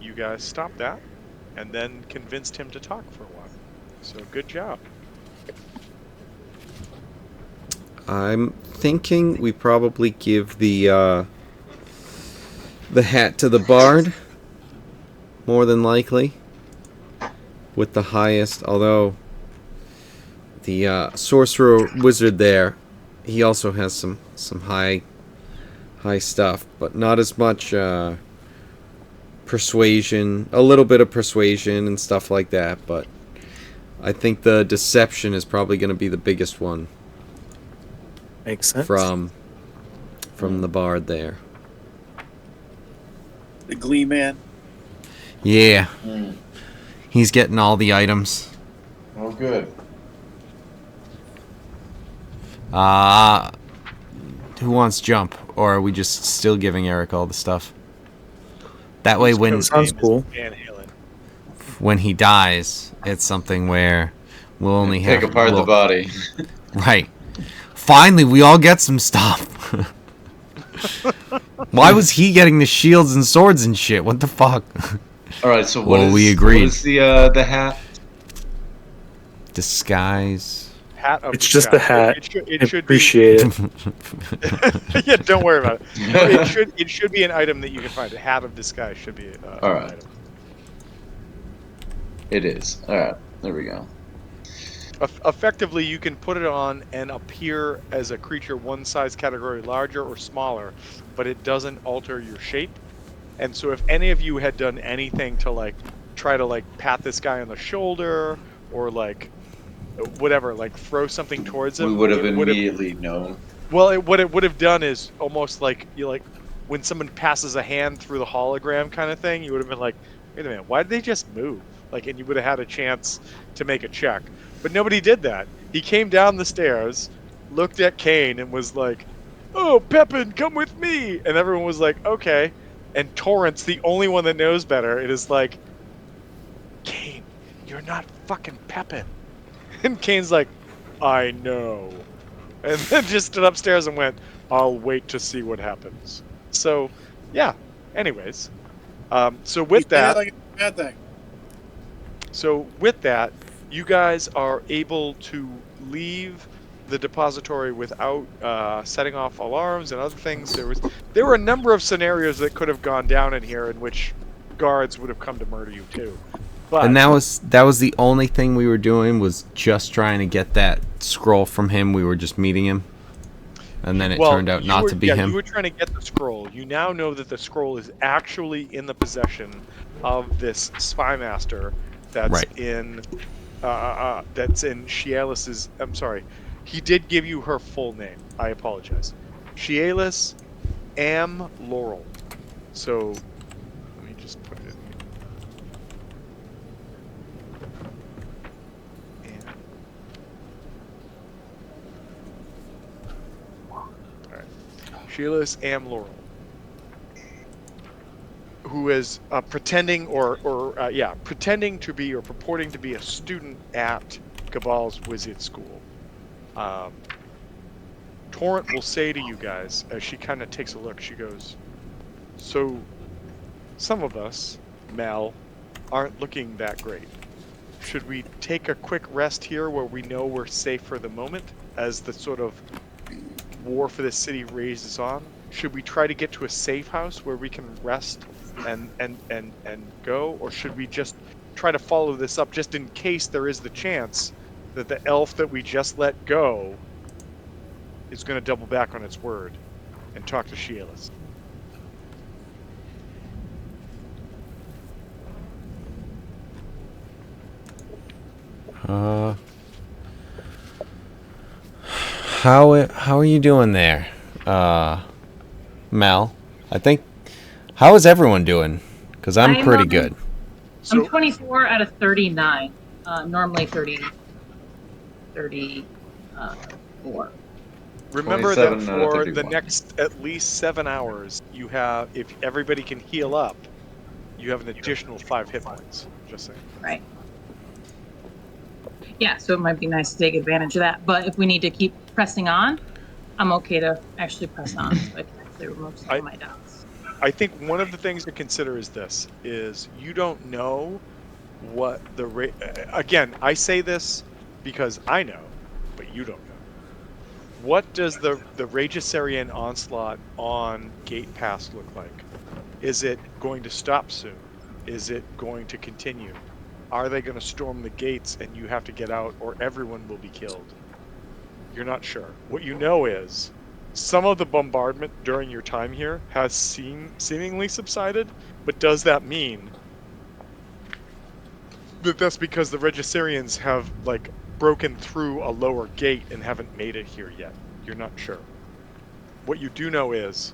you guys stopped that and then convinced him to talk for a while. So good job. I'm thinking we probably give the hat to the bard, more than likely, with the highest. Although the sorcerer wizard there, he also has some high stuff, but not as much persuasion. A little bit of persuasion and stuff like that, but I think the deception is probably going to be the biggest one. Makes sense. From the bard there. The Glee Man. Yeah. He's getting all the items. Oh, good. Who wants jump? Or are we just still giving Eric all the stuff? That way when Sounds cool. Van Halen. when he dies, it's something where we'll only have Take apart the body. Right. Finally, we all get some stuff. Why was he getting the shields and swords and shit? What the fuck? All right, so we agreed. What is the hat? Disguise. Hat of It's just the hat. It should Appreciate it. be. Yeah, don't worry about it. No, it should be an item that you can find. A hat of disguise should be All an right. item. It is. All right. There we go. Effectively, you can put it on and appear as a creature one size category larger or smaller, but it doesn't alter your shape. And so if any of you had done anything to like try to like pat this guy on the shoulder or like whatever, like throw something towards We him, would have it would have immediately known. well, what it would have done is almost like you like when someone passes a hand through the hologram kind of thing, you would have been like, wait a minute, why did they just move? Like, and you would have had a chance to make a check. But nobody did that. He came down the stairs, looked at Kane, and was like, "Oh, Pepin, come with me!" And everyone was like, "Okay." And Torrance, the only one that knows better, it is like, "Kane, you're not fucking Pepin." And Kane's like, "I know." And then just stood upstairs and went, "I'll wait to see what happens." So, yeah. Anyways, so You with say that, like it's a bad thing. you guys are able to leave the depository without setting off alarms and other things. There were a number of scenarios that could have gone down in here in which guards would have come to murder you too. But And that was the only thing we were doing, was just trying to get that scroll from him. We were just meeting him, and then it turned out not to be him. You were trying to get the scroll. You now know that the scroll is actually in the possession of this spy master that's Right. in Shielis's. I'm sorry, he did give you her full name. I apologize. Shielis Am Laurel. So let me just put it in here. Sheila's Am Laurel, who is pretending pretending to be or purporting to be a student at Gabal's Wizard School. Torrent will say to you guys as she kind of takes a look, she goes, "So some of us, Mel, aren't looking that great. Should we take a quick rest here where we know we're safe for the moment as the sort of war for the city rages on? Should we try to get to a safe house where we can rest and go, or should we just try to follow this up just in case there is the chance that the elf that we just let go is going to double back on its word and talk to Shielis?" How are you doing there, Mel? I think. How is everyone doing? Because I'm pretty good. So, I'm 24 out of 39. Normally 34. remember that 27 out of for the 31. next at least 7 hours, you have, if everybody can heal up, you have an additional 5 hit points. Just saying. Right. Yeah, so it might be nice to take advantage of that. But if we need to keep pressing on, I'm okay to actually press on, so I can actually remove some of my dots. I think one of the things to consider is this: is you don't know what the again. I say this because I know, but you don't know. What does the Ragisarian onslaught on Gate Pass look like? Is it going to stop soon? Is it going to continue? Are they going to storm the gates and you have to get out, or everyone will be killed? You're not sure. What you know is some of the bombardment during your time here has seemingly subsided, but does that mean that that's because the Regisarians have like broken through a lower gate and haven't made it here yet? You're not sure. What you do know is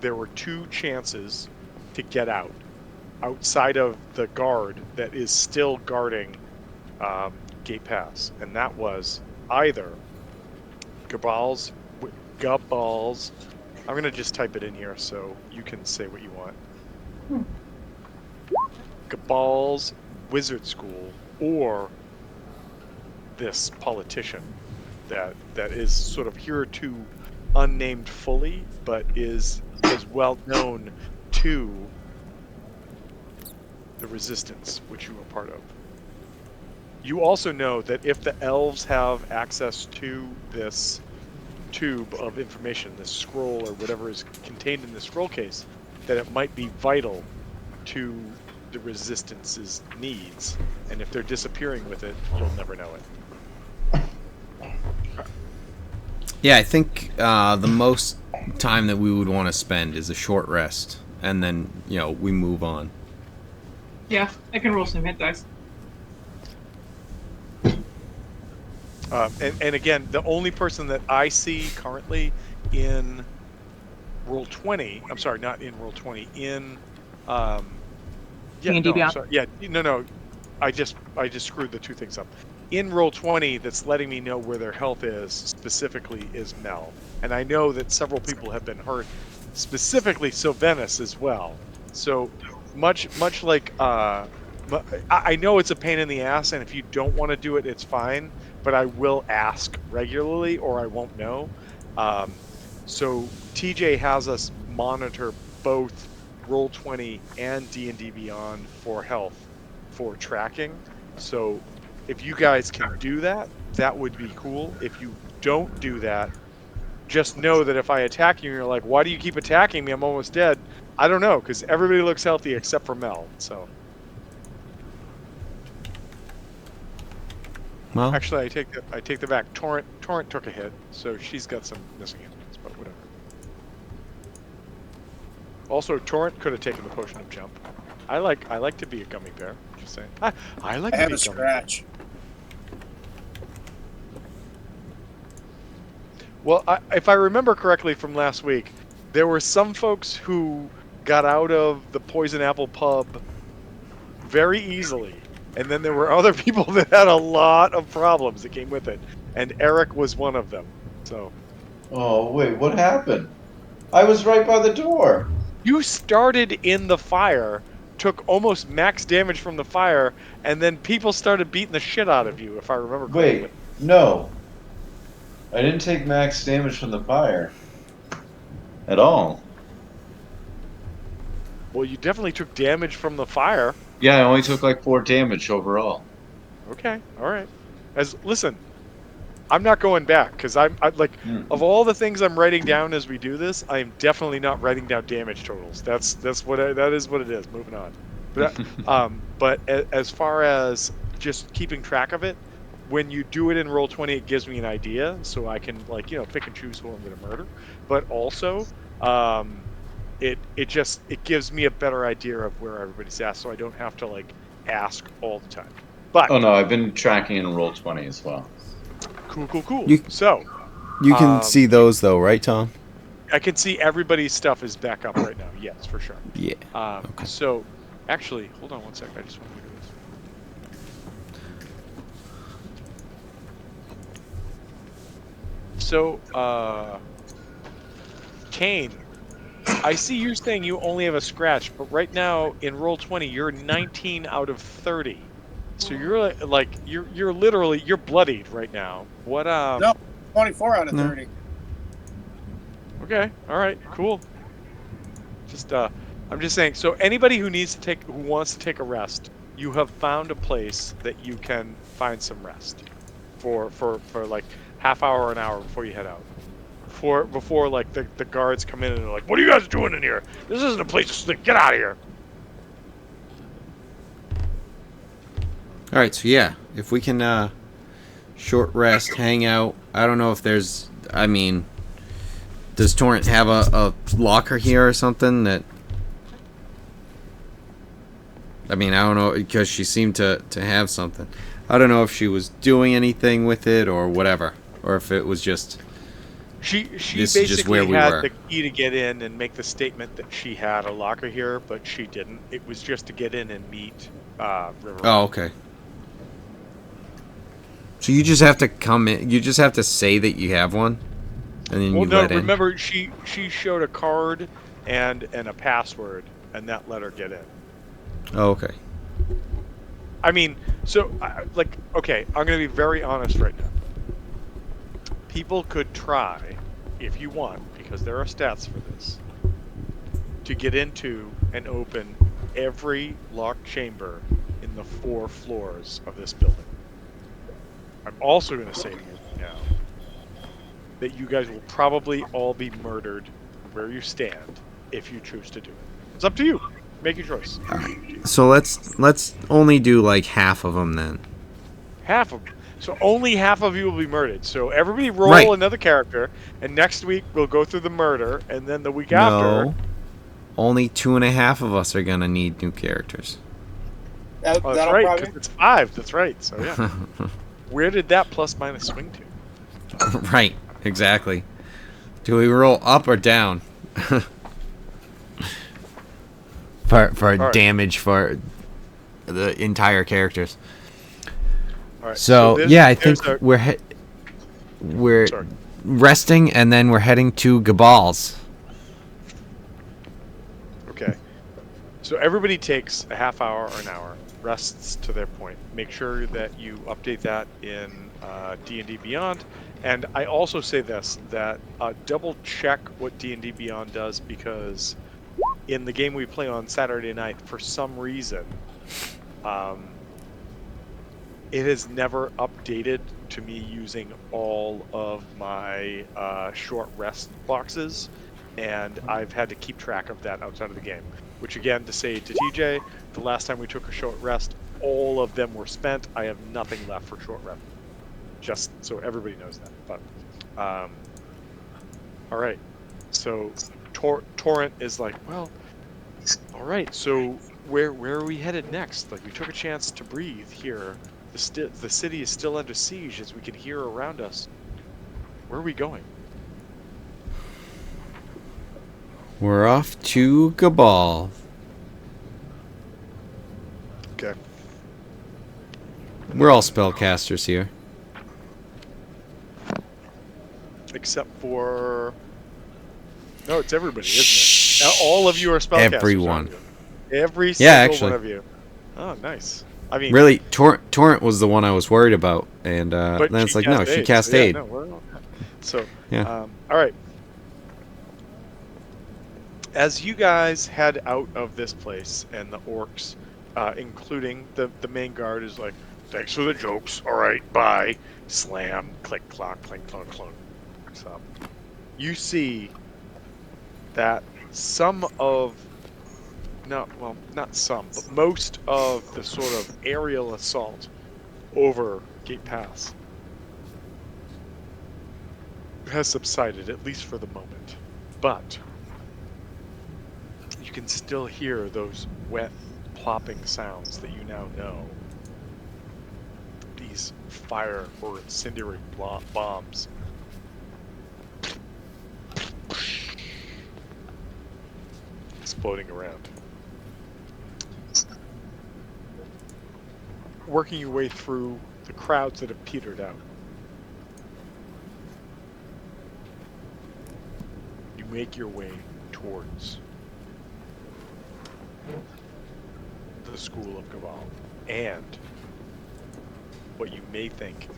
there were 2 chances to get out outside of the guard that is still guarding Gate Pass, and that was either Gabal's. I'm gonna just type it in here so you can say what you want. Gabal's Wizard School, or this politician that is sort of hereto unnamed fully, but is well known to the resistance, which you are part of. You also know that if the elves have access to this tube of information, this scroll or whatever is contained in the scroll case, that it might be vital to the resistance's needs, and if they're disappearing with it, you'll never know it. Yeah, I think the most time that we would want to spend is a short rest, and then we move on. Yeah, I can roll some hit dice. And again, the only person that I see currently in roll 20, I'm sorry, not in roll 20, in yeah, D&D no, I'm Beyond. sorry. Yeah, no, I just screwed the two things up. In roll 20, that's letting me know where their health is specifically is Mel, and I know that several people have been hurt, specifically Sylvanas as well. So much like I know it's a pain in the ass, and if you don't want to do it, it's fine. But I will ask regularly, or I won't know. So TJ has us monitor both Roll20 and D&D Beyond for health, for tracking. So if you guys can do that, that would be cool. If you don't do that, just know that if I attack you, and you're like, why do you keep attacking me? I'm almost dead. I don't know, because everybody looks healthy except for Mel. So Well, actually, I take the back. Torrent took a hit, so she's got some missing hits, but whatever. Also, Torrent could have taken the potion of jump. I like to be a gummy bear. Just saying. I like I to have be a a gummy scratch. Well, if I remember correctly from last week, there were some folks who got out of the Poison Apple pub very easily, and then there were other people that had a lot of problems that came with it, and Eric was one of them. So Oh, wait, what happened? I was right by the door. you started in the fire, took almost max damage from the fire, and then people started beating the shit out of you, if I remember correctly. Wait, no. I didn't take max damage from the fire. At all. Well, you definitely took damage from the fire. Yeah, I only took like 4 damage overall. Okay, all right. Listen, I'm not going back because I like Hmm. of all the things I'm writing down as we do this, I am definitely not writing down damage totals. That is what it is. Moving on. But as far as just keeping track of it, when you do it in Roll20, it gives me an idea, so I can pick and choose who I'm going to murder. But also, it gives me a better idea of where everybody's at, so I don't have to ask all the time. But Oh no, I've been tracking in Roll20 as well. cool. You can see those though, right, Tom? I can see everybody's stuff is back up right now. Yes, for sure. Yeah. Okay. So, actually, hold on one sec. I just want to do this. So, Kane, I see you're saying you only have a scratch, but right now in Roll20, you're 19 out of 30. So you're you're literally bloodied right now. What No, 24 out of No. 30. Okay, all right, cool. Just I'm just saying, so anybody who wants to take a rest, you have found a place that you can find some rest for like half hour or an hour before you head out. Before like the guards come in and they're like, "What are you guys doing in here? This isn't a place to sleep. Get out of here." All right, so yeah, if we can short rest, hang out. I don't know if there's. I mean, does Torrent have a locker here or something that? I mean, I don't know, because she seemed to have something. I don't know if she was doing anything with it or whatever, or if it was just. She This is just where basically we had were. the key to get in and make the statement that she had a locker here, but she didn't. It was just to get in and meet River. Oh, okay. So you just have to come in. You just have to say that you have one, and then Well, you no, let in. remember she showed a card and a password, and that let her get in. Oh, okay. I mean, so okay, I'm gonna be very honest right now. People could try, if you want, because there are stats for this, to get into and open every locked chamber in the 4 floors of this building. I'm also going to say to you now that you guys will probably all be murdered where you stand if you choose to do it. It's up to you. Make your choice. So let's only do like half of them then. Half of them. So only half of you will be murdered. So everybody roll Right. another character, and next week we'll go through the murder, and then the week after. No. Only 2.5 of us are gonna need new characters. Oh, that's That'll right, probably because it's 5. That's right. So yeah. Where did that plus minus swing to? Right. Exactly. Do we roll up or down? for right. damage for the entire characters. All right. So yeah, I think we're Sorry. resting, and then we're heading to Gabal's. Okay. So everybody takes a half hour or an hour, rests to their point. Make sure that you update that in D&D Beyond. And I also say this, that double check what D&D Beyond does, because in the game we play on Saturday night, for some reason, it has never updated to me using all of my short rest boxes, and I've had to keep track of that outside of the game. Which, again, to say to TJ, the last time we took a short rest, all of them were spent. I have nothing left for short rest. Just so everybody knows that. But all right. So Torrent is like, well, all right. So where are we headed next? Like, we took a chance to breathe here. The city is still under siege, as we can hear around us. Where are we going? We're off to Gabal. Okay. We're all spellcasters here. Except for... No, it's everybody, isn't it? Now, all of you are spellcasters. Everyone. Every single actually. one of you. Oh, nice. I mean... Really, Torrent was the one I was worried about. And then it's like, no, she cast aid. So, yeah, no, we're all... So, yeah. All right. As you guys head out of this place, and the orcs, including the main guard, is like, thanks for the jokes. All right, bye. Slam, click, clock, clink, clunk, clunk. So, you see that some of, not some, but most of the sort of aerial assault over Gate Pass has subsided, at least for the moment. But you can still hear those wet, plopping sounds that you now know. These fire or incendiary bombs. Exploding around. Working your way through the crowds that have petered out. You make your way towards the School of Cabal, and what you may think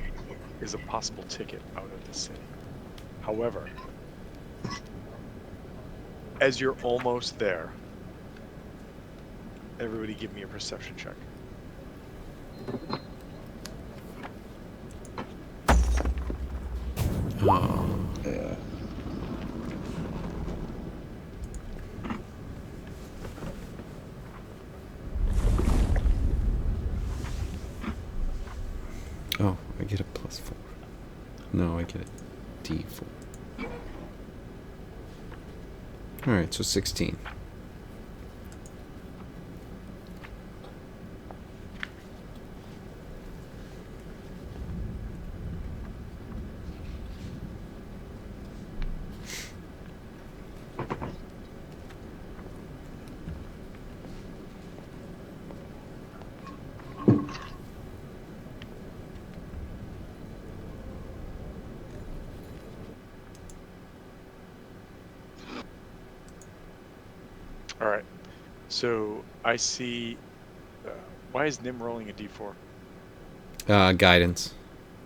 is a possible ticket out of the city. However, as you're almost there, everybody give me a perception check. Oh. Yeah. Oh, I get a +4. No, I get a D4. Alright, so 16. All right. So I see. Why is Nim rolling a d4? Guidance.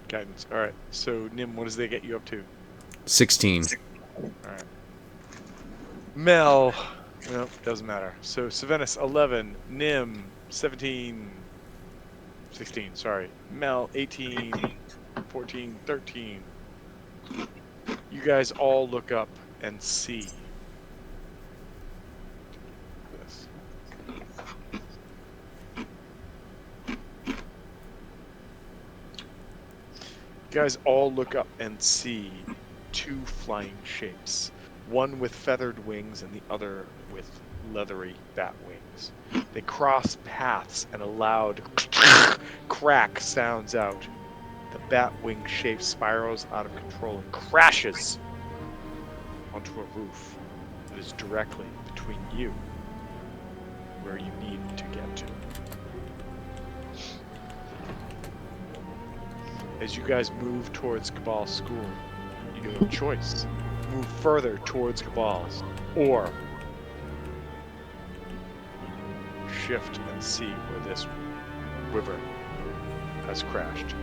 Guidance. All right. So Nim, what does they get you up to? 16. All right. Mel. Nope, doesn't matter. So Savanus 11, Nim 17, 16. Sorry. Mel 18, 14, 13. You guys all look up and see this. guys all look up and see two flying shapes, one with feathered wings and the other with leathery bat wings. They cross paths and a loud crack sounds out. The bat wing shape spirals out of control and crashes onto a roof that is directly between you where you need to get to. As you guys move towards Cabal's school, you have a choice. Move further towards Cabal's, or shift and see where this river has crashed.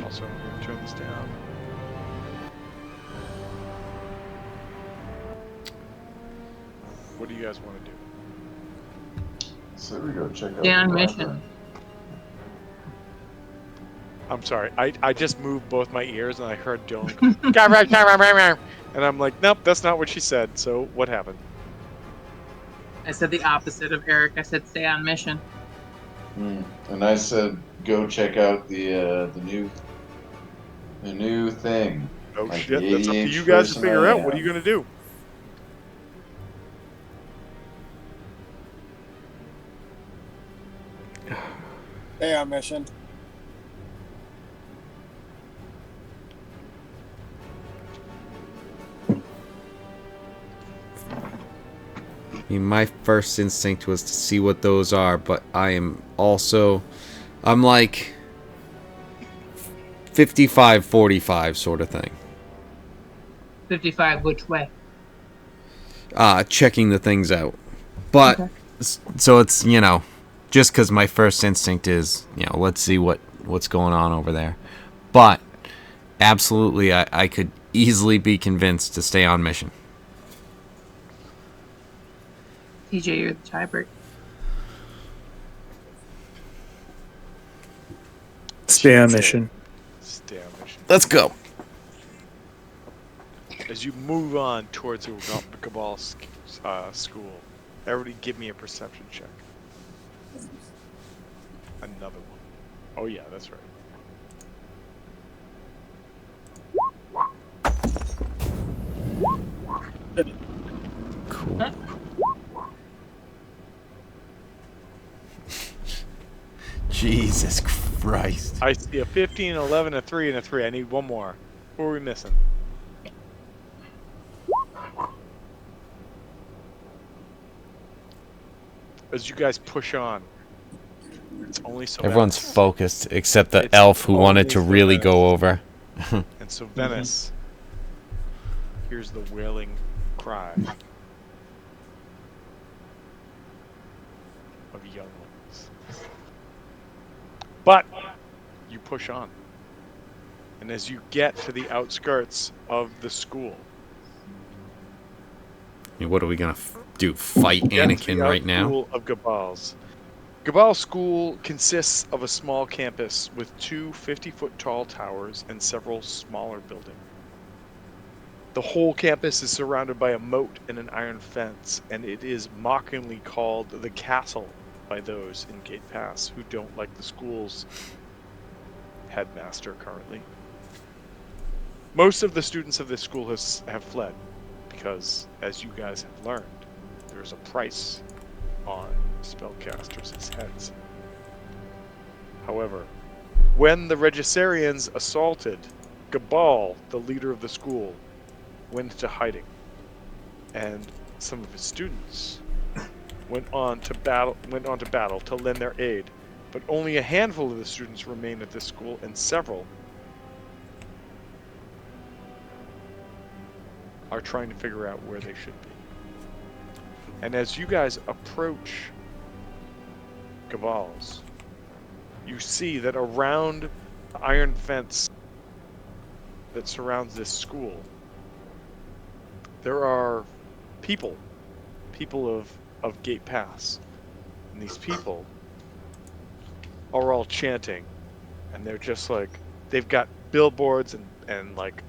Also, I'm going to turn this down. What do you guys want to do? So we go check out Stay on the mission. library. I'm sorry, I just moved both my ears and I heard Dylan. And I'm like, nope, that's not what she said. So what happened? I said the opposite of Eric. I said stay on mission. And I said, go check out the new thing. Oh Like shit, the that's up to 80-inch you guys to person figure I out. What are am. you going to do? Stay on mission. I mean, my first instinct was to see what those are, but I'm like 55-45 sort of thing. 55 which way? Checking the things out. But, Okay. so it's, just because my first instinct is, let's see what's going on over there. But, absolutely, I could easily be convinced to stay on mission. TJ, you're the tiebreaker. Stay on mission. Stay on mission. Let's go. As you move on towards the Cabal school, everybody give me a perception check. Another one. Oh yeah, that's right. Cool. Huh? Jesus Christ. I see a 15, 11, a 3, and a 3. I need one more. Who are we missing? As you guys push on, it's only so Everyone's Venice. focused except the It's elf who wanted to only really Venice. go over. And so Venice hears the wailing cry of younglings. But you push on. And as you get to the outskirts of the school, What are we gonna do? Fight get to Anakin the right now? School of Gabal's. Gabal School consists of a small campus with two 50-foot tall towers and several smaller buildings. The whole campus is surrounded by a moat and an iron fence, and it is mockingly called the Castle by those in Gate Pass who don't like the school's headmaster currently. Most of the students of this school have fled because, as you guys have learned, there's a price on spellcasters' heads. However, when the Regisarians assaulted, Gabal, the leader of the school, went into hiding, and some of his students went on to battle to lend their aid. But only a handful of the students remain at this school, and several are trying to figure out where they should be. And as you guys approach Gabal's, you see that around the iron fence that surrounds this school, there are people of Gate Pass. And these people are all chanting, and they're just like, they've got billboards and like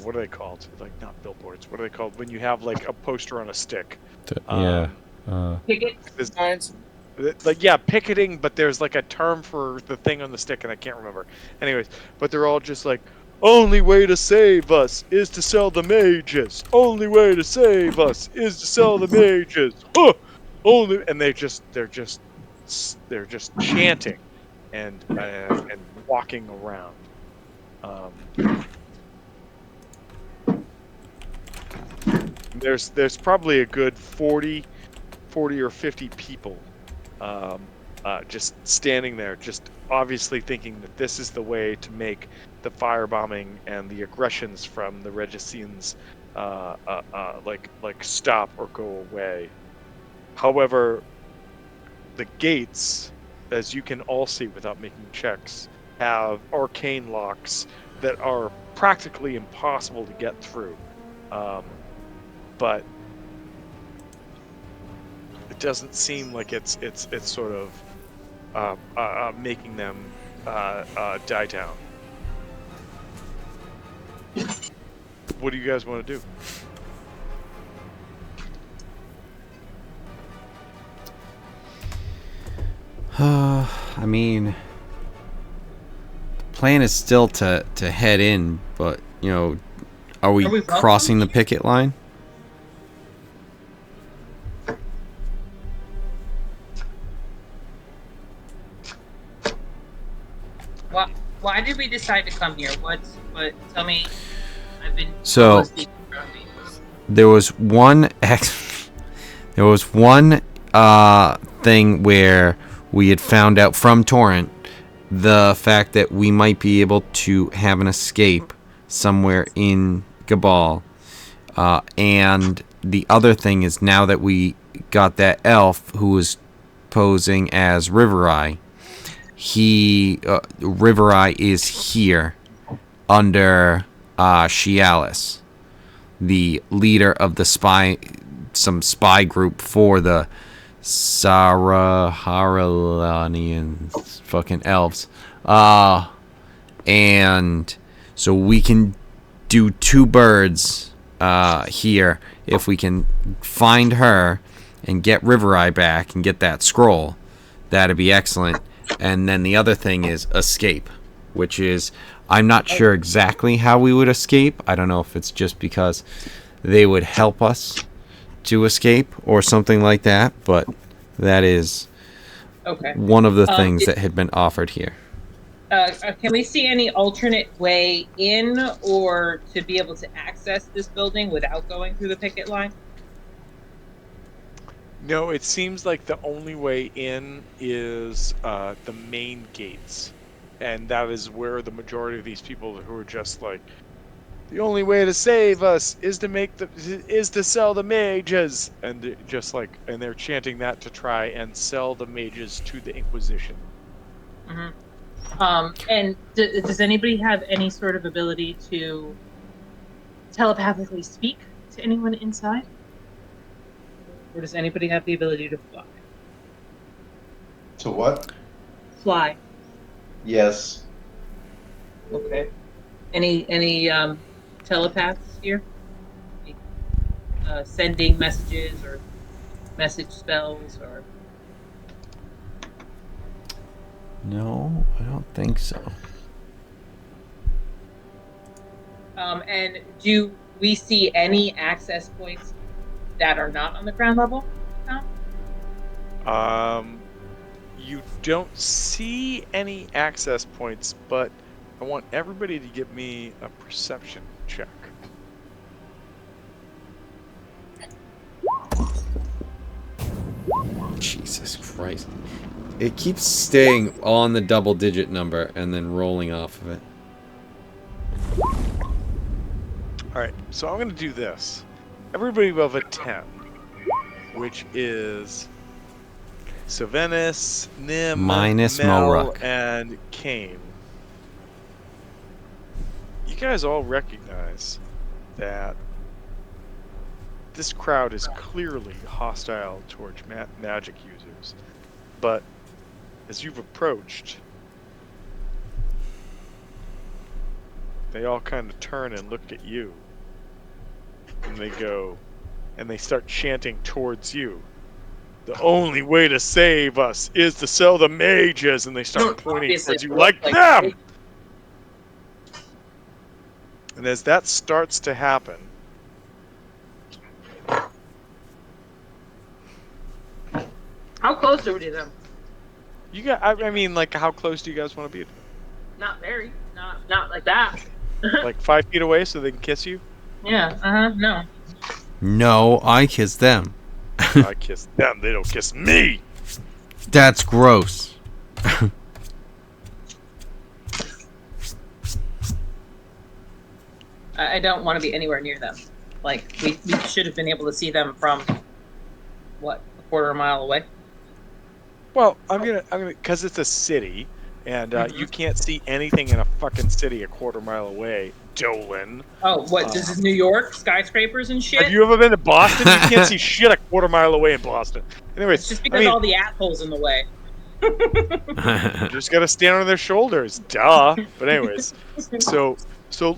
what are they called? Like, not billboards. What are they called when you have like a poster on a stick? Yeah. Tickets? Signs. like, yeah, picketing, but there's like a term for the thing on the stick, and I can't remember. Anyways, but they're all just like, only way to save us is to sell the mages. Only way to save us is to sell the mages. Huh! Only, and they're just chanting and walking around. There's probably a good 40 or 50 people just standing there, just obviously thinking that this is the way to make the firebombing and the aggressions from the Regiscenes like stop or go away. However, the gates, as you can all see without making checks, have arcane locks that are practically impossible to get through. But it doesn't seem like it's sort of making them die down. What do you guys want to do? I mean, the plan is still to head in, but are we crossing the picket line? Why did we decide to come here? What? Tell me. I've been So there was one thing where we had found out from Torrent the fact that we might be able to have an escape somewhere in Gabal, and the other thing is, now that we got that elf who was posing as Rivereye, Rivereye is here under Shialis, the leader of the some spy group for the Saraharanians, fucking elves. And so we can do two birds here. If we can find her and get Rivereye back and get that scroll, that'd be excellent. And then the other thing is escape, which is, I'm not sure exactly how we would escape. I don't know if it's just because they would help us to escape or something like that, but that is one of the things that had been offered here. Can we see any alternate way in or to be able to access this building without going through the picket line? No, it seems like the only way in is the main gates, and that is where the majority of these people who are just like, the only way to save us is to sell the mages, and they're chanting that to try and sell the mages to the Inquisition. Mm-hmm. And does anybody have any sort of ability to telepathically speak to anyone inside? Or does anybody have the ability to fly? To what? Fly. Yes. Okay. Any telepaths here? Sending messages or message spells or? No, I don't think so. And do we see any access points that are not on the ground level now? You don't see any access points, but I want everybody to give me a perception check. Jesus Christ. It keeps staying on the double-digit number and then rolling off of it. Alright, so I'm going to do this. Everybody above a 10, which is Sylvanas, Nim, minus Mel, Moruk, and Kane. You guys all recognize that this crowd is clearly hostile towards magic users, but as you've approached, they all kind of turn and look at you, and they start chanting towards you. The only way to save us is to sell the mages, and they start pointing Obviously, towards you it like looks them. And as that starts to happen, How close are we to them? you got. I mean, like, how close do you guys want to be? Not very. Not like that. Like 5 feet away, so they can kiss you. Yeah. No. No, I kiss them. I kiss them. They don't kiss me. That's gross. I don't want to be anywhere near them. Like we should have been able to see them from what, a quarter of a mile away. Well, I'm gonna, because it's a city, and you can't see anything in a fucking city a quarter mile away, Dolan. Oh, what? This is New York, skyscrapers and shit. Have you ever been to Boston? You can't see shit a quarter mile away in Boston. Anyways, It's just because all the assholes in the way. you just gotta stand on their shoulders, duh. But anyways, so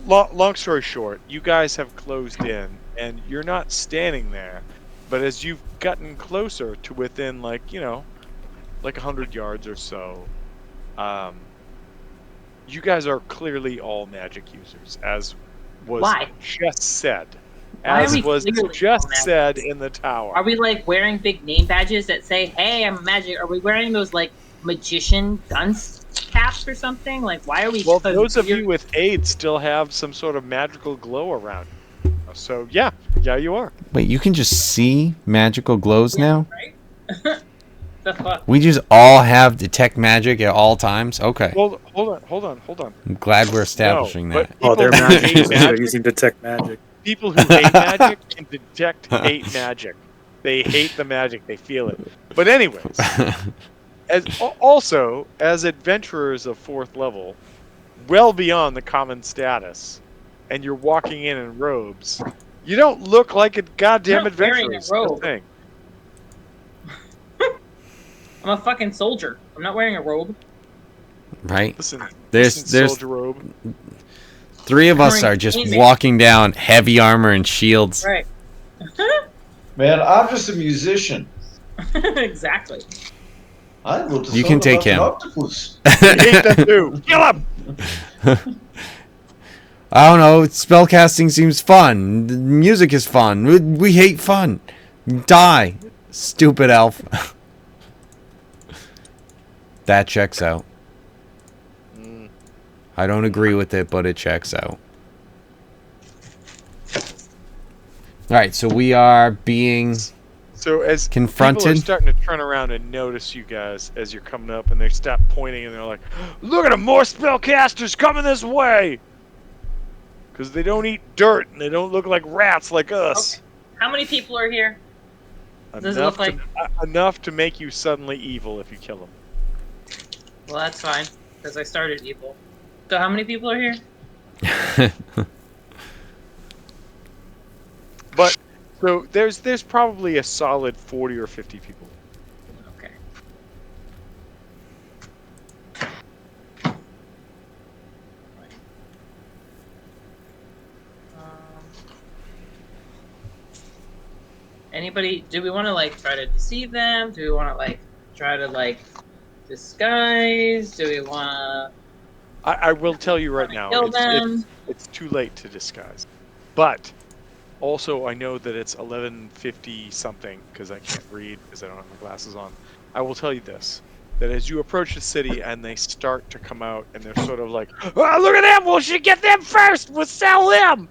long story short, you guys have closed in, and you're not standing there, but as you've gotten closer to within, like, like 100 yards or so, you guys are clearly all magic users, as was Why? just said. Why are As we was clearly just all magic said in the tower. Are we like wearing big name badges that say, "Hey, I'm magic"? Are we wearing those like magician gun caps or something? Like, why are we? Well, those of you with AIDS still have some sort of magical glow around you. So yeah, you are. Wait, you can just see magical glows now? Right? The fuck? We just all have detect magic at all times? Okay. Well, hold on. I'm glad we're establishing No, that. but Oh, they're people who magic hate users. They're magic- using detect magic. People who hate magic can detect hate magic. They hate the magic. They feel it. But anyways, as adventurers of 4th level, well beyond the common status, and you're walking in robes, you don't look like a goddamn I'm not wearing a adventurer. robe. Thing. I'm a fucking soldier. I'm not wearing a robe. Right? Listen, There's soldier robe. 3 of us Wearing are just amazing. walking down heavy armor and shields. Right. Man, I'm just a musician. Exactly. I wrote a You song can take about an him. octopus. I hate that too. Kill him. I don't know. Spellcasting seems fun. The music is fun. We hate fun. Die, stupid elf. That checks out. I don't agree with it, but it checks out. Alright, so we are being... So as confronted? people are starting to turn around and notice you guys as you're coming up, and they stop pointing, and they're like, "Look at them! More spellcasters coming this way!" Because they don't eat dirt, and they don't look like rats like us. Okay. How many people are here? Does it look like? Enough to make you suddenly evil if you kill them. Well, that's fine because I started evil. So how many people are here? But so there's probably a solid 40 or 50 people. Okay. Anybody? Do we want to like try to deceive them? Do we want to like try to like disguise? Do we want to? I will tell you right now, Kill them? it's too late to disguise. But also, I know that it's 11:50 something because I can't read because I don't have my glasses on. I will tell you this: that as you approach the city and they start to come out, and they're sort of like, "Oh, look at them! We should get them first. We'll sell them."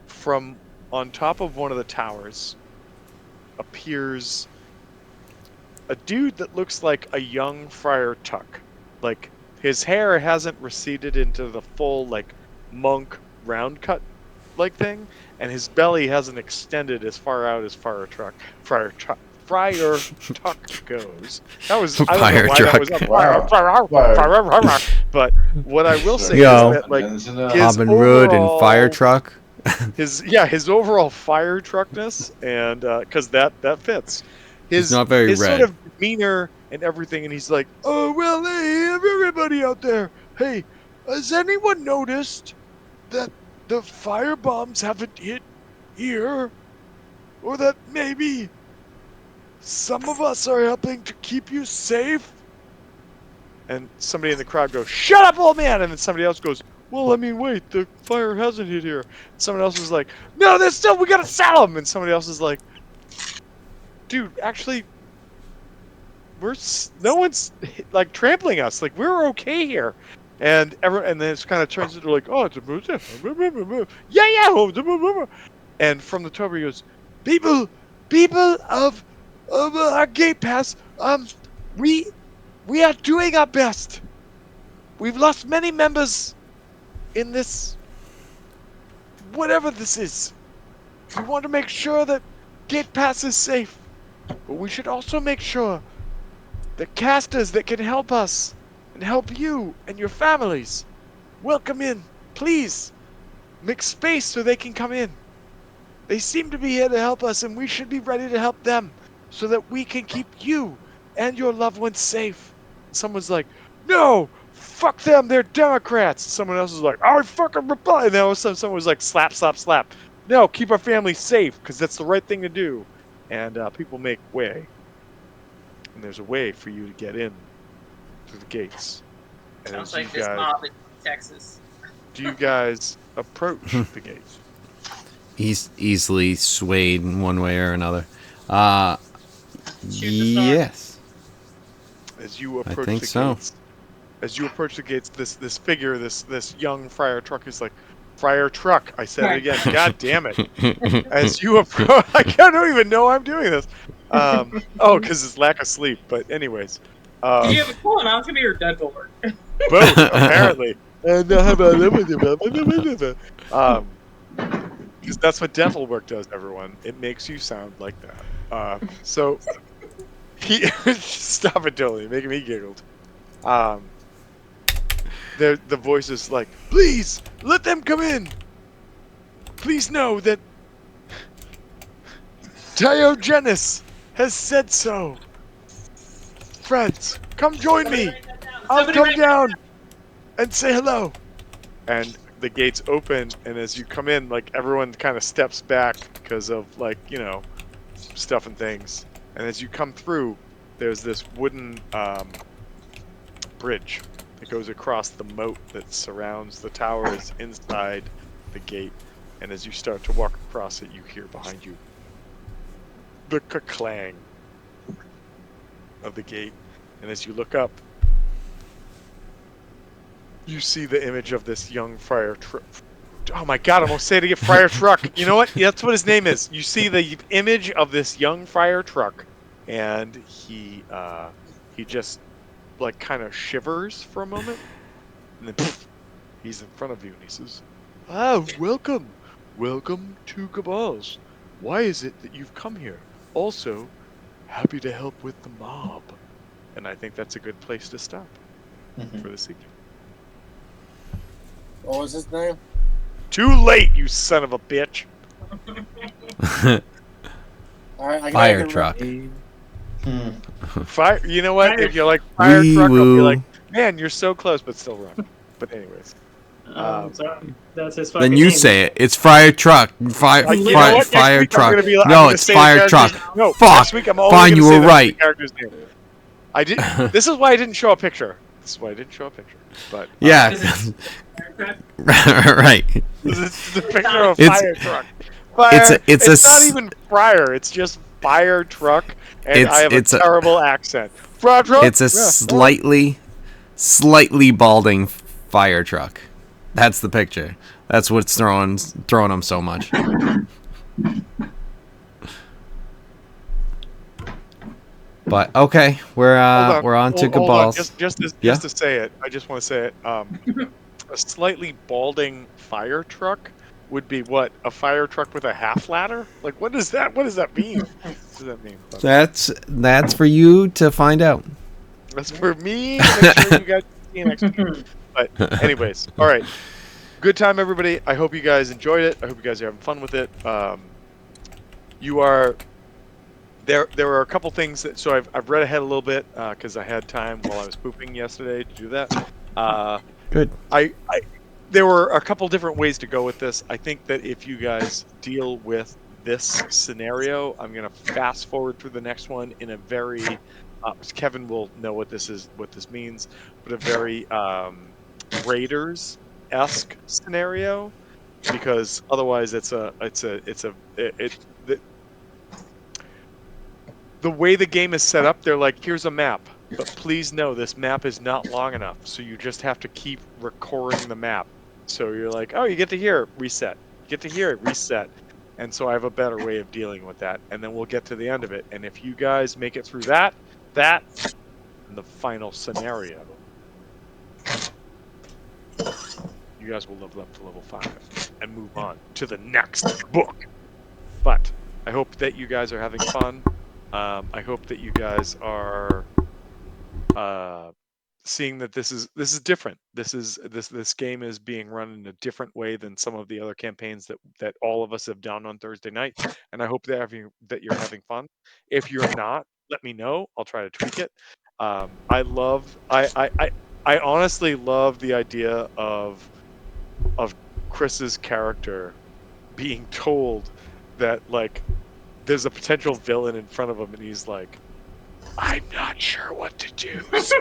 From on top of one of the towers appears a dude that looks like a young Friar Tuck. Like, his hair hasn't receded into the full, like, monk round cut like thing, and his belly hasn't extended as far out as Friar Tuck goes. That was I don't know why that was up. But what I will say is that, like, his Robin Hood and fire truck. his overall fire truckness, and because that fits. He's not very his red. sort of demeanor and everything, and he's like, "Oh well, hey everybody out there, hey, has anyone noticed that the fire bombs haven't hit here, or that maybe some of us are helping to keep you safe. And somebody in the crowd goes, shut up, old man! And then somebody else goes, well, I mean, wait, the fire hasn't hit here. Someone else was like, no, there's still, we gotta sell them! And somebody else is like, dude, actually, no one's, like, trampling us. Like, we're okay here. And then it kind of turns into like, oh, it's a yeah. And from the top he goes, people of our gate pass, we are doing our best. We've lost many members in this, whatever this is. We want to make sure that gate pass is safe, but we should also make sure that casters that can help us and help you and your families, welcome in. Please make space so they can come in. They seem to be here to help us, and we should be ready to help them so that we can keep you and your loved ones safe. Someone's like, no, fuck them, they're Democrats. Someone else is like, I fucking reply. And then all of a sudden someone was like, slap, slap, slap. No, keep our family safe, because that's the right thing to do. And people make way. And there's a way for you to get in through the gates. And Sounds like this mob in Texas. Do you guys approach the gates? He's easily swayed in one way or another. Yes. As you approach I think the so. gates, as you approach the gates, this figure, this young Friar Truck is like, Friar Truck. I said it again. God damn it! As you approach, I don't even know I'm doing this. Oh, because it's lack of sleep. But anyways, did you have a colonoscopy or dental work? Both apparently. Because that's what dental work does, everyone. It makes you sound like that. So he stop it, Dolly, making me giggled. The voice is like, please let them come in. Please know that Diogenes has said so. Friends, come join me. I'll come down and say hello. And the gates open, and as you come in, like, everyone kind of steps back because of, like, you know, stuff and things. And as you come through, there's this wooden bridge that goes across the moat that surrounds the towers inside the gate. And as you start to walk across it, you hear behind you the clang of the gate. And as you look up, you see the image of this young Friar Truck. Oh my god, I almost say it again, Friar Truck. You know what? That's what his name is. You see the image of this young Friar Truck, and he just, like, kind of shivers for a moment, and then poof, he's in front of you, and he says, "Ah, welcome to Cabal's. Why is it that you've come here? Also, happy to help with the mob." And I think that's a good place to stop for this evening. What was his name? Too late, you son of a bitch. Fire Truck. Fire. You know what? If you're like Fire Truck, I'll be like, man, you're so close, but still wrong. But anyways. Sorry. That's his fucking Then you name. say it. It's Fire Truck. Fire Truck. No, it's Fire Truck. No, fuck. Next week I'm only Fine, you say were the right. character's name. I did. This is why I didn't show a picture. But yeah. Right. This is the picture of It's- Fire Truck. Fire. It's not even Friar. It's just Fire Truck, and I have a it's a- terrible accent. Fire Truck. It's a slightly balding fire truck. That's the picture. That's what's throwing them so much. But okay, we're on to Cabal's. Just to say it, I just want to say it. A slightly balding fire truck would be what? A fire truck with a half ladder? Like, what does that mean? What does that mean? That's for you to find out. That's for me to make sure you guys see next week. But anyways, all right. Good time, everybody. I hope you guys enjoyed it. I hope you guys are having fun with it. You are. There were a couple things that, so I've read ahead a little bit because I had time while I was pooping yesterday to do that. Good. There were a couple different ways to go with this. I think that if you guys deal with this scenario. I'm going to fast forward through the next one in a very Kevin will know what this means, but a very Raiders-esque scenario, because otherwise the way the game is set up, they're like, here's a map, but please know this map is not long enough, so you just have to keep recording the map. So you're like, oh, you get to here, reset. You get to here, reset. And so I have a better way of dealing with that. And then we'll get to the end of it. And if you guys make it through that, and the final scenario, you guys will level up to level 5 and move on to the next book. But I hope that you guys are having fun. I hope that you guys are seeing that this is different. This game is being run in a different way than some of the other campaigns that all of us have done on Thursday night. And I hope that you're having fun. If you're not, let me know. I'll try to tweak it. I honestly love the idea of Chris's character being told that, like, there's a potential villain in front of him, and he's like, I'm not sure what to do, so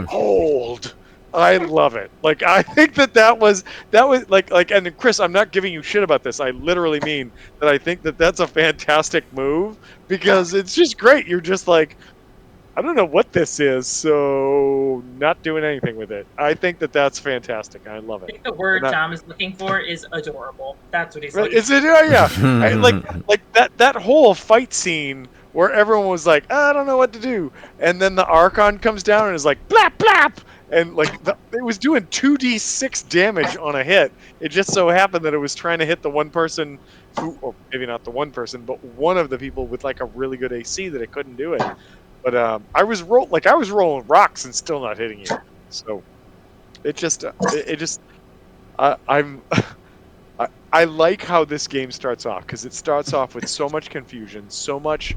hold. I love it. Like, I think that was like, and Chris, I'm not giving you shit about this. I literally mean that I think that that's a fantastic move, because it's just great. You're just like, I don't know what this is, so not doing anything with it. I think that that's fantastic. I love I it. think the word And Tom is looking for is adorable. That's what he's right? looking Is it? Oh, yeah. Like that whole fight scene where everyone was like, I don't know what to do, and then the Archon comes down and is like, blap blap, and like it was doing 2d6 damage on a hit. It just so happened that it was trying to hit the one person who, or maybe not the one person, but one of the people with like a really good AC that it couldn't do it. But I was rolling rocks and still not hitting you. So it just I'm I like how this game starts off, because it starts off with so much confusion, so much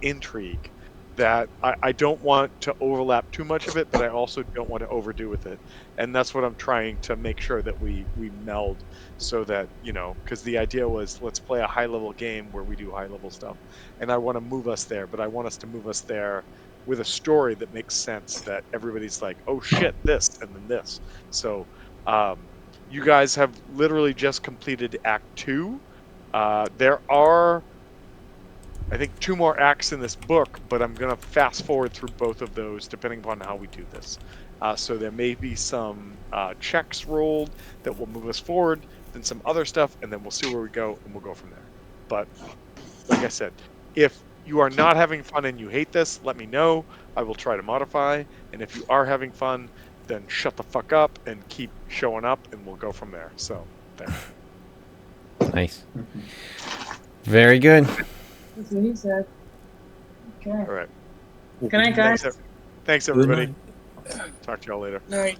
intrigue, that I don't want to overlap too much of it, but I also don't want to overdo with it. And that's what I'm trying to make sure that we meld, so that, because the idea was, let's play a high level game where we do high level stuff. And I want to move us there, but I want us to move us there with a story that makes sense, that everybody's like, oh shit, this, and then this. So, you guys have literally just completed Act 2. There are, I think, 2 more acts in this book, but I'm going to fast forward through both of those depending upon how we do this. So there may be some checks rolled that will move us forward, then some other stuff, and then we'll see where we go, and we'll go from there. But like I said, if you are not having fun and you hate this, let me know. I will try to modify. And if you are having fun, then shut the fuck up and keep showing up, and we'll go from there. So, there. Nice. Very good. That's what he said. Okay. All right. Good night, guys. Thanks everybody. Talk to y'all later. Night.